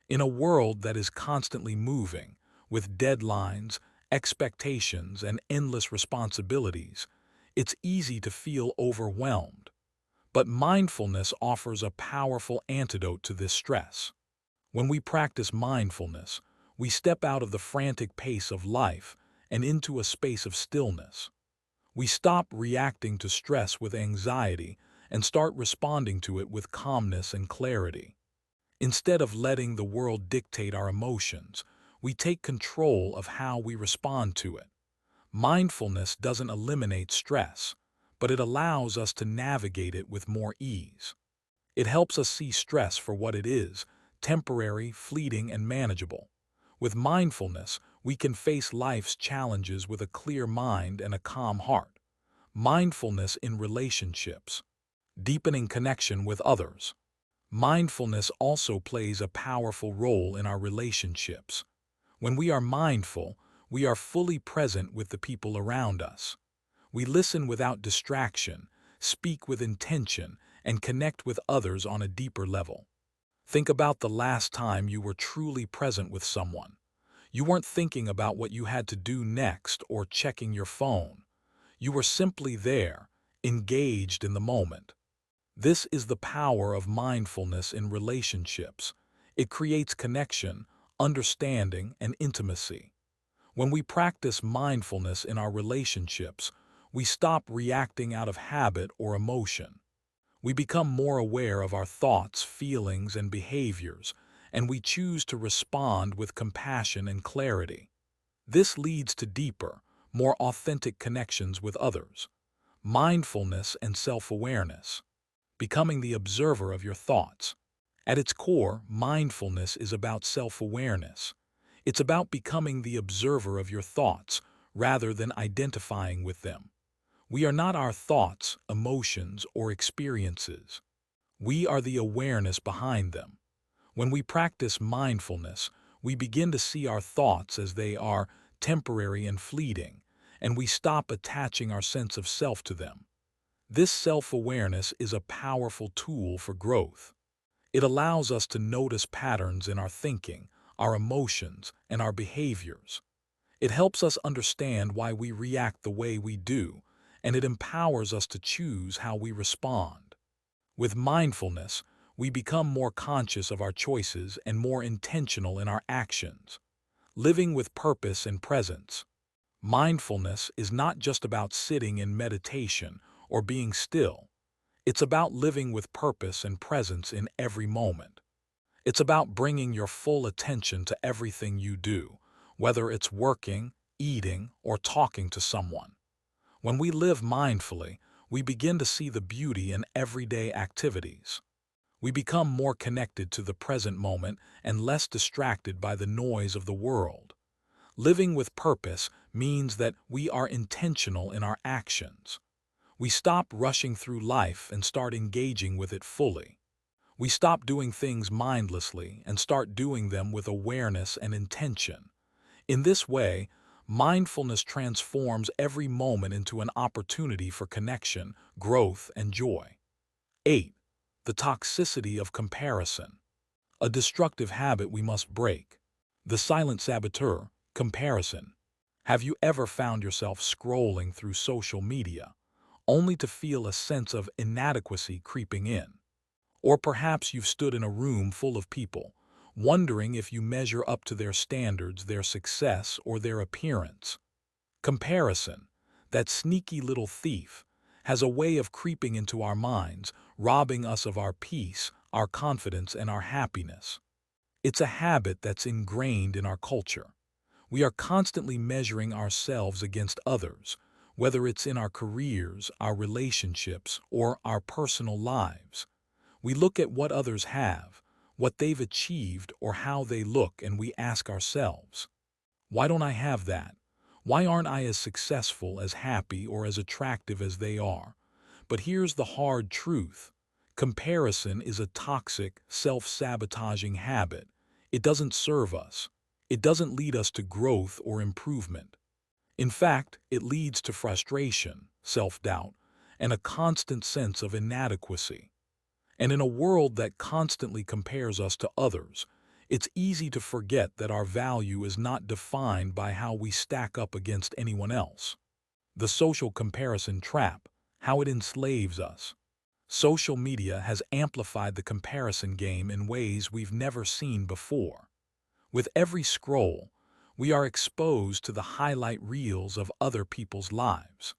In a world that is constantly moving, with deadlines, expectations, and endless responsibilities, it's easy to feel overwhelmed. But mindfulness offers a powerful antidote to this stress. When we practice mindfulness, we step out of the frantic pace of life and into a space of stillness. We stop reacting to stress with anxiety and start responding to it with calmness and clarity. Instead of letting the world dictate our emotions, we take control of how we respond to it. Mindfulness doesn't eliminate stress, but it allows us to navigate it with more ease. It helps us see stress for what it is, temporary, fleeting, and manageable. With mindfulness, we can face life's challenges with a clear mind and a calm heart. Mindfulness in relationships, deepening connection with others. Mindfulness also plays a powerful role in our relationships. When we are mindful, we are fully present with the people around us. We listen without distraction, speak with intention, and connect with others on a deeper level. Think about the last time you were truly present with someone. You weren't thinking about what you had to do next or checking your phone. You were simply there, engaged in the moment. This is the power of mindfulness in relationships. It creates connection, understanding, and intimacy. When we practice mindfulness in our relationships, we stop reacting out of habit or emotion. We become more aware of our thoughts, feelings, and behaviors, and we choose to respond with compassion and clarity. This leads to deeper, more authentic connections with others. Mindfulness and self-awareness. Becoming the observer of your thoughts. At its core, mindfulness is about self-awareness. It's about becoming the observer of your thoughts rather than identifying with them. We are not our thoughts, emotions, or experiences. We are the awareness behind them. When we practice mindfulness, we begin to see our thoughts as they are, temporary and fleeting, and we stop attaching our sense of self to them. This self-awareness is a powerful tool for growth. It allows us to notice patterns in our thinking, our emotions, and our behaviors. It helps us understand why we react the way we do, and it empowers us to choose how we respond. With mindfulness, we become more conscious of our choices and more intentional in our actions, living with purpose and presence. Mindfulness is not just about sitting in meditation or being still. It's about living with purpose and presence in every moment. It's about bringing your full attention to everything you do, whether it's working, eating, or talking to someone. When we live mindfully, we begin to see the beauty in everyday activities. We become more connected to the present moment and less distracted by the noise of the world. Living with purpose means that we are intentional in our actions. We stop rushing through life and start engaging with it fully. We stop doing things mindlessly and start doing them with awareness and intention. In this way, mindfulness transforms every moment into an opportunity for connection, growth, and joy. 8. The toxicity of comparison. A destructive habit we must break. The silent saboteur, comparison. Have you ever found yourself scrolling through social media, only to feel a sense of inadequacy creeping in? Or perhaps you've stood in a room full of people, wondering if you measure up to their standards, their success, or their appearance. Comparison, that sneaky little thief, has a way of creeping into our minds, robbing us of our peace, our confidence, and our happiness. It's a habit that's ingrained in our culture. We are constantly measuring ourselves against others, whether it's in our careers, our relationships, or our personal lives. We look at what others have, what they've achieved, or how they look, and we ask ourselves, why don't I have that? Why aren't I as successful, as happy, or as attractive as they are? But here's the hard truth. Comparison is a toxic, self-sabotaging habit. It doesn't serve us. It doesn't lead us to growth or improvement. In fact, it leads to frustration, self-doubt, and a constant sense of inadequacy. And in a world that constantly compares us to others, it's easy to forget that our value is not defined by how we stack up against anyone else. The social comparison trap, how it enslaves us. Social media has amplified the comparison game in ways we've never seen before. With every scroll, we are exposed to the highlight reels of other people's lives.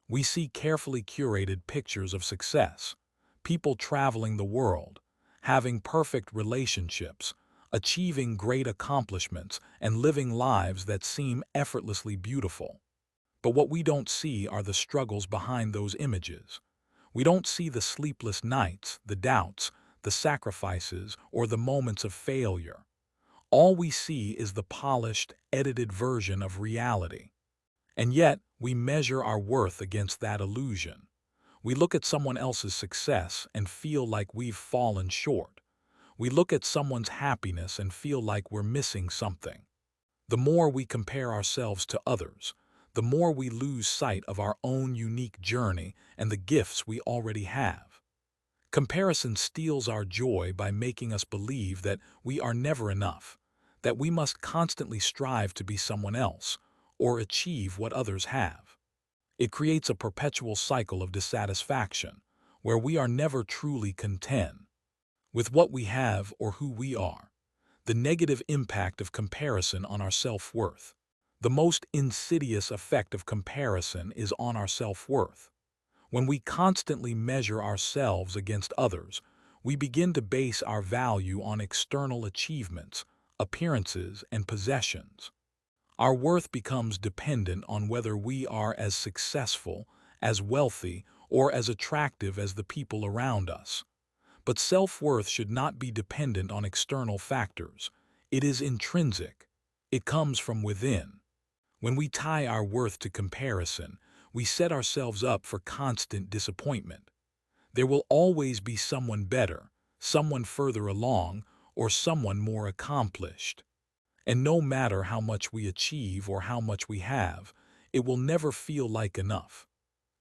We see carefully curated pictures of success, people traveling the world, having perfect relationships, achieving great accomplishments, and living lives that seem effortlessly beautiful. But what we don't see are the struggles behind those images. We don't see the sleepless nights, the doubts, the sacrifices, or the moments of failure. All we see is the polished, edited version of reality. And yet, we measure our worth against that illusion. We look at someone else's success and feel like we've fallen short. We look at someone's happiness and feel like we're missing something. The more we compare ourselves to others, the more we lose sight of our own unique journey and the gifts we already have. Comparison steals our joy by making us believe that we are never enough, that we must constantly strive to be someone else or achieve what others have. It creates a perpetual cycle of dissatisfaction, where we are never truly content with what we have or who we are. The negative impact of comparison on our self-worth. The most insidious effect of comparison is on our self-worth. When we constantly measure ourselves against others, we begin to base our value on external achievements, appearances, and possessions. Our worth becomes dependent on whether we are as successful, as wealthy, or as attractive as the people around us. But self-worth should not be dependent on external factors. It is intrinsic. It comes from within. When we tie our worth to comparison, we set ourselves up for constant disappointment. There will always be someone better, someone further along, or someone more accomplished. And no matter how much we achieve or how much we have, it will never feel like enough.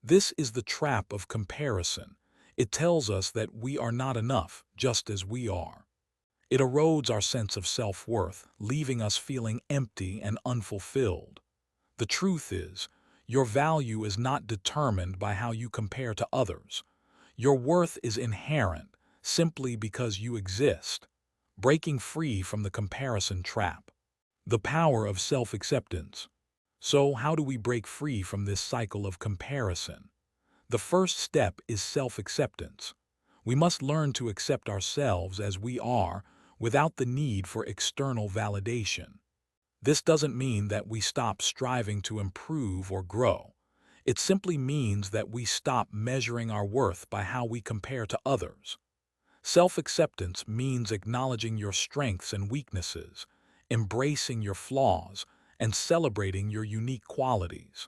This is the trap of comparison. It tells us that we are not enough just as we are. It erodes our sense of self-worth, leaving us feeling empty and unfulfilled. The truth is, your value is not determined by how you compare to others. Your worth is inherent simply because you exist. Breaking free from the comparison trap. The power of self-acceptance. So, how do we break free from this cycle of comparison? The first step is self-acceptance. We must learn to accept ourselves as we are without the need for external validation. This doesn't mean that we stop striving to improve or grow. It simply means that we stop measuring our worth by how we compare to others. Self-acceptance means acknowledging your strengths and weaknesses, embracing your flaws, and celebrating your unique qualities.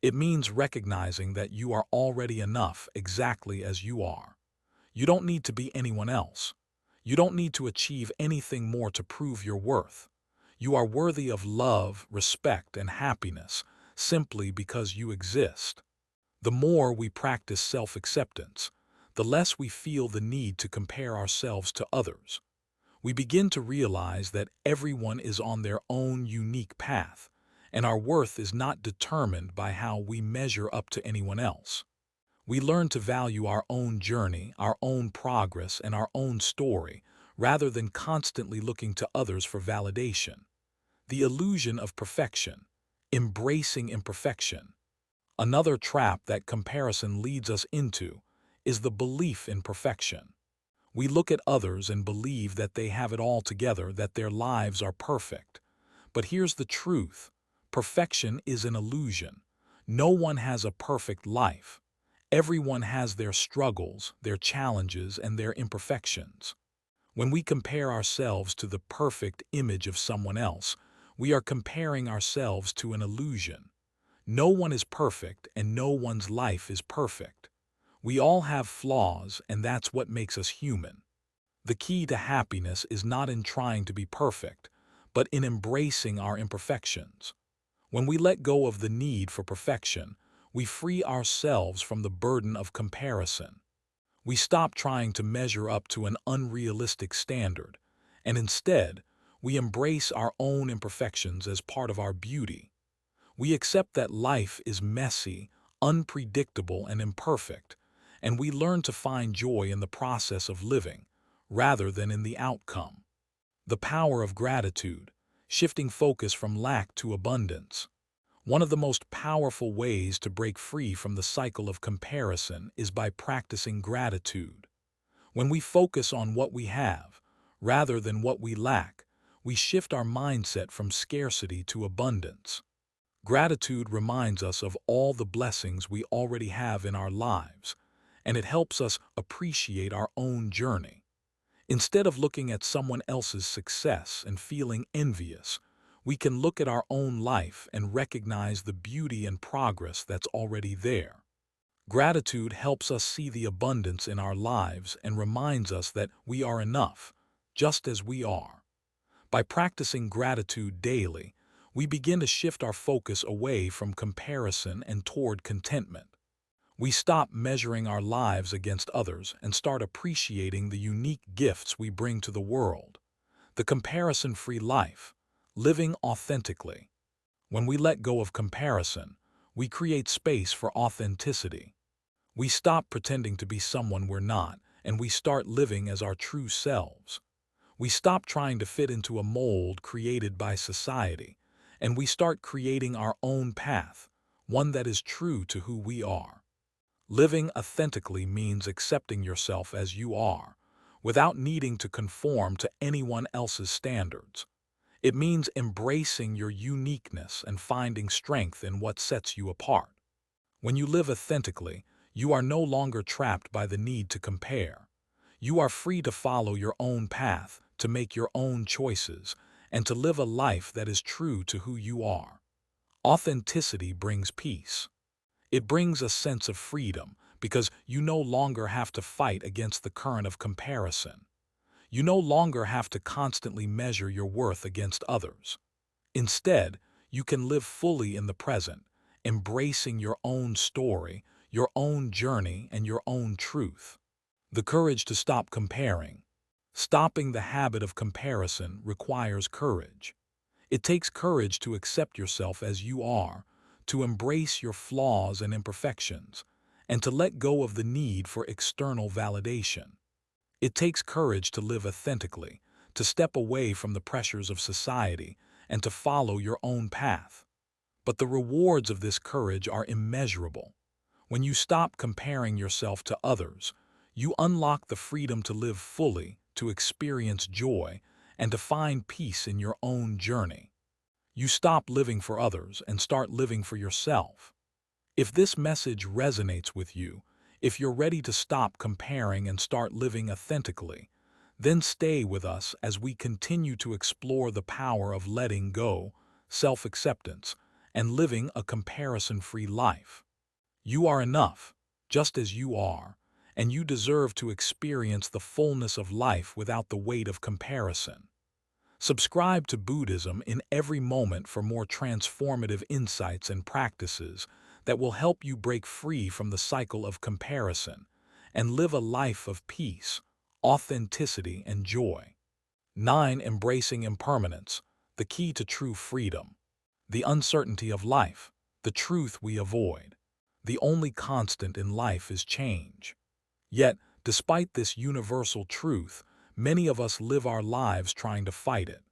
It means recognizing that you are already enough exactly as you are. You don't need to be anyone else. You don't need to achieve anything more to prove your worth. You are worthy of love, respect, and happiness simply because you exist. The more we practice self-acceptance, the less we feel the need to compare ourselves to others. We begin to realize that everyone is on their own unique path, and our worth is not determined by how we measure up to anyone else. We learn to value our own journey, our own progress, and our own story, rather than constantly looking to others for validation. The illusion of perfection. Embracing imperfection. Another trap that comparison leads us into is the belief in perfection. We look at others and believe that they have it all together, that their lives are perfect. But here's the truth. Perfection is an illusion. No one has a perfect life. Everyone has their struggles, their challenges, and their imperfections. When we compare ourselves to the perfect image of someone else, we are comparing ourselves to an illusion. No one is perfect, and no one's life is perfect. We all have flaws, and that's what makes us human. The key to happiness is not in trying to be perfect, but in embracing our imperfections. When we let go of the need for perfection, we free ourselves from the burden of comparison. We stop trying to measure up to an unrealistic standard, and instead, we embrace our own imperfections as part of our beauty. We accept that life is messy, unpredictable, and imperfect, and we learn to find joy in the process of living, rather than in the outcome. The power of gratitude, shifting focus from lack to abundance. One of the most powerful ways to break free from the cycle of comparison is by practicing gratitude. When we focus on what we have, rather than what we lack, we shift our mindset from scarcity to abundance. Gratitude reminds us of all the blessings we already have in our lives, and it helps us appreciate our own journey. Instead of looking at someone else's success and feeling envious, we can look at our own life and recognize the beauty and progress that's already there. Gratitude helps us see the abundance in our lives and reminds us that we are enough, just as we are. By practicing gratitude daily, we begin to shift our focus away from comparison and toward contentment. We stop measuring our lives against others and start appreciating the unique gifts we bring to the world. The comparison-free life, living authentically. When we let go of comparison, we create space for authenticity. We stop pretending to be someone we're not, and we start living as our true selves. We stop trying to fit into a mold created by society, and we start creating our own path, one that is true to who we are. Living authentically means accepting yourself as you are, without needing to conform to anyone else's standards. It means embracing your uniqueness and finding strength in what sets you apart. When you live authentically, you are no longer trapped by the need to compare. You are free to follow your own path, to make your own choices, and to live a life that is true to who you are. Authenticity brings peace. It brings a sense of freedom because you no longer have to fight against the current of comparison. You no longer have to constantly measure your worth against others. Instead, you can live fully in the present, embracing your own story, your own journey, and your own truth. The courage to stop comparing. Stopping the habit of comparison requires courage. It takes courage to accept yourself as you are, to embrace your flaws and imperfections, and to let go of the need for external validation. It takes courage to live authentically, to step away from the pressures of society, and to follow your own path. But the rewards of this courage are immeasurable. When you stop comparing yourself to others, you unlock the freedom to live fully, to experience joy, and to find peace in your own journey. You stop living for others and start living for yourself. If this message resonates with you, if you're ready to stop comparing and start living authentically, then stay with us as we continue to explore the power of letting go, self-acceptance, and living a comparison-free life. You are enough, just as you are, and you deserve to experience the fullness of life without the weight of comparison. Subscribe to Buddhism in every moment for more transformative insights and practices that will help you break free from the cycle of comparison and live a life of peace, authenticity, and joy. 9. Embracing impermanence, the key to true freedom. The uncertainty of life, the truth we avoid. The only constant in life is change. Yet, despite this universal truth, many of us live our lives trying to fight it.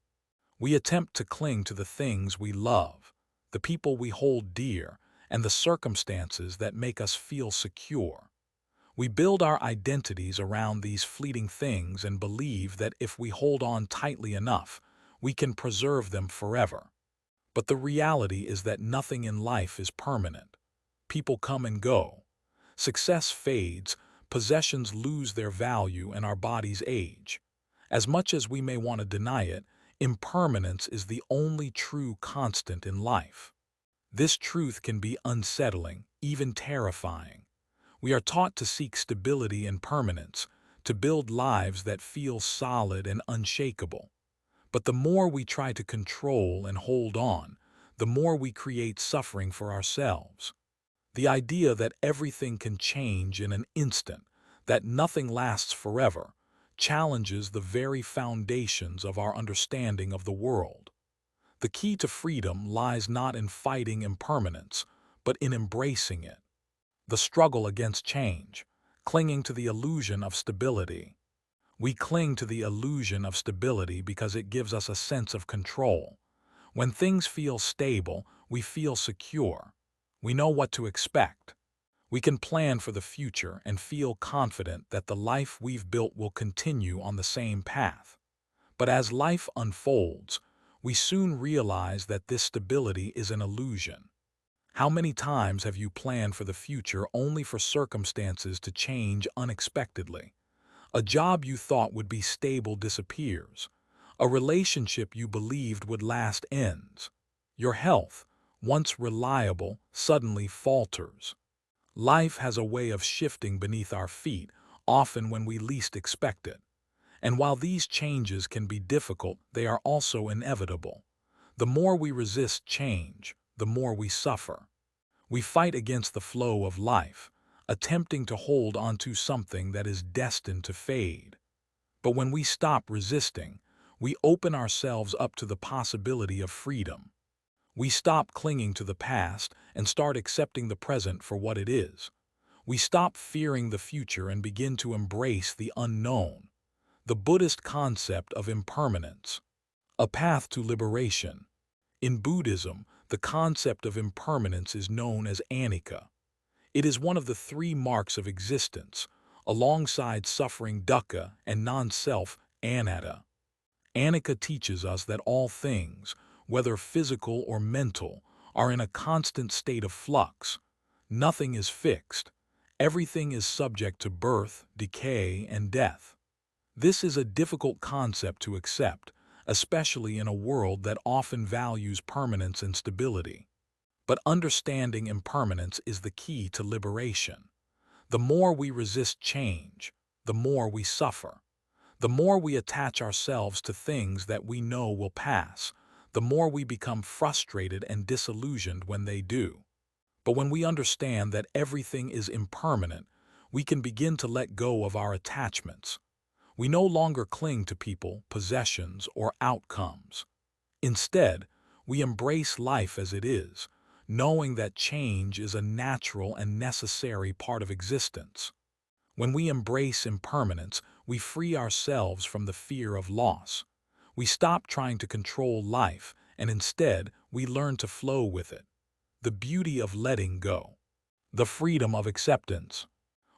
We attempt to cling to the things we love, the people we hold dear, and the circumstances that make us feel secure. We build our identities around these fleeting things and believe that if we hold on tightly enough, we can preserve them forever. But the reality is that nothing in life is permanent. People come and go. Success fades, possessions lose their value, and our bodies age. As much as we may want to deny it, impermanence is the only true constant in life. This truth can be unsettling, even terrifying. We are taught to seek stability and permanence, to build lives that feel solid and unshakable. But the more we try to control and hold on, the more we create suffering for ourselves. The idea that everything can change in an instant, that nothing lasts forever, challenges the very foundations of our understanding of the world. The key to freedom lies not in fighting impermanence, but in embracing it. The struggle against change, clinging to the illusion of stability. We cling to the illusion of stability because it gives us a sense of control. When things feel stable, we feel secure. We know what to expect. We can plan for the future and feel confident that the life we've built will continue on the same path. But as life unfolds, we soon realize that this stability is an illusion. How many times have you planned for the future only for circumstances to change unexpectedly? A job you thought would be stable disappears. A relationship you believed would last ends. Your health, once reliable, suddenly falters. Life has a way of shifting beneath our feet, often when we least expect it. And while these changes can be difficult, they are also inevitable. The more we resist change, the more we suffer. We fight against the flow of life, attempting to hold onto something that is destined to fade. But when we stop resisting, We open ourselves up to the possibility of freedom. We stop clinging to the past and start accepting the present for what it is. We stop fearing the future and begin to embrace the unknown. The Buddhist concept of impermanence, a path to liberation. In Buddhism, the concept of impermanence is known as anicca. It is one of the three marks of existence, alongside suffering dukkha and non-self anatta. Anicca teaches us that all things, whether physical or mental, are in a constant state of flux. Nothing is fixed. Everything is subject to birth, decay, and death. This is a difficult concept to accept, especially in a world that often values permanence and stability. But understanding impermanence is the key to liberation. The more we resist change, the more we suffer. The more we attach ourselves to things that we know will pass, the more we become frustrated and disillusioned when they do. But when we understand that everything is impermanent, we can begin to let go of our attachments. We no longer cling to people, possessions, or outcomes. Instead, we embrace life as it is, knowing that change is a natural and necessary part of existence. When we embrace impermanence, we free ourselves from the fear of loss. We stop trying to control life, and instead, we learn to flow with it. The beauty of letting go. The freedom of acceptance.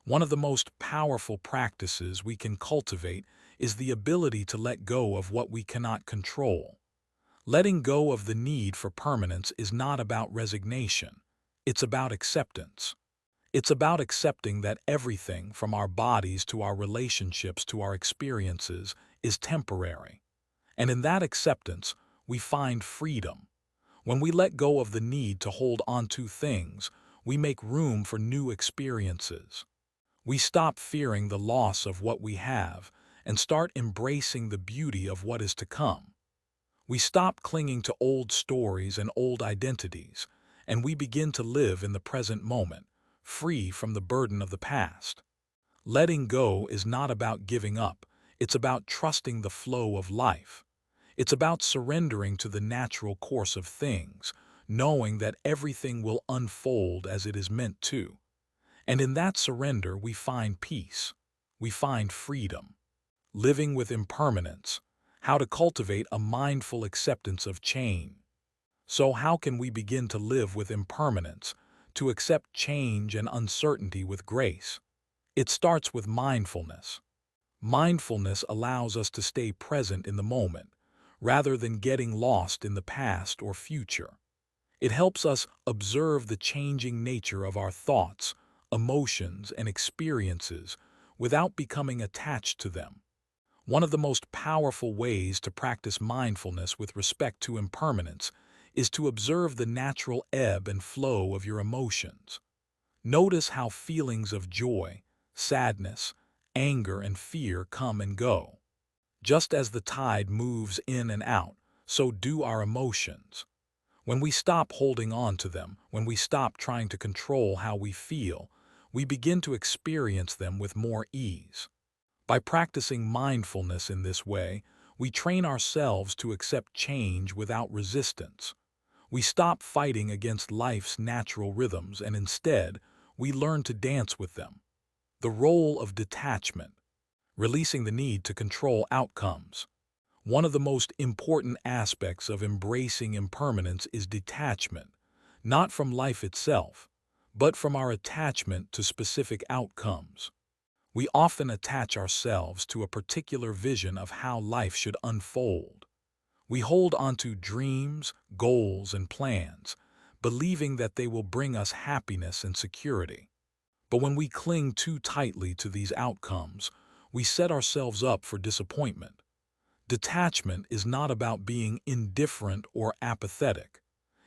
One of the most powerful practices we can cultivate is the ability to let go of what we cannot control. Letting go of the need for permanence is not about resignation. It's about acceptance. It's about accepting that everything, from our bodies to our relationships to our experiences, is temporary. And in that acceptance, we find freedom. When we let go of the need to hold onto things, we make room for new experiences. We stop fearing the loss of what we have and start embracing the beauty of what is to come. We stop clinging to old stories and old identities, and we begin to live in the present moment, free from the burden of the past. Letting go is not about giving up, it's about trusting the flow of life. It's about surrendering to the natural course of things, knowing that everything will unfold as it is meant to. And in that surrender, we find peace. We find freedom. Living with impermanence. How to cultivate a mindful acceptance of change. So how can we begin to live with impermanence, to accept change and uncertainty with grace? It starts with mindfulness. Mindfulness allows us to stay present in the moment, rather than getting lost in the past or future. It helps us observe the changing nature of our thoughts, emotions, and experiences without becoming attached to them. One of the most powerful ways to practice mindfulness with respect to impermanence is to observe the natural ebb and flow of your emotions. Notice how feelings of joy, sadness, anger, and fear come and go. Just as the tide moves in and out, so do our emotions. When we stop holding on to them, when we stop trying to control how we feel, we begin to experience them with more ease. By practicing mindfulness in this way, we train ourselves to accept change without resistance. We stop fighting against life's natural rhythms and instead, we learn to dance with them. The role of detachment, releasing the need to control outcomes. One of the most important aspects of embracing impermanence is detachment, not from life itself, but from our attachment to specific outcomes. We often attach ourselves to a particular vision of how life should unfold. We hold onto dreams, goals, and plans, believing that they will bring us happiness and security. But when we cling too tightly to these outcomes, we set ourselves up for disappointment. Detachment is not about being indifferent or apathetic.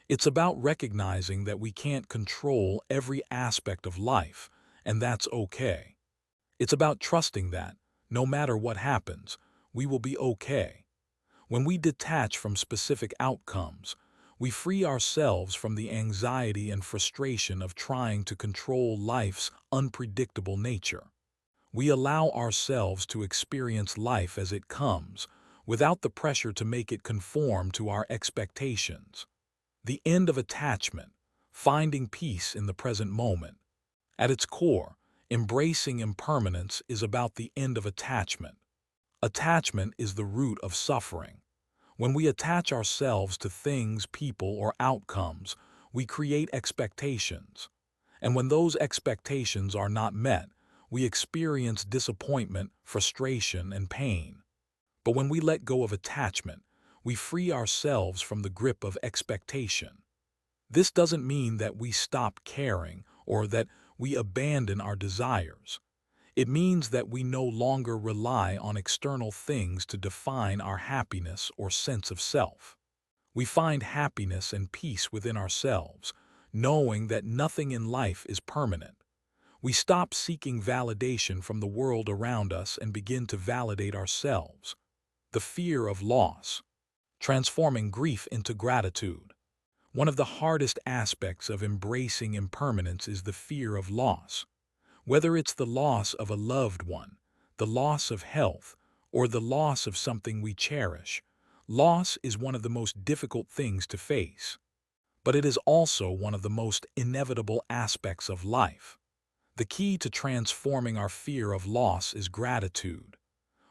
It's about recognizing that we can't control every aspect of life, and that's okay. It's about trusting that, no matter what happens, we will be okay. When we detach from specific outcomes, we free ourselves from the anxiety and frustration of trying to control life's unpredictable nature. We allow ourselves to experience life as it comes, without the pressure to make it conform to our expectations. The end of attachment, finding peace in the present moment. At its core, embracing impermanence is about the end of attachment. Attachment is the root of suffering. When we attach ourselves to things, people, or outcomes, we create expectations. And when those expectations are not met, we experience disappointment, frustration, and pain. But when we let go of attachment, we free ourselves from the grip of expectation. This doesn't mean that we stop caring or that we abandon our desires. It means that we no longer rely on external things to define our happiness or sense of self. We find happiness and peace within ourselves, knowing that nothing in life is permanent. We stop seeking validation from the world around us and begin to validate ourselves. The fear of loss, transforming grief into gratitude. One of the hardest aspects of embracing impermanence is the fear of loss. Whether it's the loss of a loved one, the loss of health, or the loss of something we cherish, loss is one of the most difficult things to face. But it is also one of the most inevitable aspects of life. The key to transforming our fear of loss is gratitude.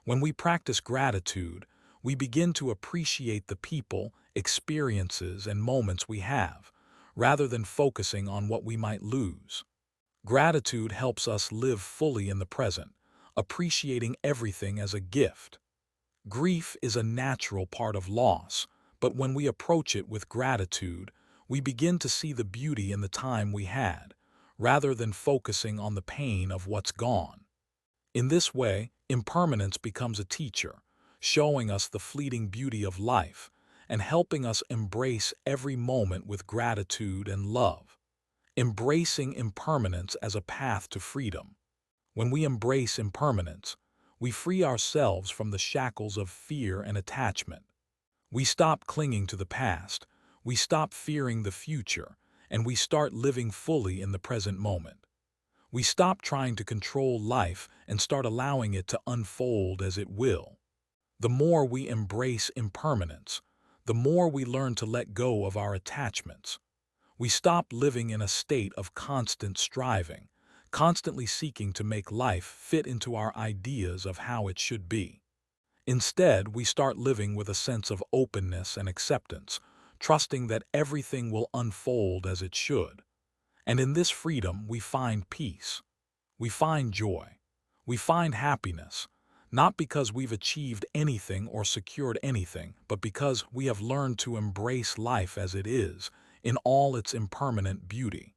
When we practice gratitude, we begin to appreciate the people, experiences, and moments we have, rather than focusing on what we might lose. Gratitude helps us live fully in the present, appreciating everything as a gift. Grief is a natural part of loss, but when we approach it with gratitude, we begin to see the beauty in the time we had, rather than focusing on the pain of what's gone. In this way, impermanence becomes a teacher, showing us the fleeting beauty of life and helping us embrace every moment with gratitude and love. Embracing impermanence as a path to freedom. When we embrace impermanence, we free ourselves from the shackles of fear and attachment. We stop clinging to the past, we stop fearing the future, and we start living fully in the present moment. We stop trying to control life and start allowing it to unfold as it will. The more we embrace impermanence, the more we learn to let go of our attachments. We stop living in a state of constant striving, constantly seeking to make life fit into our ideas of how it should be. Instead, we start living with a sense of openness and acceptance, trusting that everything will unfold as it should. And in this freedom, we find peace. We find joy. We find happiness, not because we've achieved anything or secured anything, but because we have learned to embrace life as it is, in all its impermanent beauty.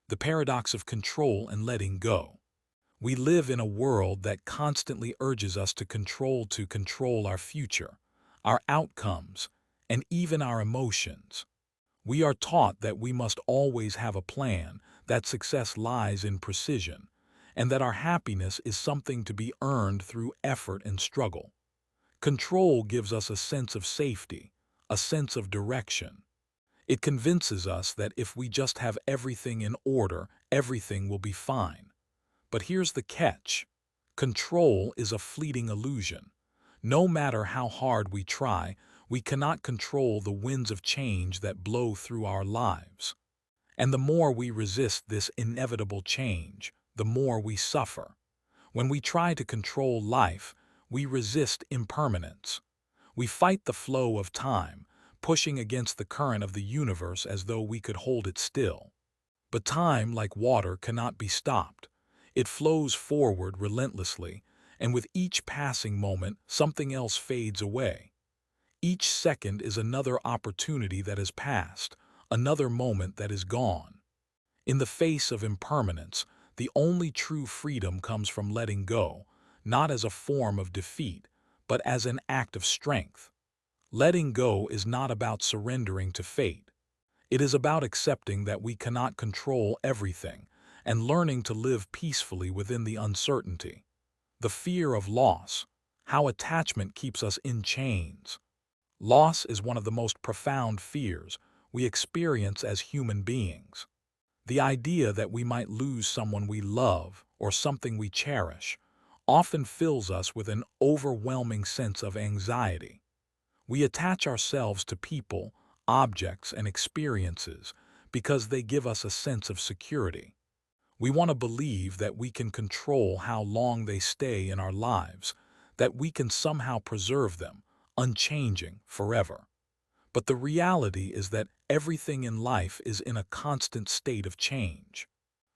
The paradox of control and letting go. We live in a world that constantly urges us to control our future, our outcomes, and even our emotions. We are taught that we must always have a plan, that success lies in precision, and that our happiness is something to be earned through effort and struggle. Control gives us a sense of safety, a sense of direction. It convinces us that if we just have everything in order, everything will be fine. But here's the catch. Control is a fleeting illusion. No matter how hard we try, we cannot control the winds of change that blow through our lives. And the more we resist this inevitable change, the more we suffer. When we try to control life, we resist impermanence. We fight the flow of time, pushing against the current of the universe as though we could hold it still. But time, like water, cannot be stopped. It flows forward relentlessly, and with each passing moment, something else fades away. Each second is another opportunity that has passed, another moment that is gone. In the face of impermanence, the only true freedom comes from letting go, not as a form of defeat, but as an act of strength. Letting go is not about surrendering to fate. It is about accepting that we cannot control everything and learning to live peacefully within the uncertainty. The fear of loss, how attachment keeps us in chains. Loss is one of the most profound fears we experience as human beings. The idea that we might lose someone we love or something we cherish, often fills us with an overwhelming sense of anxiety. We attach ourselves to people, objects, and experiences because they give us a sense of security. We want to believe that we can control how long they stay in our lives, that we can somehow preserve them, unchanging, forever. But the reality is that everything in life is in a constant state of change.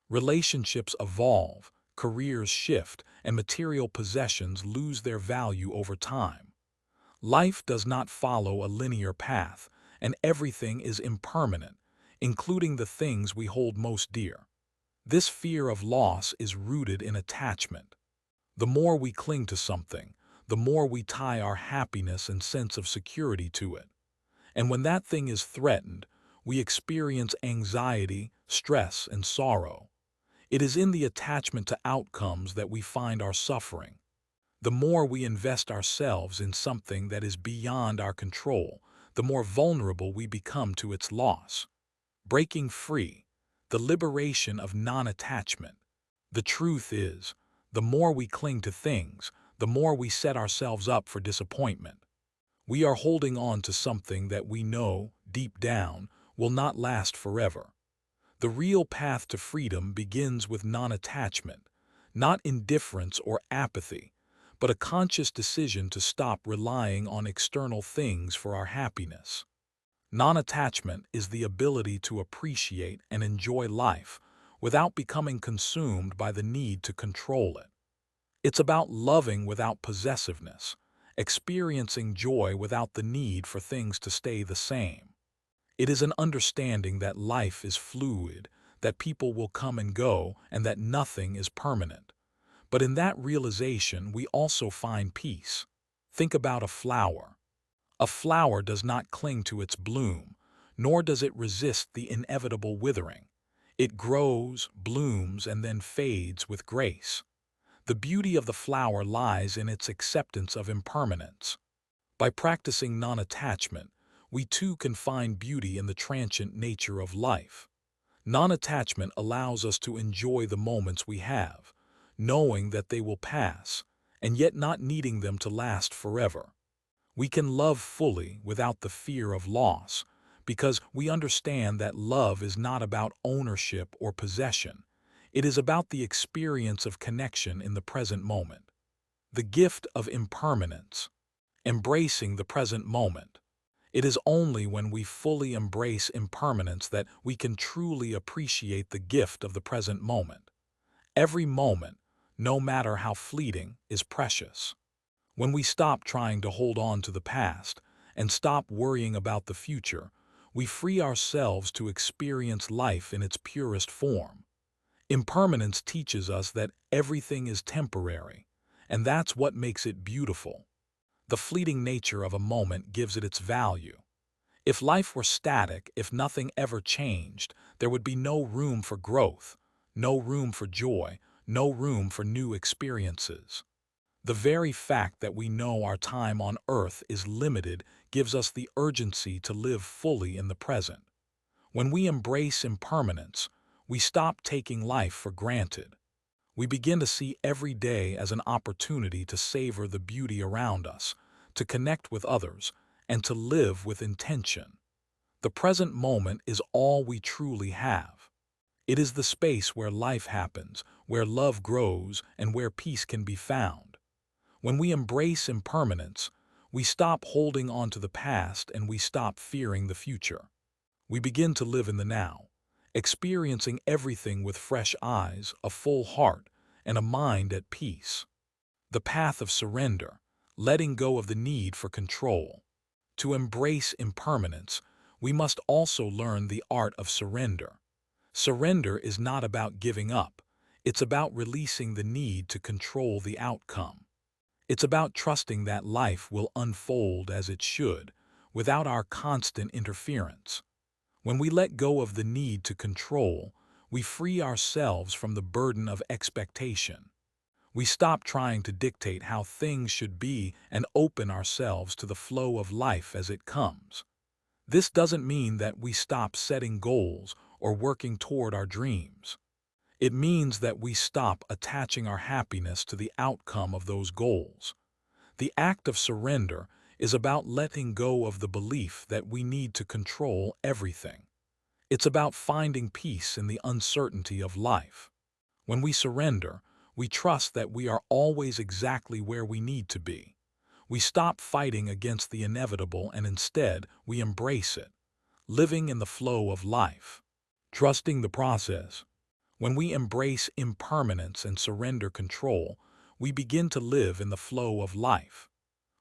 Relationships evolve, careers shift, and material possessions lose their value over time. Life does not follow a linear path, and everything is impermanent, including the things we hold most dear. This fear of loss is rooted in attachment. The more we cling to something, the more we tie our happiness and sense of security to it. And when that thing is threatened, we experience anxiety, stress, and sorrow. It is in the attachment to outcomes that we find our suffering. The more we invest ourselves in something that is beyond our control, the more vulnerable we become to its loss. Breaking free, the liberation of non-attachment. The truth is, the more we cling to things, the more we set ourselves up for disappointment. We are holding on to something that we know, deep down, will not last forever. The real path to freedom begins with non-attachment, not indifference or apathy, but a conscious decision to stop relying on external things for our happiness. Non-attachment is the ability to appreciate and enjoy life without becoming consumed by the need to control it. It's about loving without possessiveness, experiencing joy without the need for things to stay the same. It is an understanding that life is fluid, that people will come and go, and that nothing is permanent. But in that realization, we also find peace. Think about a flower. A flower does not cling to its bloom, nor does it resist the inevitable withering. It grows, blooms, and then fades with grace. The beauty of the flower lies in its acceptance of impermanence. By practicing non-attachment, we too can find beauty in the transient nature of life. Non-attachment allows us to enjoy the moments we have, knowing that they will pass, and yet not needing them to last forever. We can love fully without the fear of loss, because we understand that love is not about ownership or possession. It is about the experience of connection in the present moment. The gift of impermanence. Embracing the present moment. It is only when we fully embrace impermanence that we can truly appreciate the gift of the present moment. Every moment, no matter how fleeting, is precious. When we stop trying to hold on to the past and stop worrying about the future, we free ourselves to experience life in its purest form. Impermanence teaches us that everything is temporary, and that's what makes it beautiful. The fleeting nature of a moment gives it its value. If life were static, if nothing ever changed, there would be no room for growth, no room for joy, no room for new experiences. The very fact that we know our time on earth is limited gives us the urgency to live fully in the present. When we embrace impermanence, we stop taking life for granted. We begin to see every day as an opportunity to savor the beauty around us, to connect with others, and to live with intention. The present moment is all we truly have. It is the space where life happens, where love grows, and where peace can be found. When we embrace impermanence, we stop holding on to the past and we stop fearing the future. We begin to live in the now, experiencing everything with fresh eyes, a full heart, and a mind at peace. The path of surrender, letting go of the need for control. To embrace impermanence, we must also learn the art of surrender. Surrender is not about giving up. It's about releasing the need to control the outcome. It's about trusting that life will unfold as it should, without our constant interference. When we let go of the need to control, we free ourselves from the burden of expectation. We stop trying to dictate how things should be and open ourselves to the flow of life as it comes. This doesn't mean that we stop setting goals or working toward our dreams. It means that we stop attaching our happiness to the outcome of those goals. The act of surrender is about letting go of the belief that we need to control everything. It's about finding peace in the uncertainty of life. When we surrender, we trust that we are always exactly where we need to be. We stop fighting against the inevitable and instead we embrace it, living in the flow of life, trusting the process. When we embrace impermanence and surrender control, we begin to live in the flow of life.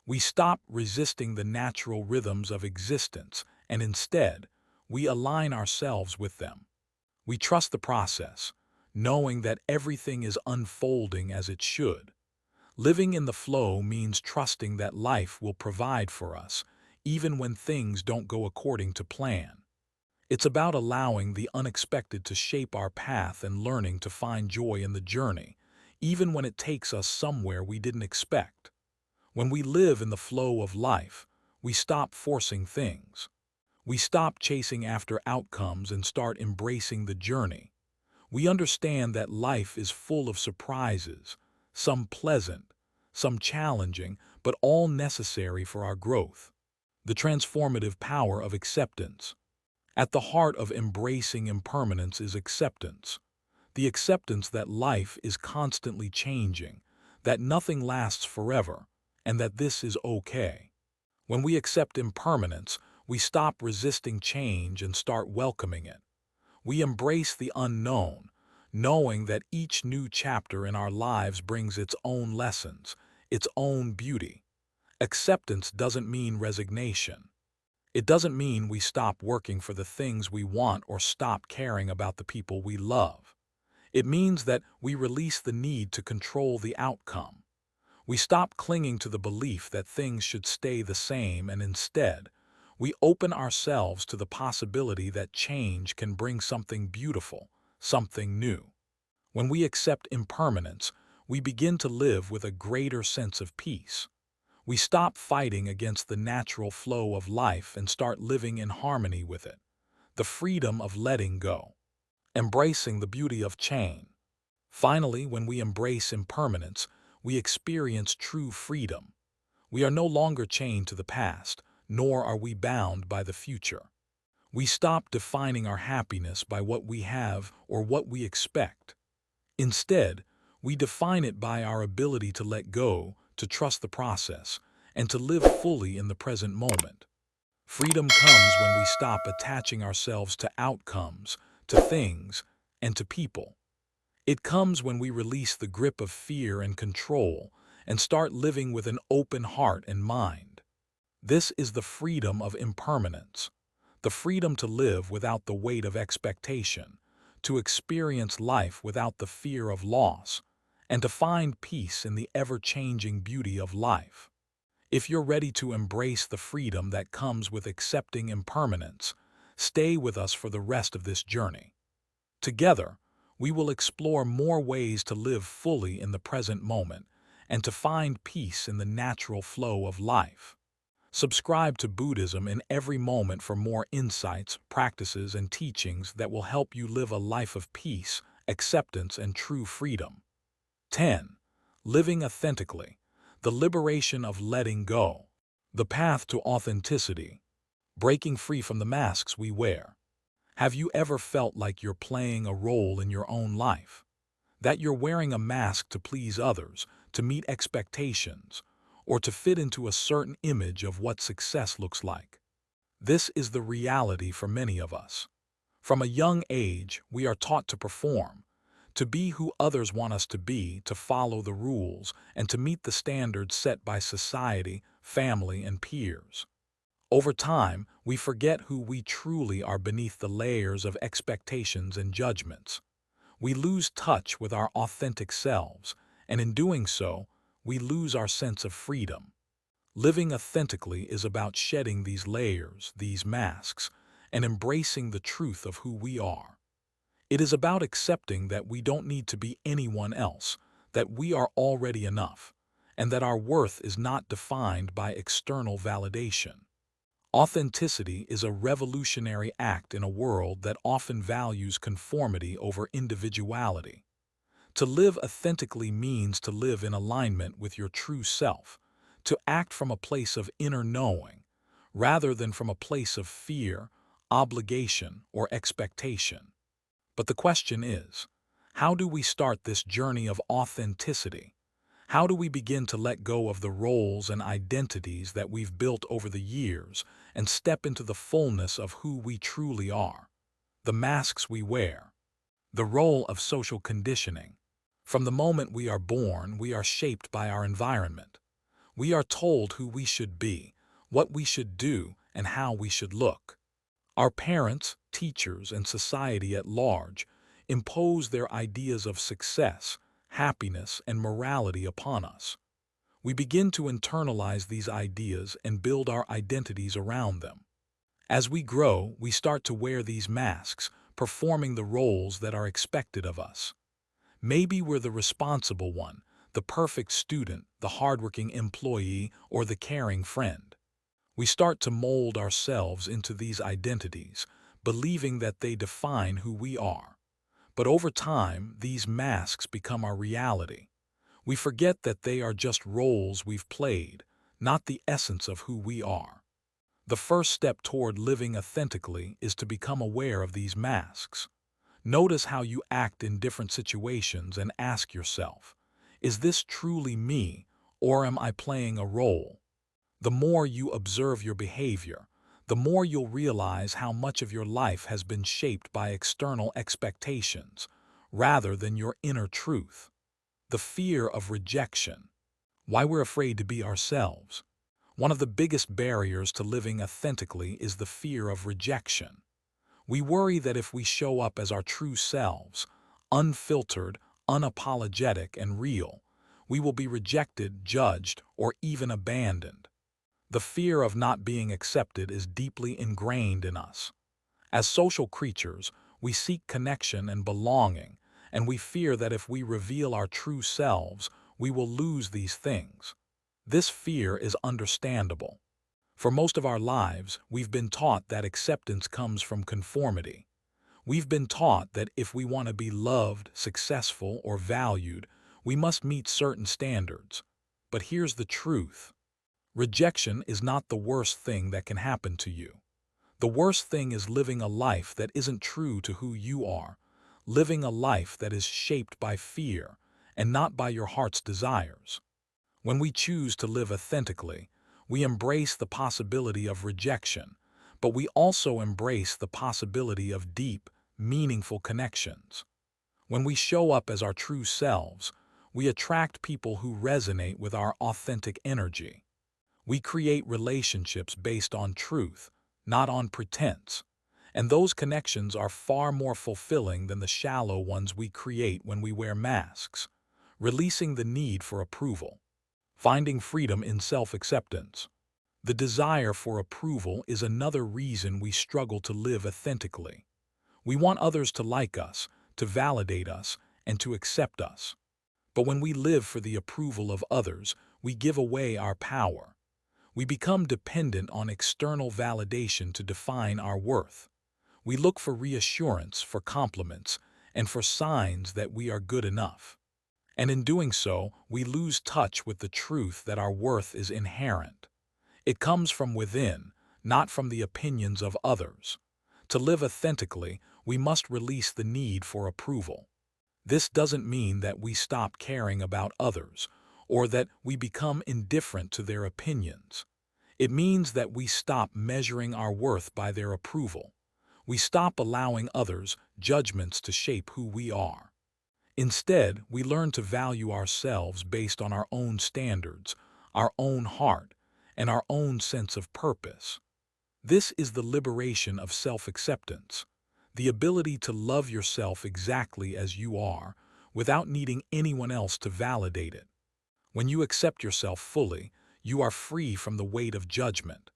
We stop resisting the natural rhythms of existence and instead, we align ourselves with them. We trust the process, knowing that everything is unfolding as it should. Living in the flow means trusting that life will provide for us, even when things don't go according to plan. It's about allowing the unexpected to shape our path and learning to find joy in the journey, even when it takes us somewhere we didn't expect. When we live in the flow of life, we stop forcing things. We stop chasing after outcomes and start embracing the journey. We understand that life is full of surprises, some pleasant, some challenging, but all necessary for our growth. The transformative power of acceptance. At the heart of embracing impermanence is acceptance. The acceptance that life is constantly changing, that nothing lasts forever, and that this is okay. When we accept impermanence, we stop resisting change and start welcoming it. We embrace the unknown, knowing that each new chapter in our lives brings its own lessons, its own beauty. Acceptance doesn't mean resignation. It doesn't mean we stop working for the things we want or stop caring about the people we love. It means that we release the need to control the outcome. We stop clinging to the belief that things should stay the same and instead, we open ourselves to the possibility that change can bring something beautiful, something new. When we accept impermanence, we begin to live with a greater sense of peace. We stop fighting against the natural flow of life and start living in harmony with it. The freedom of letting go. Embracing the beauty of change. Finally, when we embrace impermanence, we experience true freedom. We are no longer chained to the past, nor are we bound by the future. We stop defining our happiness by what we have or what we expect. Instead, we define it by our ability to let go, to trust the process, and to live fully in the present moment. Freedom comes when we stop attaching ourselves to outcomes, to things, and to people. It comes when we release the grip of fear and control and start living with an open heart and mind. This is the freedom of impermanence, the freedom to live without the weight of expectation, to experience life without the fear of loss, and to find peace in the ever-changing beauty of life. If you're ready to embrace the freedom that comes with accepting impermanence, stay with us for the rest of this journey. Together, we will explore more ways to live fully in the present moment and to find peace in the natural flow of life. Subscribe to Buddhism in every moment for more insights, practices, and teachings that will help you live a life of peace, acceptance, and true freedom. 10. Living authentically. The liberation of letting go. The path to authenticity. Breaking free from the masks we wear. Have you ever felt like you're playing a role in your own life? That you're wearing a mask to please others, to meet expectations, or to fit into a certain image of what success looks like? This is the reality for many of us. From a young age, we are taught to perform, to be who others want us to be, to follow the rules, and to meet the standards set by society, family, and peers. Over time, we forget who we truly are beneath the layers of expectations and judgments. We lose touch with our authentic selves, and in doing so, we lose our sense of freedom. Living authentically is about shedding these layers, these masks, and embracing the truth of who we are. It is about accepting that we don't need to be anyone else, that we are already enough, and that our worth is not defined by external validation. Authenticity is a revolutionary act in a world that often values conformity over individuality. To live authentically means to live in alignment with your true self, to act from a place of inner knowing, rather than from a place of fear, obligation, or expectation. But the question is, how do we start this journey of authenticity? How do we begin to let go of the roles and identities that we've built over the years and step into the fullness of who we truly are? The masks we wear. The role of social conditioning. From the moment we are born, we are shaped by our environment. We are told who we should be, what we should do, and how we should look. Our parents, teachers, and society at large impose their ideas of success, happiness, and morality upon us. We begin to internalize these ideas and build our identities around them. As we grow, we start to wear these masks, performing the roles that are expected of us. Maybe we're the responsible one, the perfect student, the hardworking employee, or the caring friend. We start to mold ourselves into these identities, believing that they define who we are. But over time, these masks become our reality. We forget that they are just roles we've played, not the essence of who we are. The first step toward living authentically is to become aware of these masks. Notice how you act in different situations and ask yourself, is this truly me, or am I playing a role? The more you observe your behavior, the more you'll realize how much of your life has been shaped by external expectations, rather than your inner truth. The fear of rejection. Why we're afraid to be ourselves. One of the biggest barriers to living authentically is the fear of rejection. We worry that if we show up as our true selves, unfiltered, unapologetic, and real, we will be rejected, judged, or even abandoned. The fear of not being accepted is deeply ingrained in us. As social creatures, we seek connection and belonging, and we fear that if we reveal our true selves, we will lose these things. This fear is understandable. For most of our lives, we've been taught that acceptance comes from conformity. We've been taught that if we want to be loved, successful, or valued, we must meet certain standards. But here's the truth. Rejection is not the worst thing that can happen to you. The worst thing is living a life that isn't true to who you are, living a life that is shaped by fear and not by your heart's desires. When we choose to live authentically, we embrace the possibility of rejection, but we also embrace the possibility of deep, meaningful connections. When we show up as our true selves, we attract people who resonate with our authentic energy. We create relationships based on truth, not on pretense, and those connections are far more fulfilling than the shallow ones we create when we wear masks, releasing the need for approval. Finding freedom in self-acceptance. The desire for approval is another reason we struggle to live authentically. We want others to like us, to validate us, and to accept us. But when we live for the approval of others, we give away our power. We become dependent on external validation to define our worth. We look for reassurance, for compliments, and for signs that we are good enough. And in doing so, we lose touch with the truth that our worth is inherent. It comes from within, not from the opinions of others. To live authentically, we must release the need for approval. This doesn't mean that we stop caring about others, or that we become indifferent to their opinions. It means that we stop measuring our worth by their approval. We stop allowing others' judgments to shape who we are. Instead, we learn to value ourselves based on our own standards, our own heart, and our own sense of purpose. This is the liberation of self-acceptance, the ability to love yourself exactly as you are, without needing anyone else to validate it. When you accept yourself fully, you are free from the weight of judgment.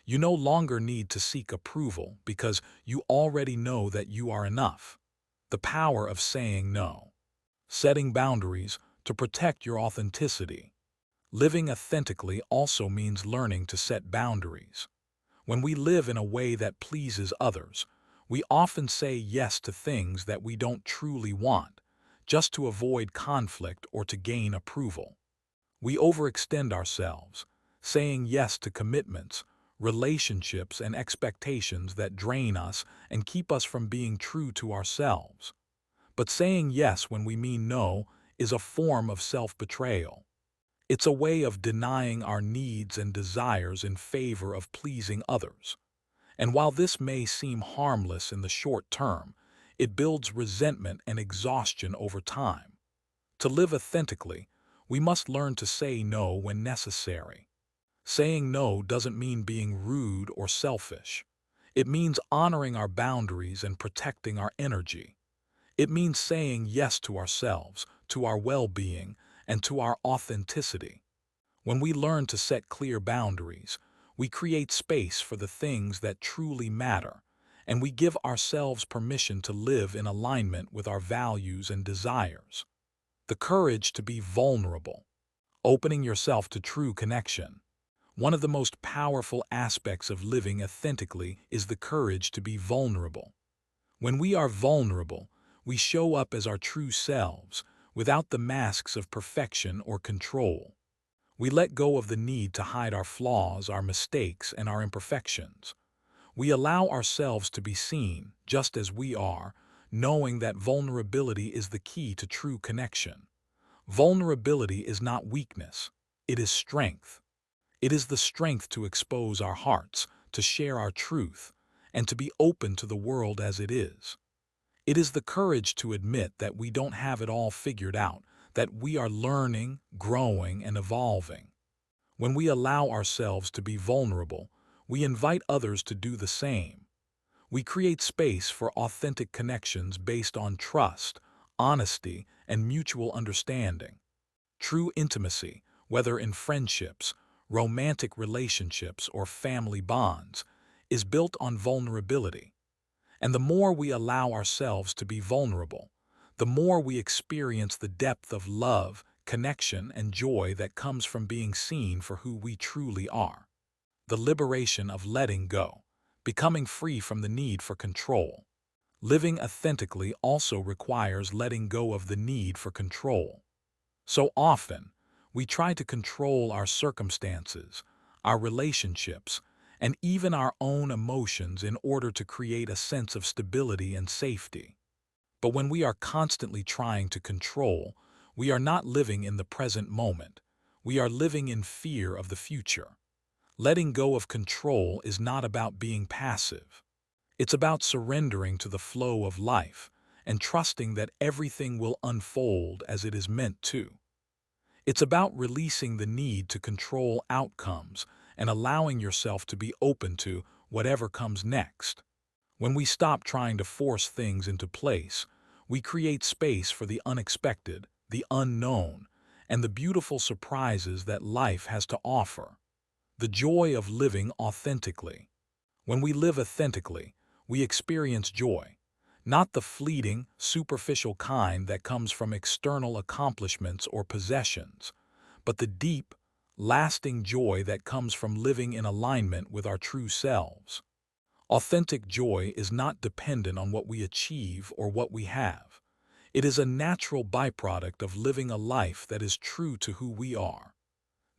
You no longer need to seek approval because you already know that you are enough. The power of saying no. Setting boundaries to protect your authenticity. Living authentically also means learning to set boundaries. When we live in a way that pleases others, we often say yes to things that we don't truly want, just to avoid conflict or to gain approval. We overextend ourselves, saying yes to commitments, relationships, and expectations that drain us and keep us from being true to ourselves. But saying yes when we mean no is a form of self-betrayal. It's a way of denying our needs and desires in favor of pleasing others. And while this may seem harmless in the short term, it builds resentment and exhaustion over time. To live authentically, we must learn to say no when necessary. Saying no doesn't mean being rude or selfish. It means honoring our boundaries and protecting our energy. It means saying yes to ourselves, to our well-being, and to our authenticity. When we learn to set clear boundaries, we create space for the things that truly matter, and we give ourselves permission to live in alignment with our values and desires. The courage to be vulnerable, opening yourself to true connection. One of the most powerful aspects of living authentically is the courage to be vulnerable. When we are vulnerable, we show up as our true selves, without the masks of perfection or control. We let go of the need to hide our flaws, our mistakes, and our imperfections. We allow ourselves to be seen, just as we are, knowing that vulnerability is the key to true connection. Vulnerability is not weakness, it is strength. It is the strength to expose our hearts, to share our truth, and to be open to the world as it is. It is the courage to admit that we don't have it all figured out, that we are learning, growing, and evolving. When we allow ourselves to be vulnerable, we invite others to do the same. We create space for authentic connections based on trust, honesty, and mutual understanding. True intimacy, whether in friendships, romantic relationships, or family bonds, is built on vulnerability. And the more we allow ourselves to be vulnerable, the more we experience the depth of love, connection, and joy that comes from being seen for who we truly are. The liberation of letting go, becoming free from the need for control. Living authentically also requires letting go of the need for control. So often, we try to control our circumstances, our relationships, and even our own emotions in order to create a sense of stability and safety. But when we are constantly trying to control, we are not living in the present moment. We are living in fear of the future. Letting go of control is not about being passive. It's about surrendering to the flow of life and trusting that everything will unfold as it is meant to. It's about releasing the need to control outcomes and allowing yourself to be open to whatever comes next. When we stop trying to force things into place, we create space for the unexpected, the unknown, and the beautiful surprises that life has to offer. The joy of living authentically. When we live authentically, we experience joy, not the fleeting, superficial kind that comes from external accomplishments or possessions, but the deep, lasting joy that comes from living in alignment with our true selves. Authentic joy is not dependent on what we achieve or what we have. It is a natural byproduct of living a life that is true to who we are.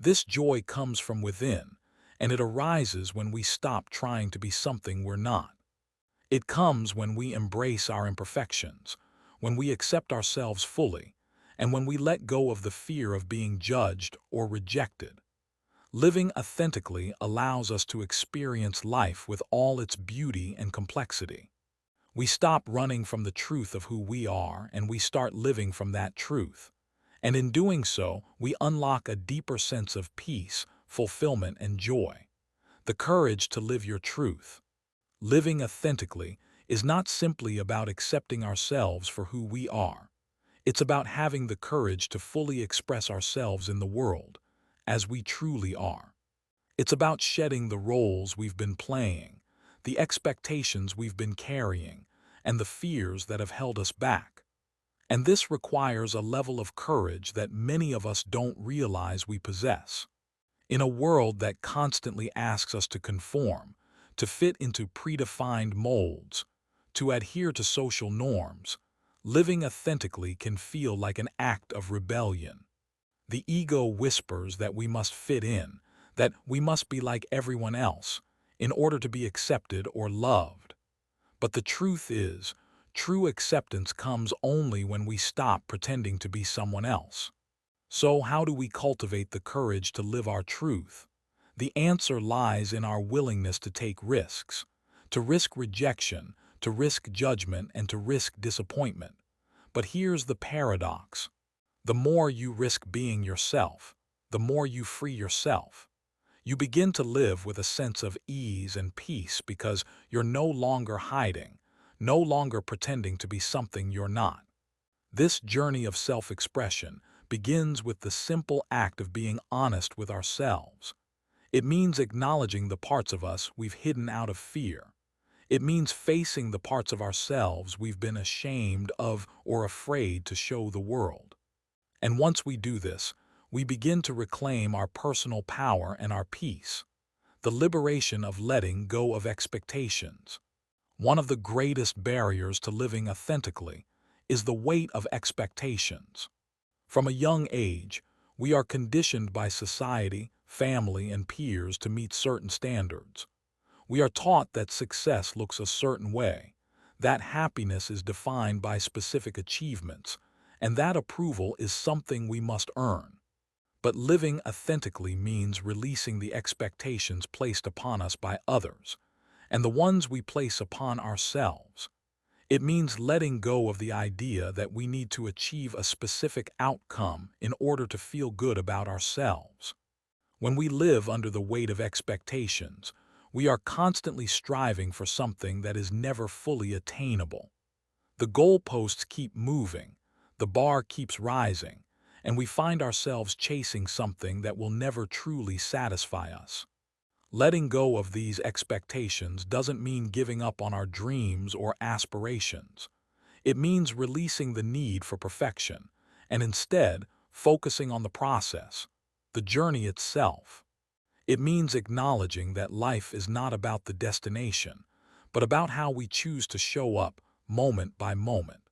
This joy comes from within, and it arises when we stop trying to be something we're not. It comes when we embrace our imperfections, when we accept ourselves fully, and when we let go of the fear of being judged or rejected. Living authentically allows us to experience life with all its beauty and complexity. We stop running from the truth of who we are and we start living from that truth. And in doing so, we unlock a deeper sense of peace, fulfillment, and joy. The courage to live your truth. Living authentically is not simply about accepting ourselves for who we are. It's about having the courage to fully express ourselves in the world, as we truly are. It's about shedding the roles we've been playing, the expectations we've been carrying, and the fears that have held us back. And this requires a level of courage that many of us don't realize we possess. In a world that constantly asks us to conform, to fit into predefined molds, to adhere to social norms. Living authentically can feel like an act of rebellion. The ego whispers that we must fit in, that we must be like everyone else, in order to be accepted or loved. But the truth is, true acceptance comes only when we stop pretending to be someone else. So how do we cultivate the courage to live our truth? The answer lies in our willingness to take risks, to risk rejection, to risk judgment, and to risk disappointment. But here's the paradox. The more you risk being yourself, the more you free yourself. You begin to live with a sense of ease and peace because you're no longer hiding, no longer pretending to be something you're not. This journey of self-expression begins with the simple act of being honest with ourselves. It means acknowledging the parts of us we've hidden out of fear. It means facing the parts of ourselves we've been ashamed of or afraid to show the world. And once we do this, we begin to reclaim our personal power and our peace, the liberation of letting go of expectations. One of the greatest barriers to living authentically is the weight of expectations. From a young age, we are conditioned by society, family, and peers to meet certain standards. We are taught that success looks a certain way, that happiness is defined by specific achievements, and that approval is something we must earn. But living authentically means releasing the expectations placed upon us by others, and the ones we place upon ourselves. It means letting go of the idea that we need to achieve a specific outcome in order to feel good about ourselves. When we live under the weight of expectations, we are constantly striving for something that is never fully attainable. The goalposts keep moving, the bar keeps rising, and we find ourselves chasing something that will never truly satisfy us. Letting go of these expectations doesn't mean giving up on our dreams or aspirations. It means releasing the need for perfection and instead focusing on the process, the journey itself. It means acknowledging that life is not about the destination, but about how we choose to show up moment by moment.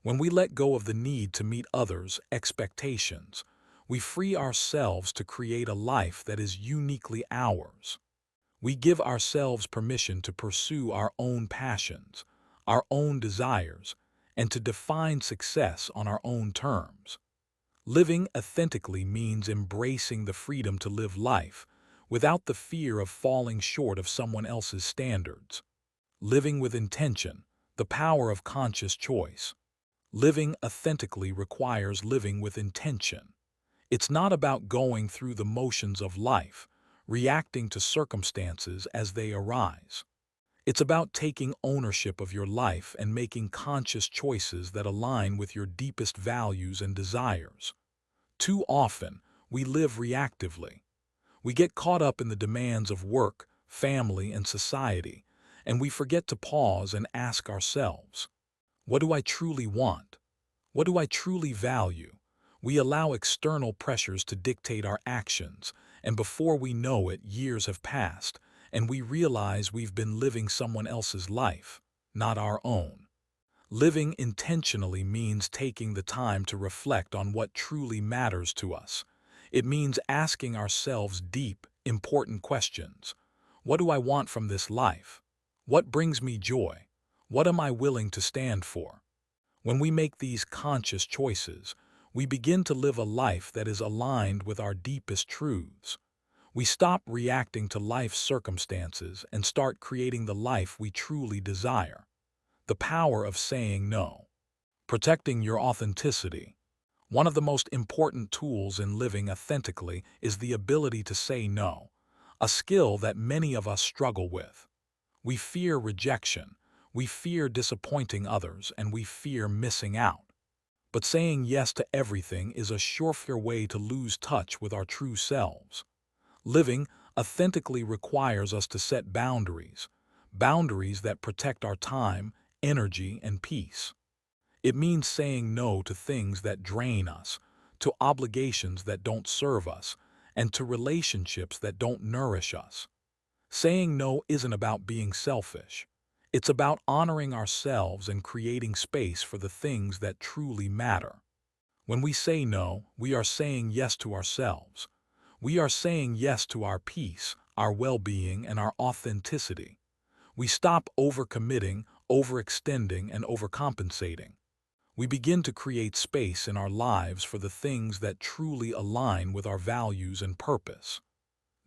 When we let go of the need to meet others' expectations, we free ourselves to create a life that is uniquely ours. We give ourselves permission to pursue our own passions, our own desires, and to define success on our own terms. Living authentically means embracing the freedom to live life without the fear of falling short of someone else's standards. Living with intention, the power of conscious choice. Living authentically requires living with intention. It's not about going through the motions of life, reacting to circumstances as they arise. It's about taking ownership of your life and making conscious choices that align with your deepest values and desires. Too often, we live reactively. We get caught up in the demands of work, family, and society, and we forget to pause and ask ourselves, what do I truly want? What do I truly value? We allow external pressures to dictate our actions, and before we know it, years have passed, and we realize we've been living someone else's life, not our own. Living intentionally means taking the time to reflect on what truly matters to us. It means asking ourselves deep, important questions. What do I want from this life? What brings me joy? What am I willing to stand for? When we make these conscious choices, we begin to live a life that is aligned with our deepest truths. We stop reacting to life's circumstances and start creating the life we truly desire. The power of saying no. Protecting your authenticity. One of the most important tools in living authentically is the ability to say no, a skill that many of us struggle with. We fear rejection, we fear disappointing others, and we fear missing out. But saying yes to everything is a surefire way to lose touch with our true selves. Living authentically requires us to set boundaries, boundaries that protect our time, energy, and peace. It means saying no to things that drain us, to obligations that don't serve us, and to relationships that don't nourish us. Saying no isn't about being selfish. It's about honoring ourselves and creating space for the things that truly matter. When we say no, we are saying yes to ourselves. We are saying yes to our peace, our well-being, and our authenticity. We stop overcommitting, overextending, and overcompensating. We begin to create space in our lives for the things that truly align with our values and purpose.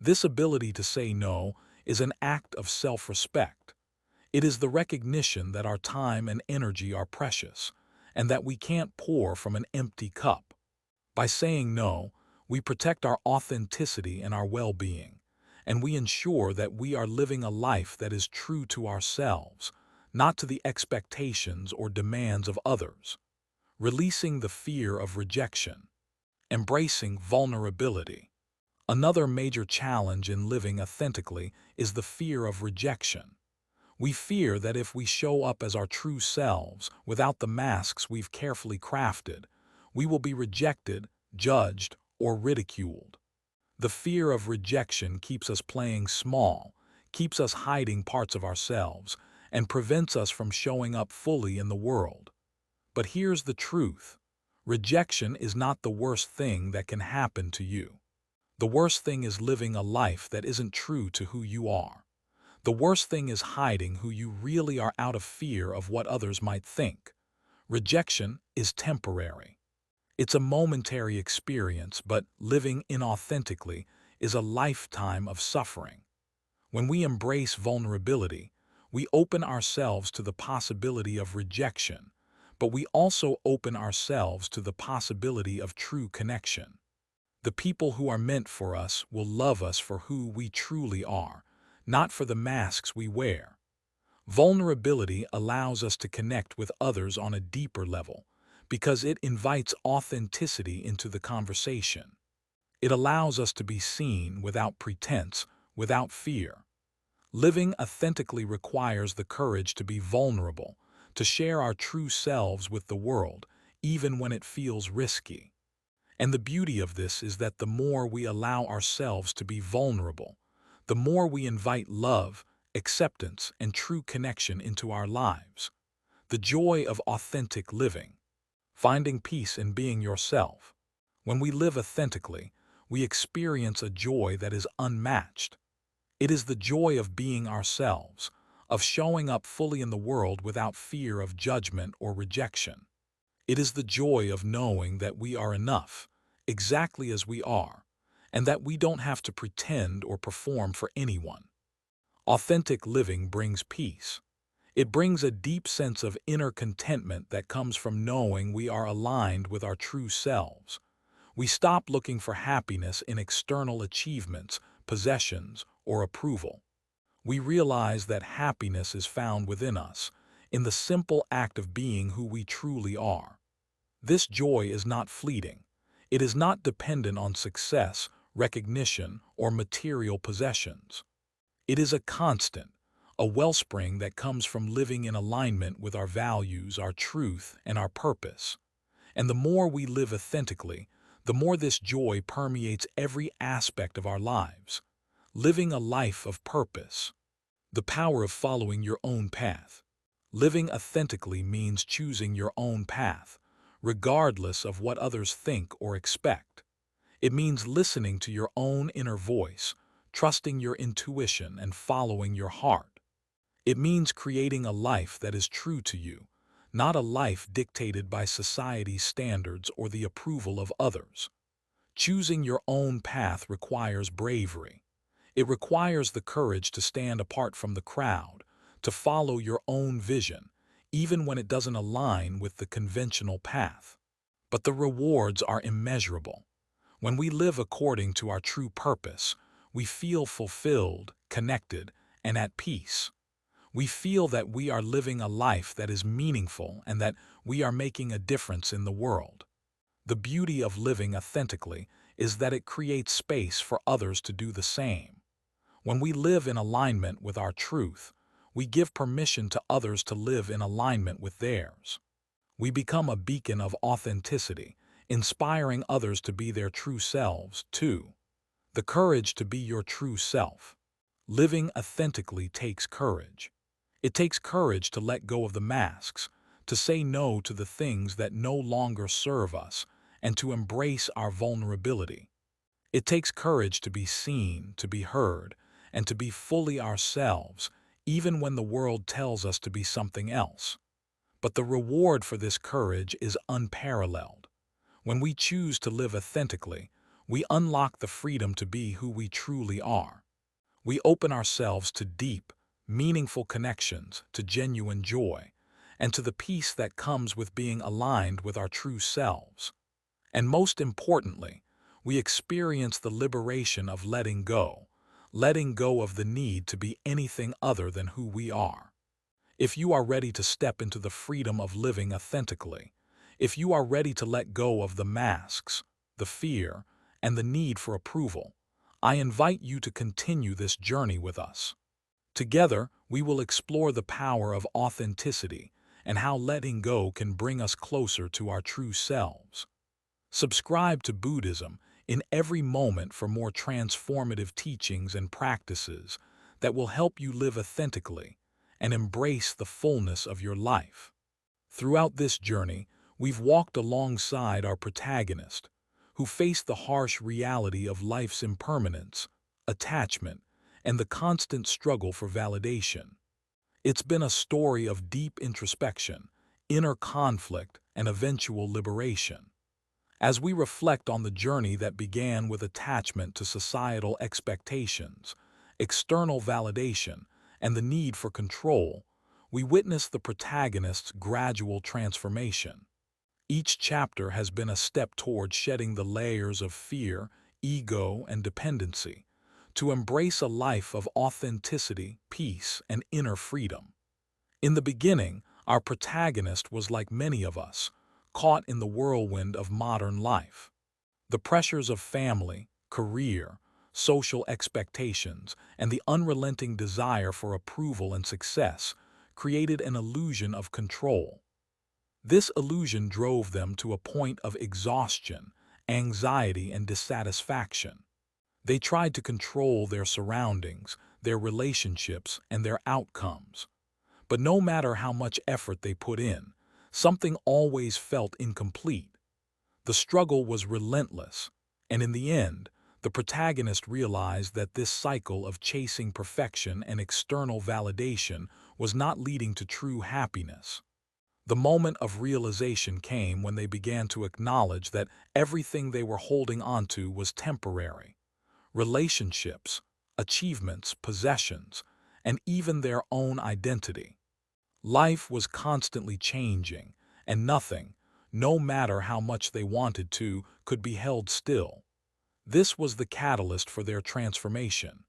This ability to say no is an act of self-respect. It is the recognition that our time and energy are precious, and that we can't pour from an empty cup. By saying no, we protect our authenticity and our well-being, and we ensure that we are living a life that is true to ourselves, not to the expectations or demands of others. Releasing the fear of rejection. Embracing vulnerability. Another major challenge in living authentically is the fear of rejection. We fear that if we show up as our true selves, without the masks we've carefully crafted, we will be rejected, judged, or ridiculed. The fear of rejection keeps us playing small, keeps us hiding parts of ourselves, and prevents us from showing up fully in the world. But here's the truth. Rejection is not the worst thing that can happen to you. The worst thing is living a life that isn't true to who you are. The worst thing is hiding who you really are out of fear of what others might think. Rejection is temporary. It's a momentary experience, but living inauthentically is a lifetime of suffering. When we embrace vulnerability, we open ourselves to the possibility of rejection, but we also open ourselves to the possibility of true connection. The people who are meant for us will love us for who we truly are, not for the masks we wear. Vulnerability allows us to connect with others on a deeper level because it invites authenticity into the conversation. It allows us to be seen without pretense, without fear. Living authentically requires the courage to be vulnerable, to share our true selves with the world, even when it feels risky. And the beauty of this is that the more we allow ourselves to be vulnerable, the more we invite love, acceptance, and true connection into our lives. The joy of authentic living. Finding peace in being yourself. When we live authentically, we experience a joy that is unmatched. It is the joy of being ourselves, of showing up fully in the world without fear of judgment or rejection. It is the joy of knowing that we are enough, exactly as we are, and that we don't have to pretend or perform for anyone. Authentic living brings peace. It brings a deep sense of inner contentment that comes from knowing we are aligned with our true selves. We stop looking for happiness in external achievements, possessions, or approval. We realize that happiness is found within us, in the simple act of being who we truly are. This joy is not fleeting. It is not dependent on success, recognition, or material possessions. It is a constant, a wellspring that comes from living in alignment with our values, our truth, and our purpose. And the more we live authentically, the more this joy permeates every aspect of our lives. Living a life of purpose. The power of following your own path. Living authentically means choosing your own path, regardless of what others think or expect. It means listening to your own inner voice, trusting your intuition, and following your heart. It means creating a life that is true to you, not a life dictated by society's standards or the approval of others. Choosing your own path requires bravery. It requires the courage to stand apart from the crowd, to follow your own vision, even when it doesn't align with the conventional path. But the rewards are immeasurable. When we live according to our true purpose, we feel fulfilled, connected, and at peace. We feel that we are living a life that is meaningful and that we are making a difference in the world. The beauty of living authentically is that it creates space for others to do the same. When we live in alignment with our truth, we give permission to others to live in alignment with theirs. We become a beacon of authenticity, inspiring others to be their true selves, too. The courage to be your true self. living authentically takes courage. It takes courage to let go of the masks, to say no to the things that no longer serve us, and to embrace our vulnerability. It takes courage to be seen, to be heard, and to be fully ourselves, even when the world tells us to be something else. But the reward for this courage is unparalleled. When we choose to live authentically, we unlock the freedom to be who we truly are. We open ourselves to deep, meaningful connections, to genuine joy, and to the peace that comes with being aligned with our true selves. And most importantly, we experience the liberation of letting go of the need to be anything other than who we are. If you are ready to step into the freedom of living authentically, if you are ready to let go of the masks, the fear, and the need for approval, I invite you to continue this journey with us. Together, we will explore the power of authenticity and how letting go can bring us closer to our true selves. Subscribe to Buddhism in every moment for more transformative teachings and practices that will help you live authentically and embrace the fullness of your life. Throughout this journey, we've walked alongside our protagonist, who faced the harsh reality of life's impermanence, attachment, and the constant struggle for validation. It's been a story of deep introspection, inner conflict, and eventual liberation. As we reflect on the journey that began with attachment to societal expectations, external validation, and the need for control, we witness the protagonist's gradual transformation. Each chapter has been a step toward shedding the layers of fear, ego, and dependency, to embrace a life of authenticity, peace, and inner freedom. In the beginning, our protagonist was like many of us, caught in the whirlwind of modern life. The pressures of family, career, social expectations, and the unrelenting desire for approval and success created an illusion of control. This illusion drove them to a point of exhaustion, anxiety, and dissatisfaction. They tried to control their surroundings, their relationships, and their outcomes. But no matter how much effort they put in, something always felt incomplete. The struggle was relentless, and in the end, the protagonist realized that this cycle of chasing perfection and external validation was not leading to true happiness. The moment of realization came when they began to acknowledge that everything they were holding onto was temporary. Relationships, achievements, possessions, and even their own identity. Life was constantly changing, and nothing, no matter how much they wanted to, could be held still. This was the catalyst for their transformation.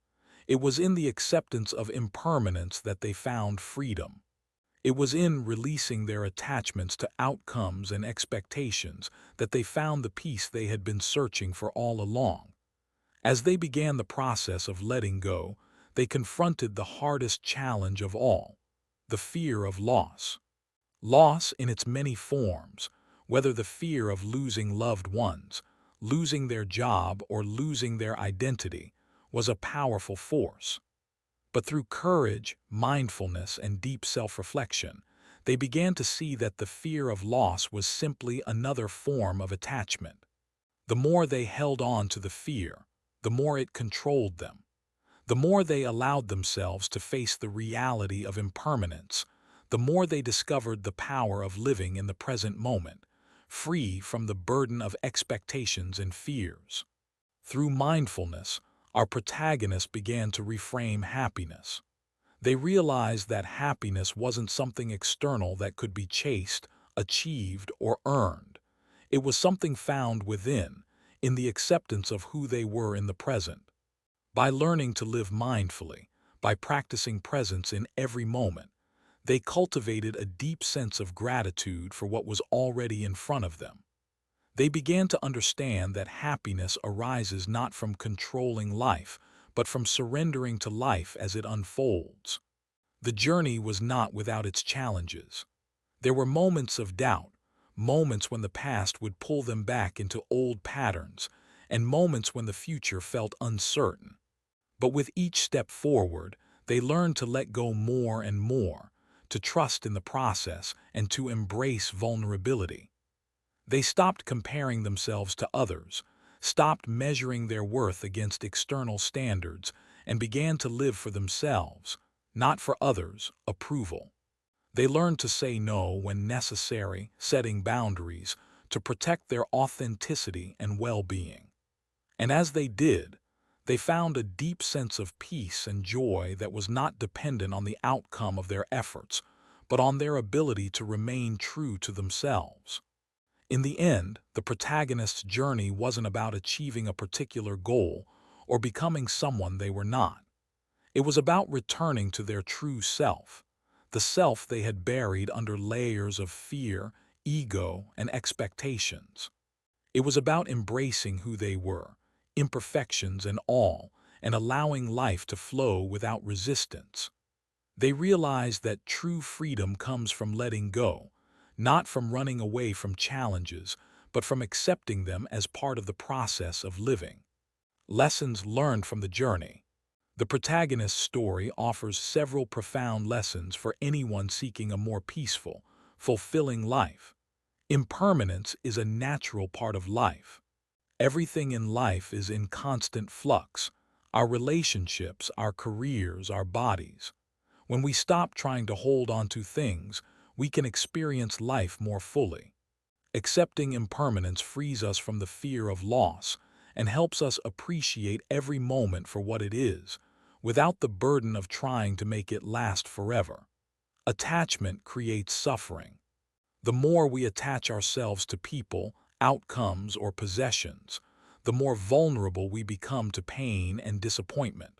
It was in the acceptance of impermanence that they found freedom. It was in releasing their attachments to outcomes and expectations that they found the peace they had been searching for all along. As they began the process of letting go, they confronted the hardest challenge of all, the fear of loss. Loss in its many forms, whether the fear of losing loved ones, losing their job, or losing their identity, was a powerful force. But through courage, mindfulness, and deep self-reflection, they began to see that the fear of loss was simply another form of attachment. The more they held on to the fear, the more it controlled them. The more they allowed themselves to face the reality of impermanence, the more they discovered the power of living in the present moment, free from the burden of expectations and fears. Through mindfulness, our protagonist began to reframe happiness. They realized that happiness wasn't something external that could be chased, achieved, or earned. It was something found within, in the acceptance of who they were in the present. By learning to live mindfully, by practicing presence in every moment, they cultivated a deep sense of gratitude for what was already in front of them. They began to understand that happiness arises not from controlling life, but from surrendering to life as it unfolds. The journey was not without its challenges. There were moments of doubt, moments when the past would pull them back into old patterns, and moments when the future felt uncertain. But with each step forward, they learned to let go more and more, to trust in the process and to embrace vulnerability. They stopped comparing themselves to others, stopped measuring their worth against external standards, and began to live for themselves, not for others' approval. They learned to say no when necessary, setting boundaries to protect their authenticity and well-being. And as they did, they found a deep sense of peace and joy that was not dependent on the outcome of their efforts, but on their ability to remain true to themselves. In the end, the protagonist's journey wasn't about achieving a particular goal or becoming someone they were not. It was about returning to their true self, the self they had buried under layers of fear, ego, and expectations. It was about embracing who they were, imperfections and all, and allowing life to flow without resistance. They realized that true freedom comes from letting go, not from running away from challenges, but from accepting them as part of the process of living. Lessons learned from the journey. The protagonist's story offers several profound lessons for anyone seeking a more peaceful, fulfilling life. Impermanence is a natural part of life. Everything in life is in constant flux. Our relationships, our careers, our bodies. When we stop trying to hold on to things, we can experience life more fully. Accepting impermanence frees us from the fear of loss and helps us appreciate every moment for what it is, without the burden of trying to make it last forever. Attachment creates suffering. The more we attach ourselves to people, outcomes, or possessions, the more vulnerable we become to pain and disappointment.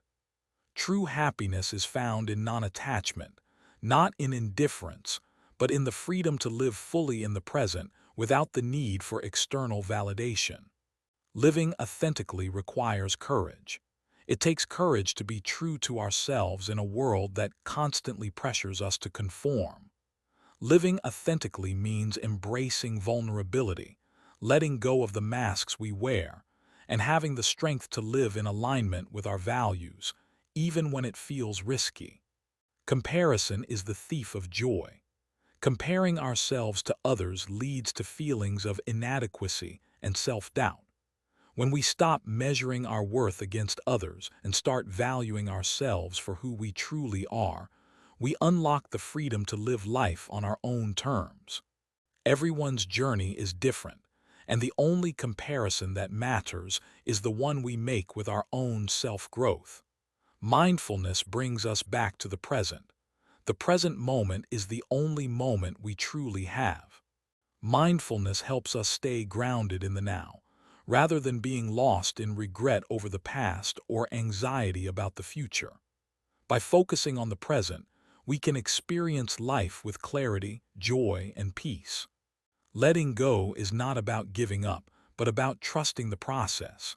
True happiness is found in non-attachment, not in indifference, but in the freedom to live fully in the present without the need for external validation. Living authentically requires courage. It takes courage to be true to ourselves in a world that constantly pressures us to conform. Living authentically means embracing vulnerability, letting go of the masks we wear, and having the strength to live in alignment with our values, even when it feels risky. Comparison is the thief of joy. Comparing ourselves to others leads to feelings of inadequacy and self-doubt. When we stop measuring our worth against others and start valuing ourselves for who we truly are, we unlock the freedom to live life on our own terms. Everyone's journey is different, and the only comparison that matters is the one we make with our own self-growth. Mindfulness brings us back to the present. The present moment is the only moment we truly have. Mindfulness helps us stay grounded in the now, rather than being lost in regret over the past or anxiety about the future. By focusing on the present, we can experience life with clarity, joy, and peace. Letting go is not about giving up, but about trusting the process.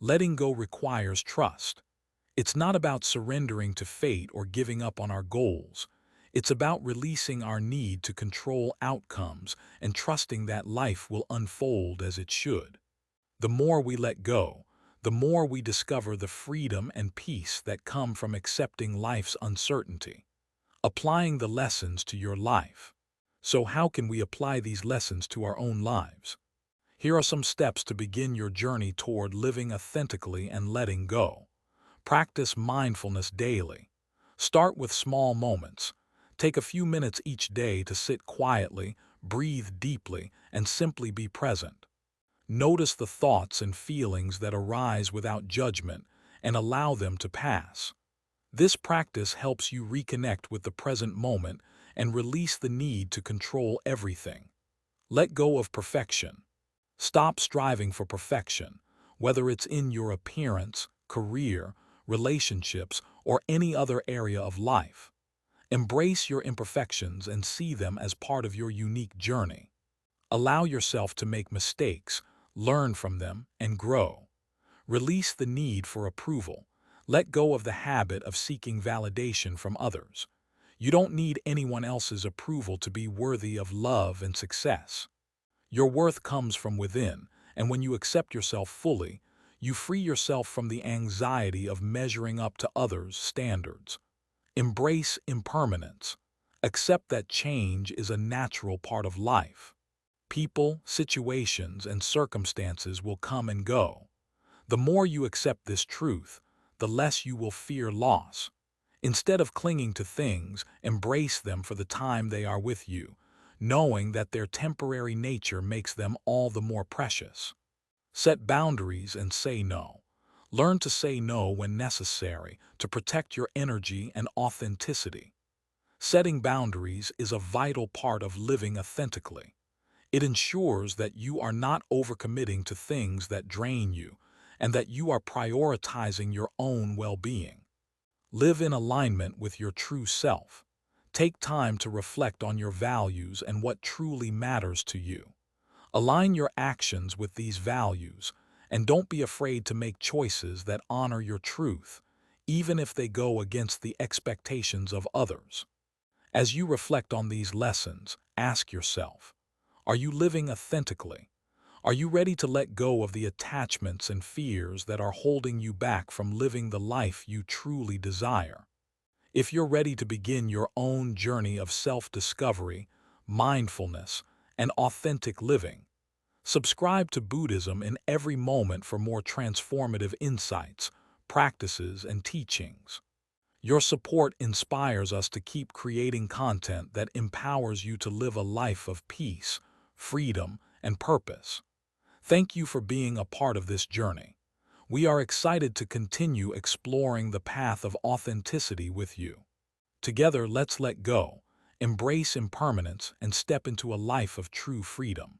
Letting go requires trust. It's not about surrendering to fate or giving up on our goals. It's about releasing our need to control outcomes and trusting that life will unfold as it should. The more we let go, the more we discover the freedom and peace that come from accepting life's uncertainty. Applying the lessons to your life. So how can we apply these lessons to our own lives? Here are some steps to begin your journey toward living authentically and letting go. Practice mindfulness daily. Start with small moments. Take a few minutes each day to sit quietly, breathe deeply, and simply be present. Notice the thoughts and feelings that arise without judgment and allow them to pass. This practice helps you reconnect with the present moment and release the need to control everything. Let go of perfection. Stop striving for perfection, whether it's in your appearance, career, relationships, or any other area of life. Embrace your imperfections and see them as part of your unique journey. Allow yourself to make mistakes, learn from them, and grow. Release the need for approval. Let go of the habit of seeking validation from others. You don't need anyone else's approval to be worthy of love and success. Your worth comes from within, and when you accept yourself fully, You free yourself from the anxiety of measuring up to others' standards. Embrace impermanence. Accept that change is a natural part of life. People, situations, and circumstances will come and go. The more you accept this truth, the less you will fear loss. Instead of clinging to things, embrace them for the time they are with you, knowing that their temporary nature makes them all the more precious. Set boundaries and say no. Learn to say no when necessary to protect your energy and authenticity. Setting boundaries is a vital part of living authentically. It ensures that you are not overcommitting to things that drain you and that you are prioritizing your own well-being. Live in alignment with your true self. Take time to reflect on your values and what truly matters to you. Align your actions with these values, and don't be afraid to make choices that honor your truth, even if they go against the expectations of others. As you reflect on these lessons, ask yourself, are you living authentically? Are you ready to let go of the attachments and fears that are holding you back from living the life you truly desire? If you're ready to begin your own journey of self-discovery, mindfulness, and authentic living, subscribe to Buddhism in every moment for more transformative insights, practices, and teachings. Your support inspires us to keep creating content that empowers you to live a life of peace, freedom, and purpose. Thank you for being a part of this journey. We are excited to continue exploring the path of authenticity with you. Together, let's let go, embrace impermanence, and step into a life of true freedom.